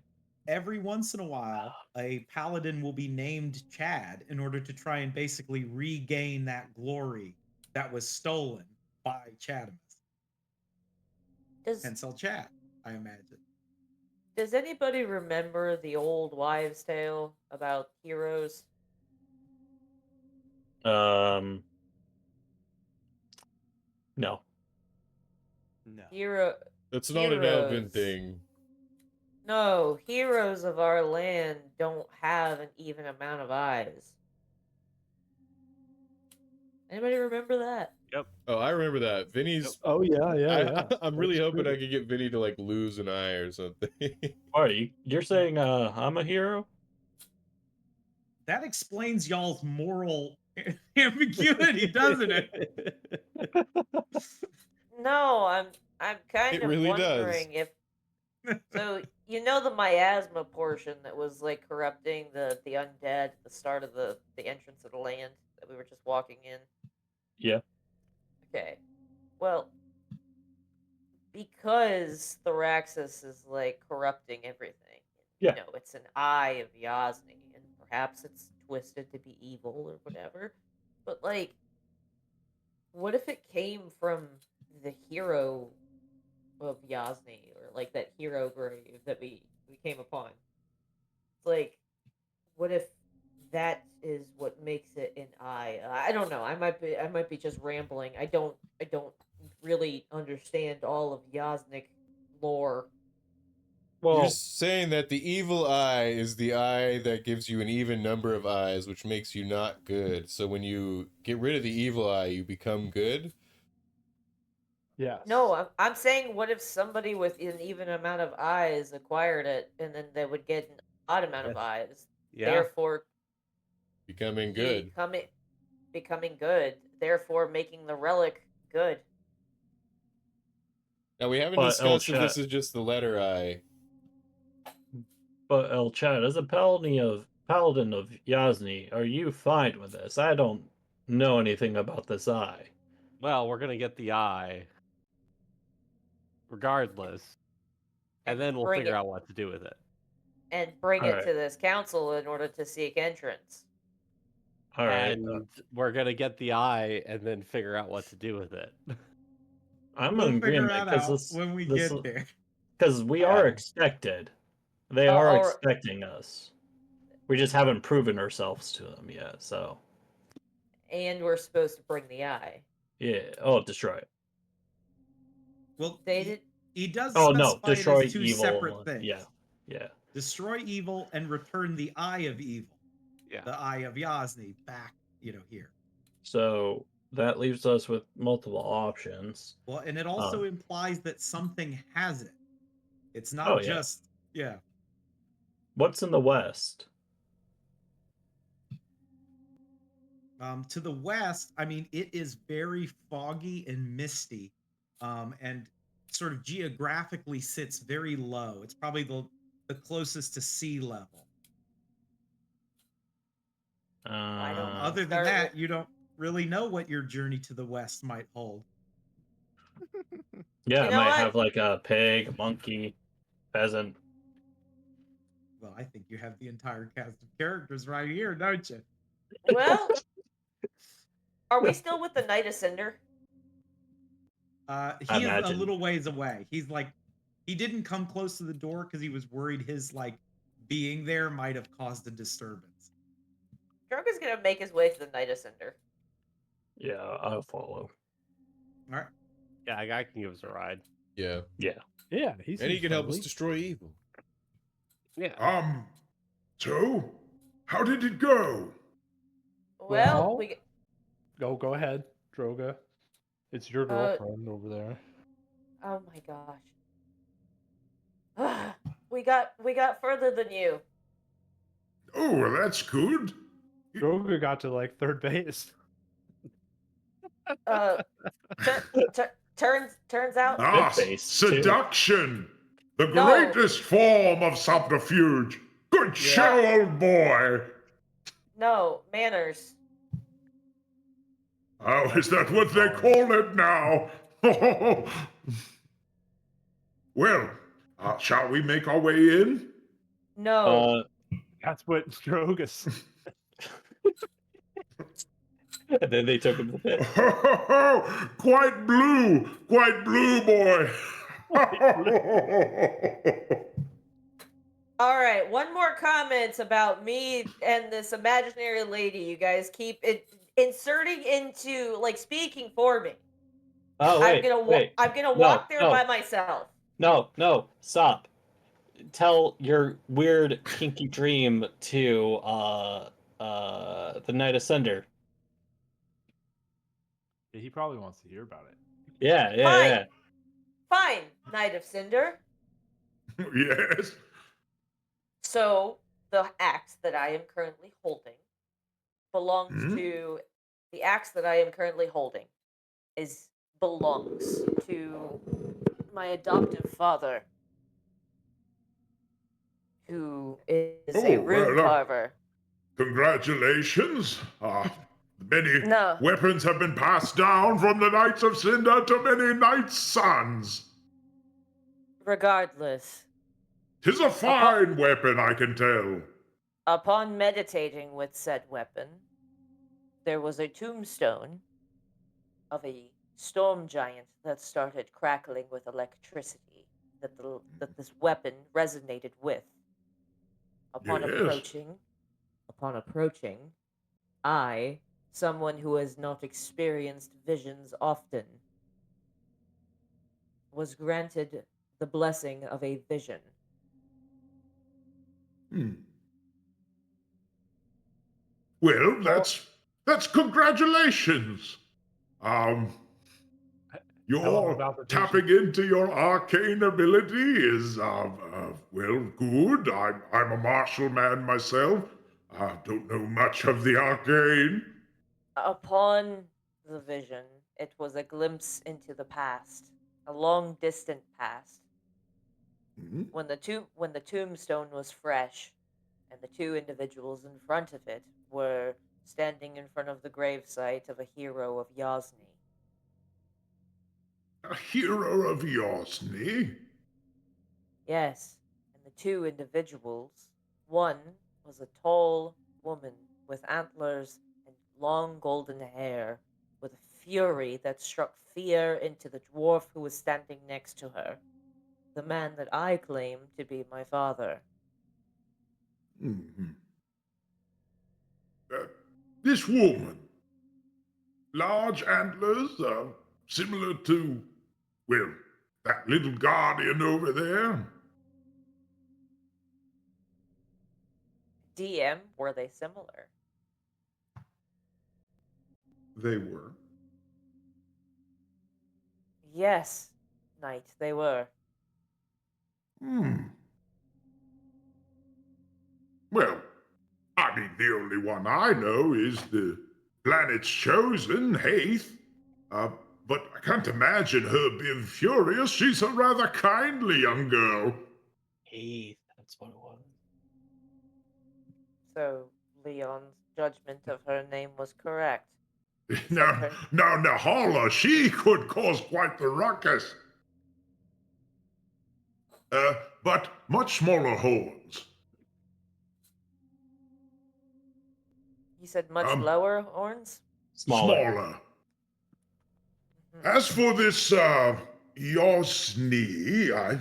A: every once in a while, a paladin will be named Chad in order to try and basically regain that glory that was stolen by Chadimus. Hence El Chad, I imagine.
C: Does anybody remember the old wives' tale about heroes?
B: No.
D: No.
E: That's not an elven
C: Heroes.
E: thing.
C: No, heroes of our land don't have an even amount of eyes. Anybody remember that?
F: Yep.
E: Oh, I remember that. Vinny's.
F: Oh yeah.
E: I'm really
F: That's
E: hoping
F: true.
E: I could get Vinny to like lose an eye or something.
B: Are you're saying I'm a hero?
A: That explains y'all's moral ambiguity, doesn't it?
C: No, I'm kind
E: It
C: of
E: really does.
C: wondering if so you know the miasma portion that was like corrupting the undead at the start of the entrance of the land that we were just walking in.
B: Yeah.
C: Okay. Well, because Thraxis is like corrupting everything.
B: Yeah.
C: You know, it's an eye of Yasni, and perhaps it's twisted to be evil or whatever. But like, what if it came from the hero of Yasni, or like that hero grave that we came upon? It's like, what if that is what makes it an eye? I don't know. I might be just rambling. I don't really understand all of Yasnik lore.
B: Well,
E: You're saying that the evil eye is the eye that gives you an even number of eyes, which makes you not good. So when you get rid of the evil eye, you become good?
F: Yes.
C: No, I'm saying, what if somebody with an even amount of eyes acquired it, and then they would get an odd amount of eyes,
G: Yeah.
C: therefore
E: Becoming good.
C: becoming good, therefore making the relic good.
E: Now, we haven't
B: But
E: discussed if
B: El
E: this
B: Chat-
E: is just the letter I.
B: But El Chad, as a paladin of Yasni, are you fine with this? I don't know anything about this eye.
G: Well, we're gonna get the eye, regardless, and then we'll
C: bring
G: figure
C: it-
G: out what to do with it.
C: And bring it
B: Alright.
C: to this council in order to seek entrance.
B: All right.
G: And we're gonna get the eye, and then figure out what to do with it.
B: I'm
A: We'll
B: in
A: figure
B: agreement
A: that out when we get there.
B: because we are expected. They are expecting us. We just haven't proven ourselves to them yet. So
C: And we're supposed to bring the eye.
B: yeah. Oh, destroy it.
A: Well,
C: They did.
A: he does
B: Oh no,
A: specify it
B: destroy
A: as two
B: evil.
A: separate things.
B: Yeah.
A: Destroy evil and return the eye of evil.
G: Yeah.
A: The eye of Yasni back, here.
B: So that leaves us with multiple options.
A: Well, and it also implies that something has it. It's not
B: Oh, yeah.
A: just
B: What's in the west?
A: To the west, I mean, it is very foggy and misty, and sort of geographically sits very low. It's probably the closest to sea level. Other than that, you don't really know what your journey to the west might hold.
B: Yeah,
C: You
B: it
C: know
B: might
C: what?
B: have like a pig, a monkey, pheasant.
A: Well, I think you have the entire cast of characters right here, don't you?
C: Well, are we still with the Knight of Cinder?
A: He is a little ways away. He's like, he didn't come close to the door because he was worried his being there might have caused a disturbance.
C: Drogo's gonna make his way to the Knight of Cinder.
B: Yeah, I'll follow.
A: All right.
G: Yeah, a guy can give us a ride.
E: Yeah.
B: Yeah.
F: Yeah,
E: And he
F: seems
E: can help us
F: friendly.
E: destroy evil.
G: Yeah.
H: So, how did it go?
C: Well,
F: Go ahead, Droga. It's your girlfriend over there.
C: oh my gosh. we got further than you.
H: Oh, well, that's good.
F: Droga got to like third base.
C: Turns out.
H: Ah,
B: base, too.
H: seduction! The
C: No.
H: greatest form of subterfuge. Good show, old boy.
C: No, manners.
H: Oh, is that
F: That's
H: what they
F: what we
H: call it now? Well, shall we make our way in?
C: No.
F: That's what Drogus.
B: And then they took him to the pit.
H: Quite blue, boy.
C: All right, one more comment about me and this imaginary lady. You guys keep inserting into, like, speaking for me.
B: Oh,
C: I'm gonna walk there
B: no.
C: by myself.
B: No, stop. Tell your weird kinky dream to the Knight of Cinder.
F: He probably wants to hear about it.
B: Yeah.
C: Fine, Knight of Cinder.
H: Yes.
C: So the axe that I am currently holding belongs to the axe that I am currently holding belongs to my adoptive father, who is a rune carver.
H: Congratulations. Many
C: No.
H: weapons have been passed down from the Knights of Cinder to many knights' sons.
C: Regardless,
H: 'Tis a fine weapon, I can tell.
C: upon meditating with said weapon, there was a tombstone of a storm giant that started crackling with electricity that this weapon resonated with. Upon approaching, I, someone who has not experienced visions often, was granted the blessing of a vision.
H: Well, that's congratulations. Your
F: about the
H: tapping into your arcane ability is well, good. I'm a martial man myself. I don't know much of the arcane.
C: Upon the vision, it was a glimpse into the past, a long distant past, when the tombstone was fresh, and the two individuals in front of it were standing in front of the gravesite of a hero of Yasni.
H: A hero of Yasni?
C: Yes, and the two individuals, one was a tall woman with antlers and long golden hair, with a fury that struck fear into the dwarf who was standing next to her, the man that I claim to be my father.
H: This woman, large antlers, similar to, well, that little guardian over there.
C: DM, were they similar?
H: They were.
C: Yes, knight, they were.
H: Well, I mean, the only one I know is the planet's chosen, Haith. But I can't imagine her being furious. She's a rather kindly young girl.
B: Heath, that's what it was.
C: So Leon's judgment of her name was correct.
H: Now, Nahala, she could cause quite the ruckus. But much smaller horns.
C: You said much lower horns?
H: Smaller. As for this, Yasni, I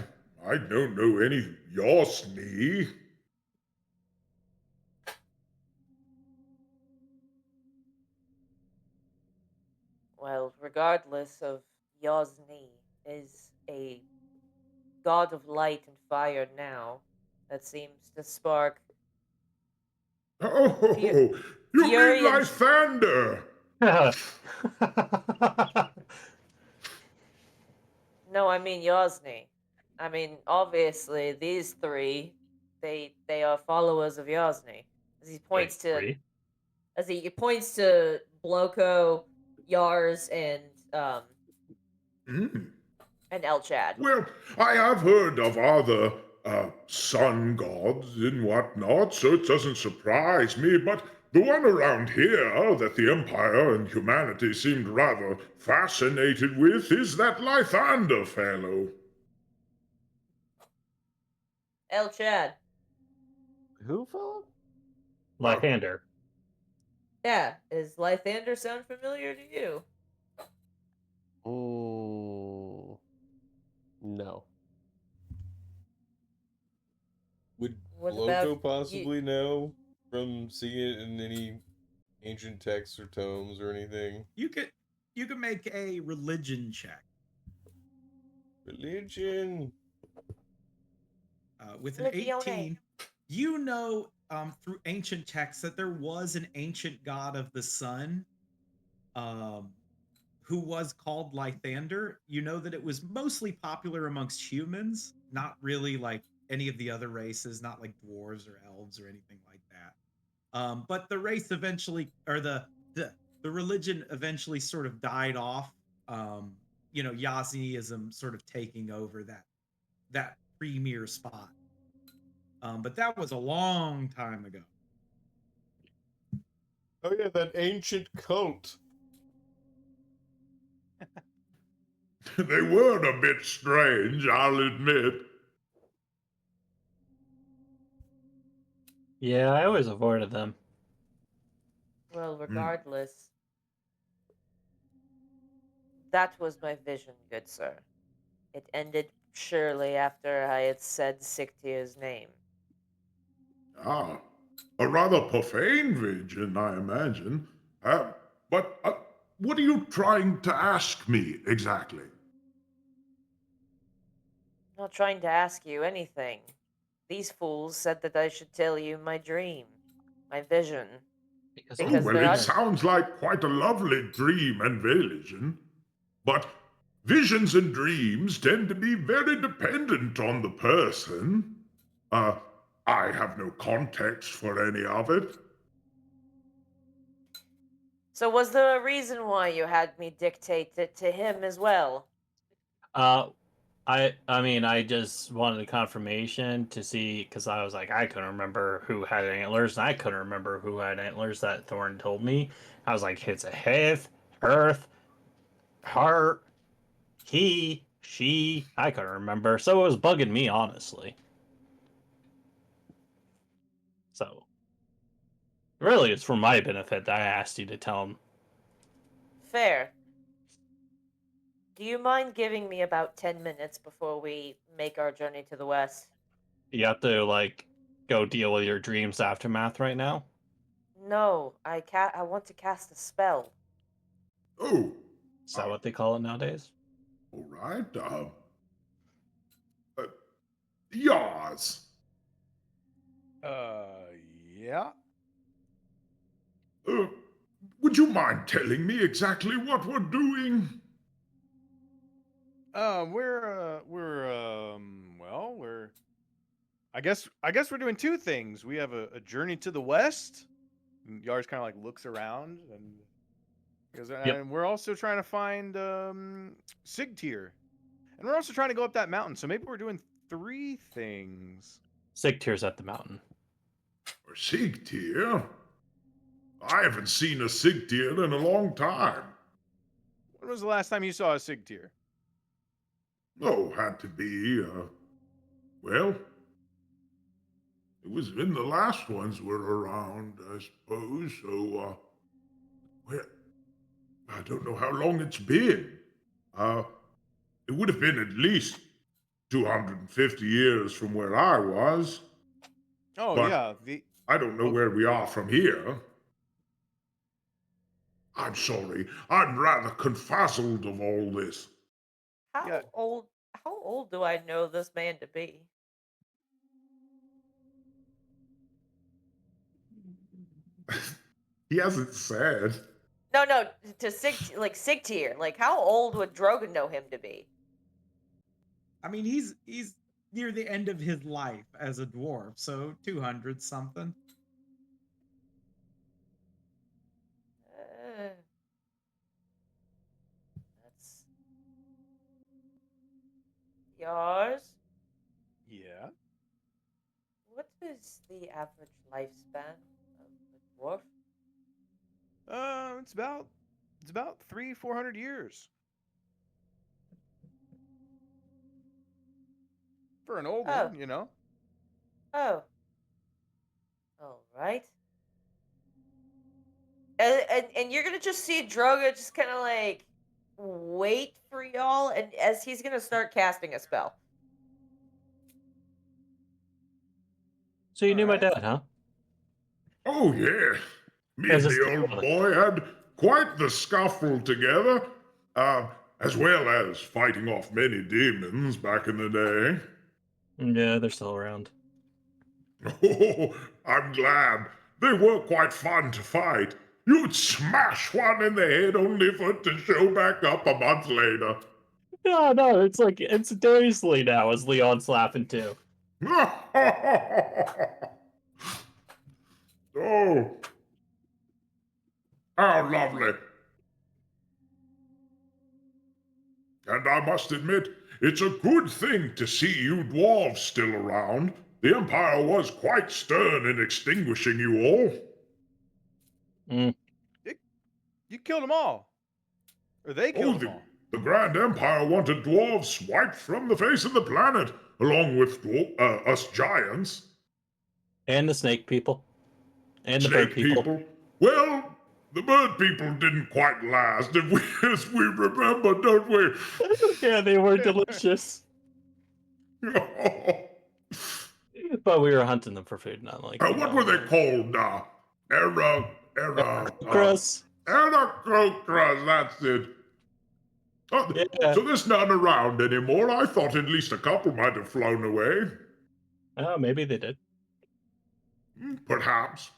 H: don't know any Yasni.
C: Well, regardless of Yasni is a god of light and fire now that seems to spark
H: Oh, you
C: fury
H: mean
C: and
H: Lysander?
C: No, I mean Yasni. I mean, obviously, these three, they are followers of Yasni. As he points to Bloko, Yars, and Elchad.
H: Well, I have heard of other sun gods and whatnot, so it doesn't surprise me. But The one around here that the Empire and humanity seemed rather fascinated with is that Lythander fellow.
C: El Chad.
G: Who, Philip?
B: Lythander.
C: Yeah, is Lythander sound familiar to you?
G: No.
E: Would
C: What
E: Loco
C: about
E: possibly know from seeing it in any ancient texts or tomes or anything?
A: You could make a religion check.
E: Religion.
A: With an
C: Religione.
A: 18, you know through ancient texts that there was an ancient god of the sun who was called Lythander. You know that it was mostly popular amongst humans, not really like any of the other races, not like dwarves or elves or anything like that. But the race eventually, or the religion eventually sort of died off. You know, Yazidism sort of taking over that premier spot. But that was a long time ago.
E: Oh yeah, that ancient cult.
H: They were a bit strange, I'll admit.
B: Yeah, I always avoided them.
C: Well, regardless, that was my vision, good sir. It ended surely after I had said Siktir's name.
H: Ah, a rather profane vision, I imagine. But what are you trying to ask me exactly?
C: Not trying to ask you anything. These fools said that I should tell you my dream, my vision.
B: Because
H: Oh,
C: Because
H: well,
C: they're
H: it
C: un-
H: sounds like quite a lovely dream and vision. But visions and dreams tend to be very dependent on the person. I have no context for any of it.
C: So was there a reason why you had me dictate it to him as well?
B: I mean, I just wanted a confirmation to see, because I was like, I couldn't remember who had antlers, and I couldn't remember who had antlers that Thorn told me. I was like, it's a Hith, Earth, Heart, he, she. I couldn't remember, so it was bugging me, honestly. So, really, it's for my benefit that I asked you to tell him.
C: Fair. Do you mind giving me about 10 minutes before we make our journey to the west?
B: You have to, like, go deal with your dreams aftermath right now?
C: No, I want to cast a spell.
H: Oh,
B: Is that what they call it nowadays?
H: all right. Yours.
D: Yeah.
H: Would you mind telling me exactly what we're doing?
D: We're I guess we're doing two things. We have a journey to the west. And Yars kind of like looks around and we're also trying to find Sigtyr. And we're also trying to go up that mountain. So maybe we're doing three things.
B: Sigtyr's at the mountain.
H: A Sigtyr? I haven't seen a Sigtyr in a long time.
D: When was the last time you saw a Sigtyr?
H: Oh, had to be, well, it was in the last ones were around, I suppose, so, well, I don't know how long it's been. It would have been at least 250 years from where I was.
D: Oh,
H: but
D: yeah.
H: I don't know where we are from here. I'm sorry, I'm rather confuzzled of all this.
C: How old do I know this man to be?
H: He hasn't said.
C: No, to Sigtyr. Like, how old would Drogon know him to be?
A: I mean, he's near the end of his life as a dwarf, so 200 something.
C: That's yours.
D: Yeah.
C: What is the average lifespan of a dwarf?
D: It's about 300-400 years. For an old
C: Oh.
D: one, you know.
C: Oh. All right. And you're gonna just see Drogo just kind of like wait for y'all, and as he's gonna start casting a spell.
B: So you knew my
D: Alright.
B: dad, huh?
H: Oh, yes. Me
B: As
H: and
B: a
H: the old
B: stepbrother.
H: boy had quite the scuffle together, as well as fighting off many demons back in the day.
B: Yeah, they're still around.
H: Oh, I'm glad. They were quite fun to fight. You'd smash one in the head only for it to show back up a month later.
B: No, it's like, it's Dursley now, as Leon's laughing too.
H: Oh, how lovely. And I must admit, it's a good thing to see you dwarves still around. The Empire was quite stern in extinguishing you all.
D: You killed them all. Or they killed them all.
H: The Grand Empire wanted dwarves wiped from the face of the planet, along with us giants.
B: And the snake people. And the
H: Snake
B: bird people.
H: Well, the bird people didn't quite last, as we remember, don't we?
B: Yeah, they were delicious. But we were hunting them for food, not like.
H: What were they called?
B: Chris.
H: Anacrocras, that's it.
B: Yeah.
H: So there's none around anymore. I thought at least a couple might have flown away.
B: Oh, maybe they did.
H: Perhaps.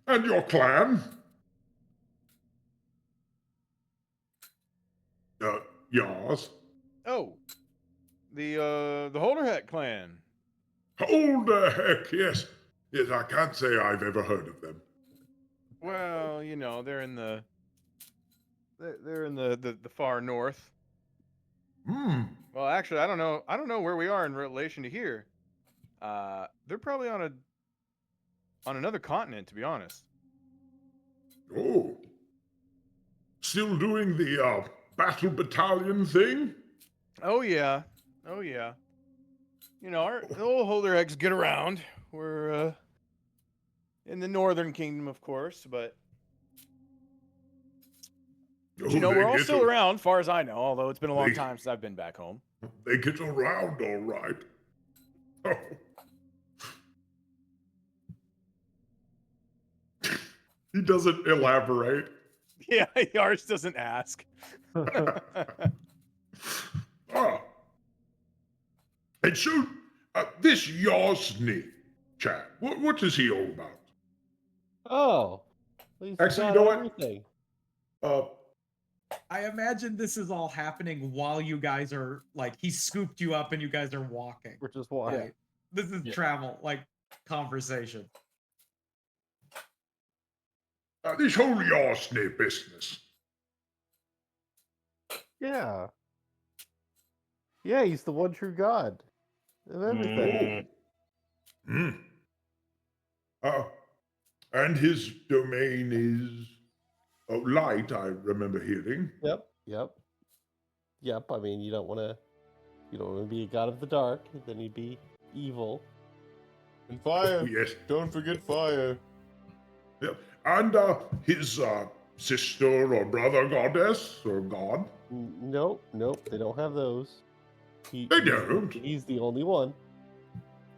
H: And your clan? Yours?
D: Oh, the Holderheck clan.
H: Holderheck, yes. Yes, I can't say I've ever heard of them.
D: Well, you know, they're in the far north. Well, actually, I don't know where we are in relation to here. They're probably on another continent, to be honest.
H: Oh. Still doing the battle battalion thing?
D: Oh yeah. You know, the old Holderhecks get around. We're in the Northern Kingdom, of course, but you know, we're all still around, far as I know. Although it's been a long time since I've been back home.
H: They get around, all right. Oh. He doesn't elaborate.
D: Yeah, Yars doesn't ask.
H: And so, this Yosny chap, what is he all about?
G: Oh,
H: actually, you know what?
G: Everything.
A: I imagine this is all happening while you guys are like, he scooped you up and you guys are walking.
G: We're just walking.
A: Right? This is travel, like conversation.
H: This whole Yosny business.
G: Yeah. Yeah, he's the one true God of everything.
H: And his domain is light, I remember hearing.
G: Yep. I mean, you don't want to be a god of the dark, then you'd be evil.
E: And fire.
H: Oh, yes.
E: Don't forget fire.
H: Yep. And his sister or brother goddess or god?
G: Nope, they don't have those.
H: They don't?
G: He's the only one.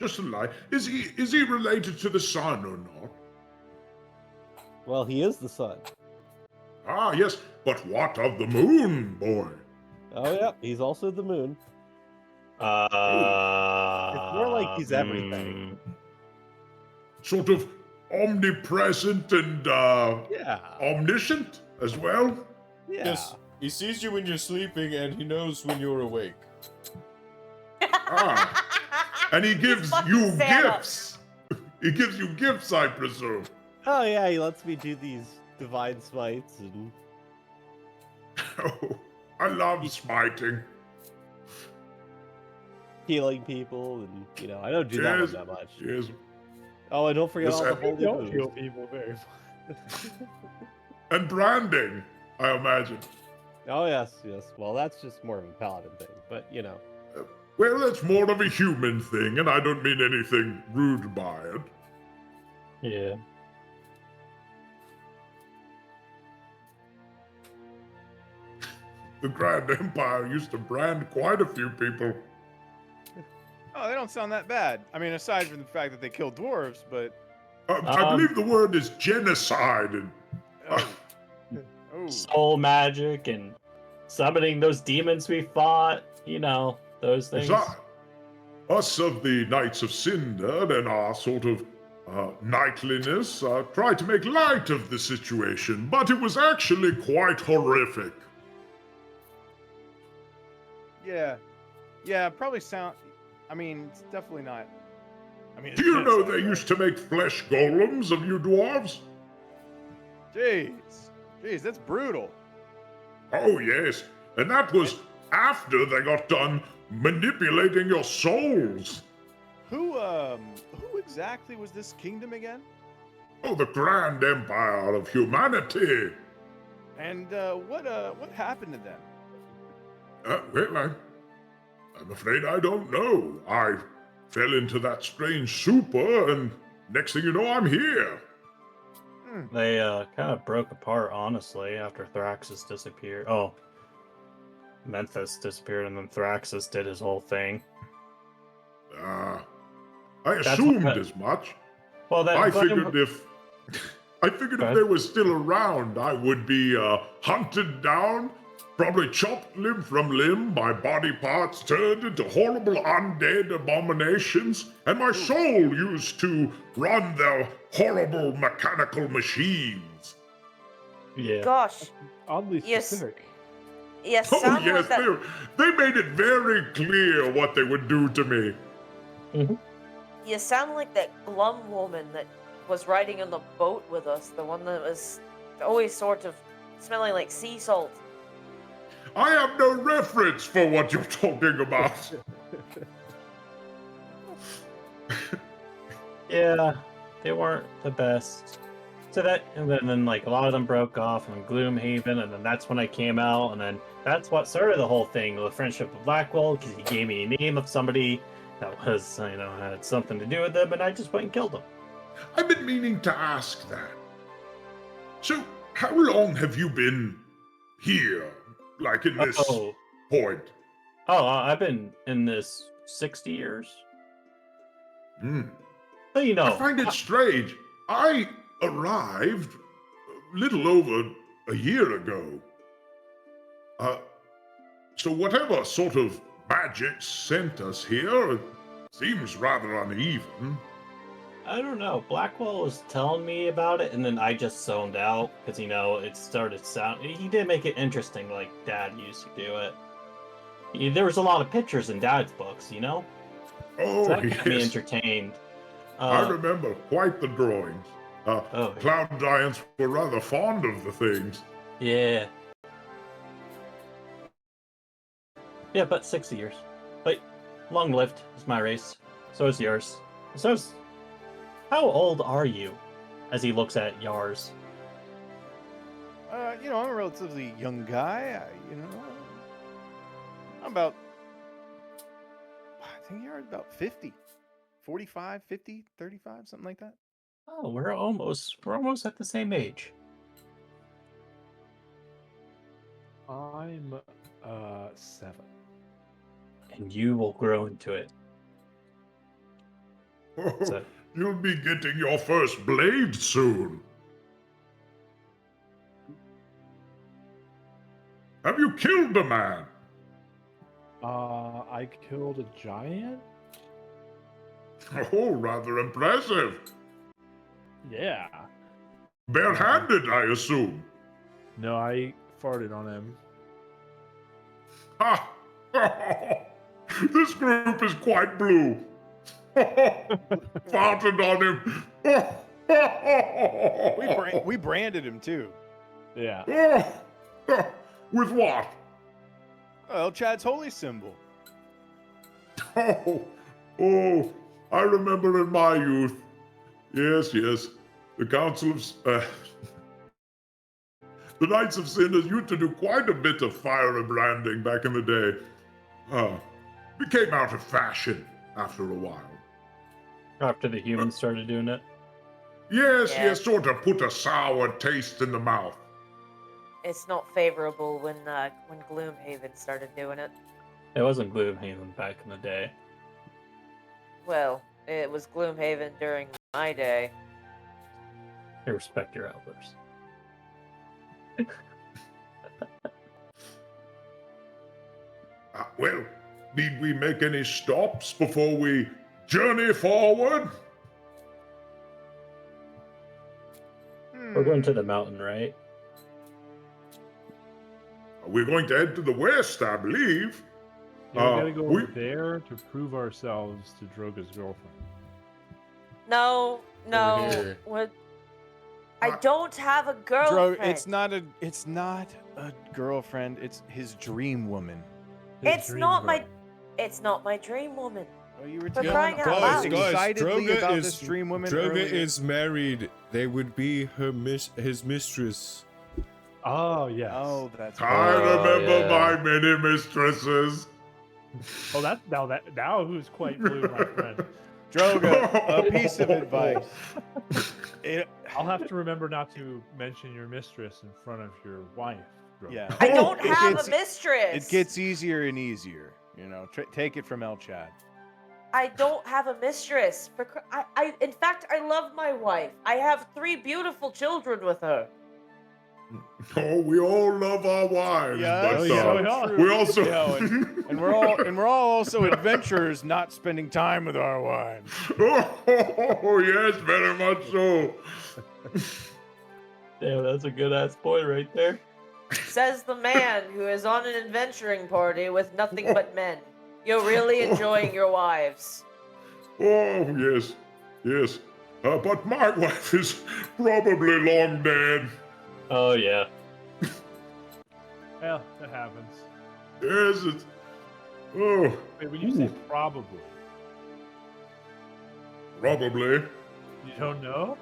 H: Just a lie. Is he related to the sun or not?
G: Well, he is the sun.
H: Ah, yes, but what of the moon, boy?
G: Oh, yeah, he's also the moon. It's more like he's everything.
H: Sort of omnipresent and omniscient as well?
G: Yeah.
E: Yes, he sees you when you're sleeping and he knows when you're awake.
H: And he gives you gifts. He gives you gifts, I presume.
G: Oh yeah, he lets me do these divine smites and.
H: Oh, I love smiting.
G: Healing people, and I don't do that one that much.
H: Yes.
G: Oh, and don't forget
H: Yes,
G: all the
H: and-
G: holy
F: Don't
G: booze.
F: kill people very much.
H: And branding, I imagine.
G: Oh yes, yes. Well, that's just more of a paladin thing, but you know.
H: Well, that's more of a human thing, and I don't mean anything rude by it.
B: Yeah.
H: The Grand Empire used to brand quite a few people.
D: Oh, they don't sound that bad. I mean, aside from the fact that they kill dwarves, but
H: I believe the word is genocide. And,
D: oh, oh.
B: Soul magic and summoning those demons we fought. You know, those things.
H: Us of the Knights of Cinder and our sort of knightliness tried to make light of the situation, but it was actually quite horrific.
D: Yeah, probably sound. I mean, it's definitely not. I mean,
H: Do you know they used to make flesh golems of you dwarves?
D: Jeez, that's brutal.
H: Oh, yes. And that was after they got done manipulating your souls.
D: Who exactly was this kingdom again?
H: Oh, the Grand Empire of Humanity.
D: And what happened to them?
H: Well, I'm afraid I don't know. I fell into that strange super, and next thing you know, I'm here.
B: They kind of broke apart, honestly, after Thraxis disappeared. Oh, Memphis disappeared, and then Thraxis did his whole thing.
H: I
B: That's
H: assumed
B: what-
H: as much.
B: Well, that
H: I figured if
B: ahead.
H: they were still around, I would be hunted down, probably chopped limb from limb, my body parts turned into horrible undead abominations, and my soul used to run their horrible mechanical machines.
B: Yeah.
C: Gosh,
F: Oddly
C: Yes.
F: specific.
C: you
H: Oh
C: sound
H: yes,
C: like that.
H: they made it very clear what they would do to me.
C: You sound like that glum woman that was riding on the boat with us, the one that was always sort of smelling like sea salt.
H: I have no reference for what you're talking about.
B: Yeah, they weren't the best. So that, and then like a lot of them broke off in Gloomhaven, and then that's when I came out, and then that's what started the whole thing, the friendship with Blackwell, because he gave me a name of somebody that was, had something to do with them, and I just went and killed him.
H: I've been meaning to ask that. So, how long have you been here? Like in this point?
B: I've been in this 60 years. But
H: I find it strange. I arrived a little over a year ago. So whatever sort of magic sent us here, it seems rather uneven.
B: I don't know. Blackwell was telling me about it, and then I just zoned out because it started sounding. He did make it interesting, like Dad used to do it. There was a lot of pictures in Dad's books,
H: Oh,
B: so that kept me
H: yes.
B: entertained.
H: I remember quite the drawings. Cloud giants were rather fond of the things.
B: Yeah. Yeah, but 60 years. But long lived is my race. So is yours. How old are you? As he looks at Yars.
D: I'm a relatively young guy. I'm about. I think you're about 50, 45, 50, 35, something like that.
B: Oh, we're almost at the same age.
F: I'm 7.
B: And you will grow into it.
H: Oh,
B: So-
H: you'll be getting your first blade soon. Have you killed a man?
F: I killed a giant.
H: Oh, rather impressive.
F: Yeah.
H: Barehanded, I assume.
F: No, I farted on him.
H: Ha! This group is quite blue. Farted on him.
D: We branded him too.
F: Yeah.
H: With what?
D: Well, Chad's holy symbol.
H: Oh, I remember in my youth, Yes, yes. The Council of... the Knights of Sinners used to do quite a bit of firebranding back in the day. Became out of fashion after a while.
B: After the humans started doing it.
H: Yes,
C: Yeah.
H: yes, sort of put a sour taste in the mouth.
C: It's not favorable when Gloomhaven started doing it.
B: It wasn't Gloomhaven back in the day.
C: Well, it was Gloomhaven during my day.
B: I respect your elders.
H: Well, need we make any stops before we journey forward?
B: We're going to the mountain, right?
H: We're going to head to the west, I believe.
F: Yeah, we gotta go
H: we-
F: over there to prove ourselves to Droga's girlfriend.
C: No,
E: here.
C: what? I don't have a girlfriend.
D: It's not a girlfriend. It's his dream woman.
F: His
C: It's
F: dream
C: not
F: girl.
C: it's not my dream woman.
D: Oh, you were
C: For
D: telling
C: crying out loud.
D: excitedly
E: Droga
D: about
E: is,
D: this dream woman
E: Droga
D: earlier.
E: is married. They would be his mistress.
F: Oh yes.
D: Oh, that's
H: I remember
B: yeah.
H: my many mistresses.
F: Oh, now who's quite blue, my friend.
D: Droga, a piece of advice.
F: I'll have to remember not to mention your mistress in front of your wife. Droga.
D: Yeah.
C: I don't
D: It
C: have
D: gets-
C: a mistress.
D: It gets easier and easier. You know, take it from El Chad.
C: I don't have a mistress. In fact, I love my wife. I have 3 beautiful children with her.
H: Oh, we all love our wives,
D: Yeah,
H: but
F: yeah.
H: we also
D: You know, and we're all also adventurers, not spending time with our wives.
H: oh, yes, very much so.
B: Damn, that's a good ass point right there.
C: Says the man who is on an adventuring party with nothing but men. You're really enjoying your wives.
H: Oh, yes, yes. But my wife is probably long dead.
B: Oh yeah.
F: Well, that happens.
H: Yes, it's... Oh,
F: Wait, when you say probably,
H: probably.
F: you don't know?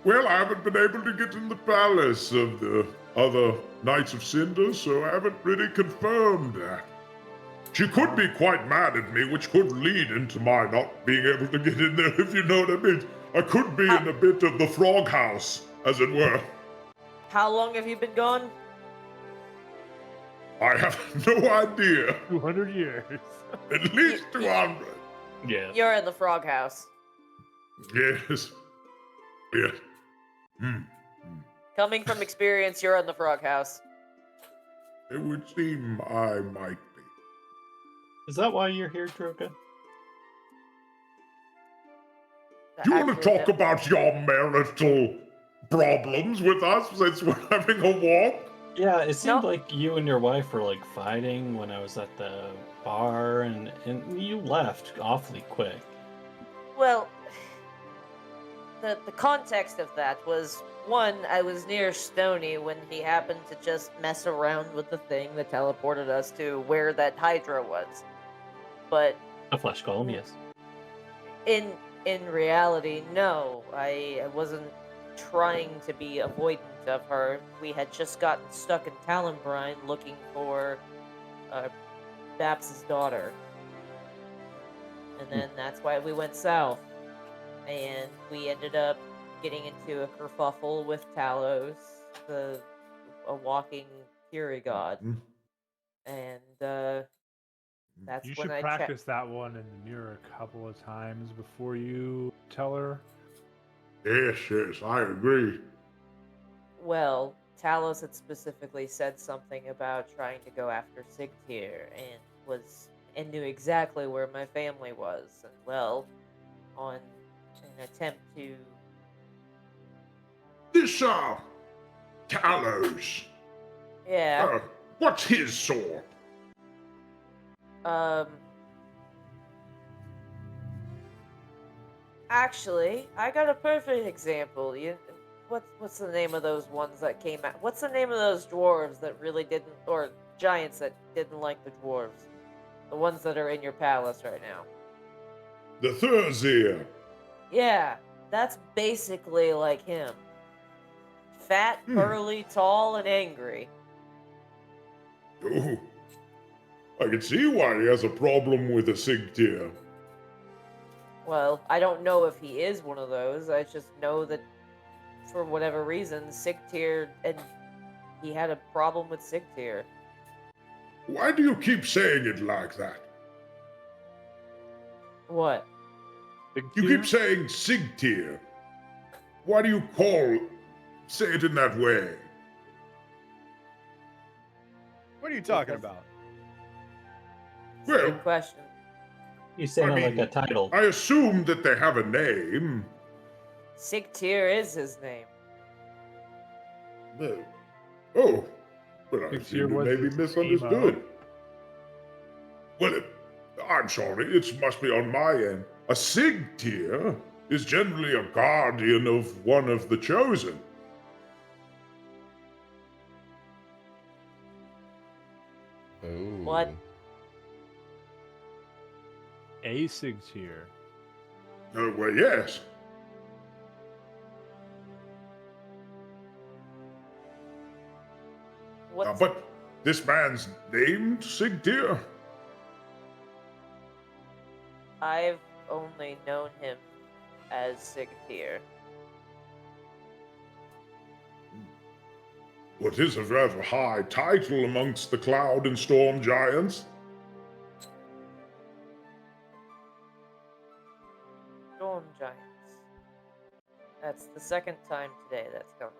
H: Well, I haven't been able to get in the palace of the other Knights of Cinder, so I haven't really confirmed that. She could be quite mad at me, which could lead into my not being able to get in there, if you know what I mean. I could be in a bit of the frog house, as it were.
C: How long have you been gone?
H: I have no idea.
F: 200 years.
H: At least 200.
B: Yeah.
C: You're in the frog house.
H: Yes. Yes.
C: Coming from experience, you're in the frog house.
H: It would seem I might be.
B: Is that why you're here, Droga?
H: You want to talk about your marital problems with us since we're having a walk?
B: Yeah, it seemed
C: No.
B: like you and your wife were like fighting when I was at the bar, and you left awfully quick.
C: Well, the context of that was, one, I was near Stony when he happened to just mess around with the thing that teleported us to where that Hydra was. But
B: A flash golem, yes.
C: in reality, no, I wasn't trying to be avoidant of her. We had just gotten stuck in Talonbrine looking for Babs's daughter. And then that's why we went south. And we ended up getting into a kerfuffle with Talos, a walking fury god. And that's
F: You
C: when
F: should
C: I
F: practice that one in the mirror a couple of times before you tell her.
H: Yes, yes, I agree.
C: Well, Talos had specifically said something about trying to go after Sigtyr and knew exactly where my family was. And well, on an attempt to
H: This, Talos.
C: yeah,
H: What's his sort?
C: actually, I got a perfect example. What's the name of those ones that came out? What's the name of those dwarves that really didn't, or giants that didn't like the dwarves? The ones that are in your palace right now.
H: The Thurzir.
C: Yeah, That's basically like him. Fat, burly, tall, and angry.
H: Oh, I can see why he has a problem with a Sigtyr.
C: Well, I don't know if he is one of those. I just know that for whatever reason, Sigtyr, and he had a problem with Sigtyr.
H: Why do you keep saying it like that?
C: What?
H: You keep saying Sigtyr. Why do you say it in that way?
D: What are you talking about?
H: Well,
C: Good question.
B: You say that like a title.
H: I assume that they have a name.
C: Sigtyr is his name.
H: Well, oh, well, I
F: Sigtyr
H: seem to
F: was
H: maybe
F: his
H: misunderstood. Well, I'm sorry, it must be on my end. A Sigtyr is generally a guardian of one of the chosen.
E: Oh.
C: What?
F: A Sigtyr.
H: Oh, well, yes.
C: What's
H: But this man's named Sigtyr?
C: I've only known him as Sigtyr.
H: What is a rather high title amongst the cloud and storm giants?
C: Storm Giants. That's the second time today that's come up.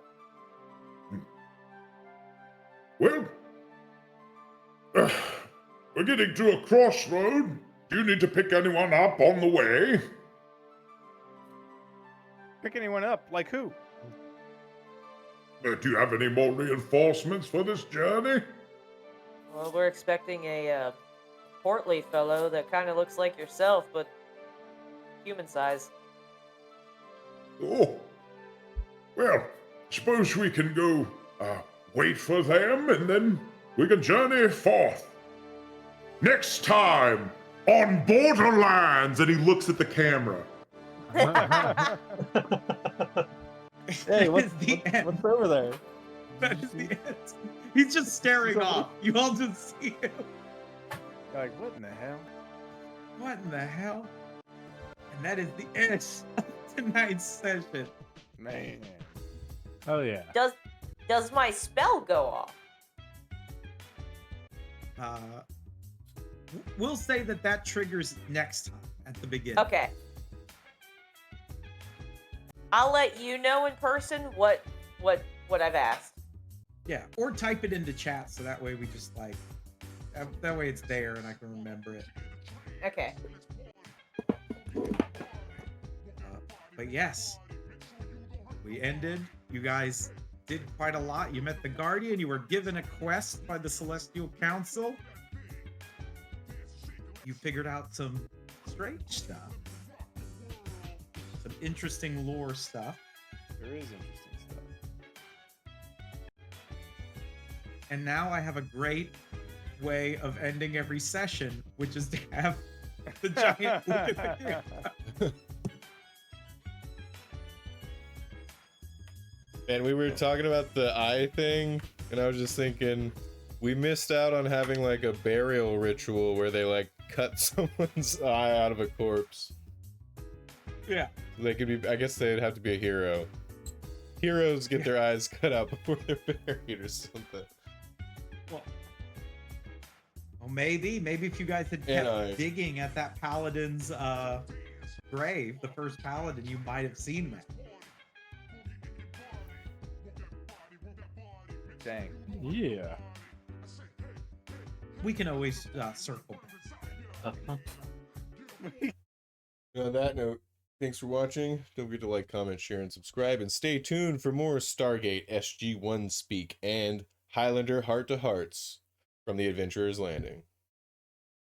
H: Well, we're getting to a crossroad. Do you need to pick anyone up on the way?
D: Pick anyone up? Like who?
H: Do you have any more reinforcements for this journey?
C: Well, we're expecting a portly fellow that kind of looks like yourself, but human size.
H: Oh, well, suppose we can go wait for them and then we can journey forth. Next time on Borderlands, and he looks at the camera.
G: Hey,
A: That is the end.
G: what's over there?
A: That is the end. He's just staring off. You all just see him.
D: Like, what in the hell?
A: What in the hell? And that is the end of tonight's session.
D: Man.
F: Oh yeah.
C: Does my spell go off?
A: We'll say that triggers next time at the beginning.
C: Okay. I'll let you know in person what I've asked.
A: Yeah, or type it into chat so that way we just like that way it's there and I can remember it.
C: Okay.
A: But yes, we ended. You guys did quite a lot. You met the Guardian. You were given a quest by the Celestial Council. You figured out some strange stuff. Some interesting lore stuff.
D: There is interesting stuff.
A: And now I have a great way of ending every session, which is to have the giant look at the camera.
E: And we were talking about the eye thing, and I was just thinking, we missed out on having like a burial ritual where they like cut someone's eye out of a corpse.
A: Yeah.
E: They could be, I guess they'd have to be a hero. Heroes get their eyes cut out before they're buried or something.
A: Well, maybe if you guys had kept digging at that paladin's grave, the first paladin, you might have seen that.
D: Dang.
F: Yeah.
A: We can always circle back.
E: On that note, thanks for watching. Don't forget to like, comment, share, and subscribe, and stay tuned for more Stargate SG-1 speak and Highlander Heart to Hearts from the Adventurers Landing.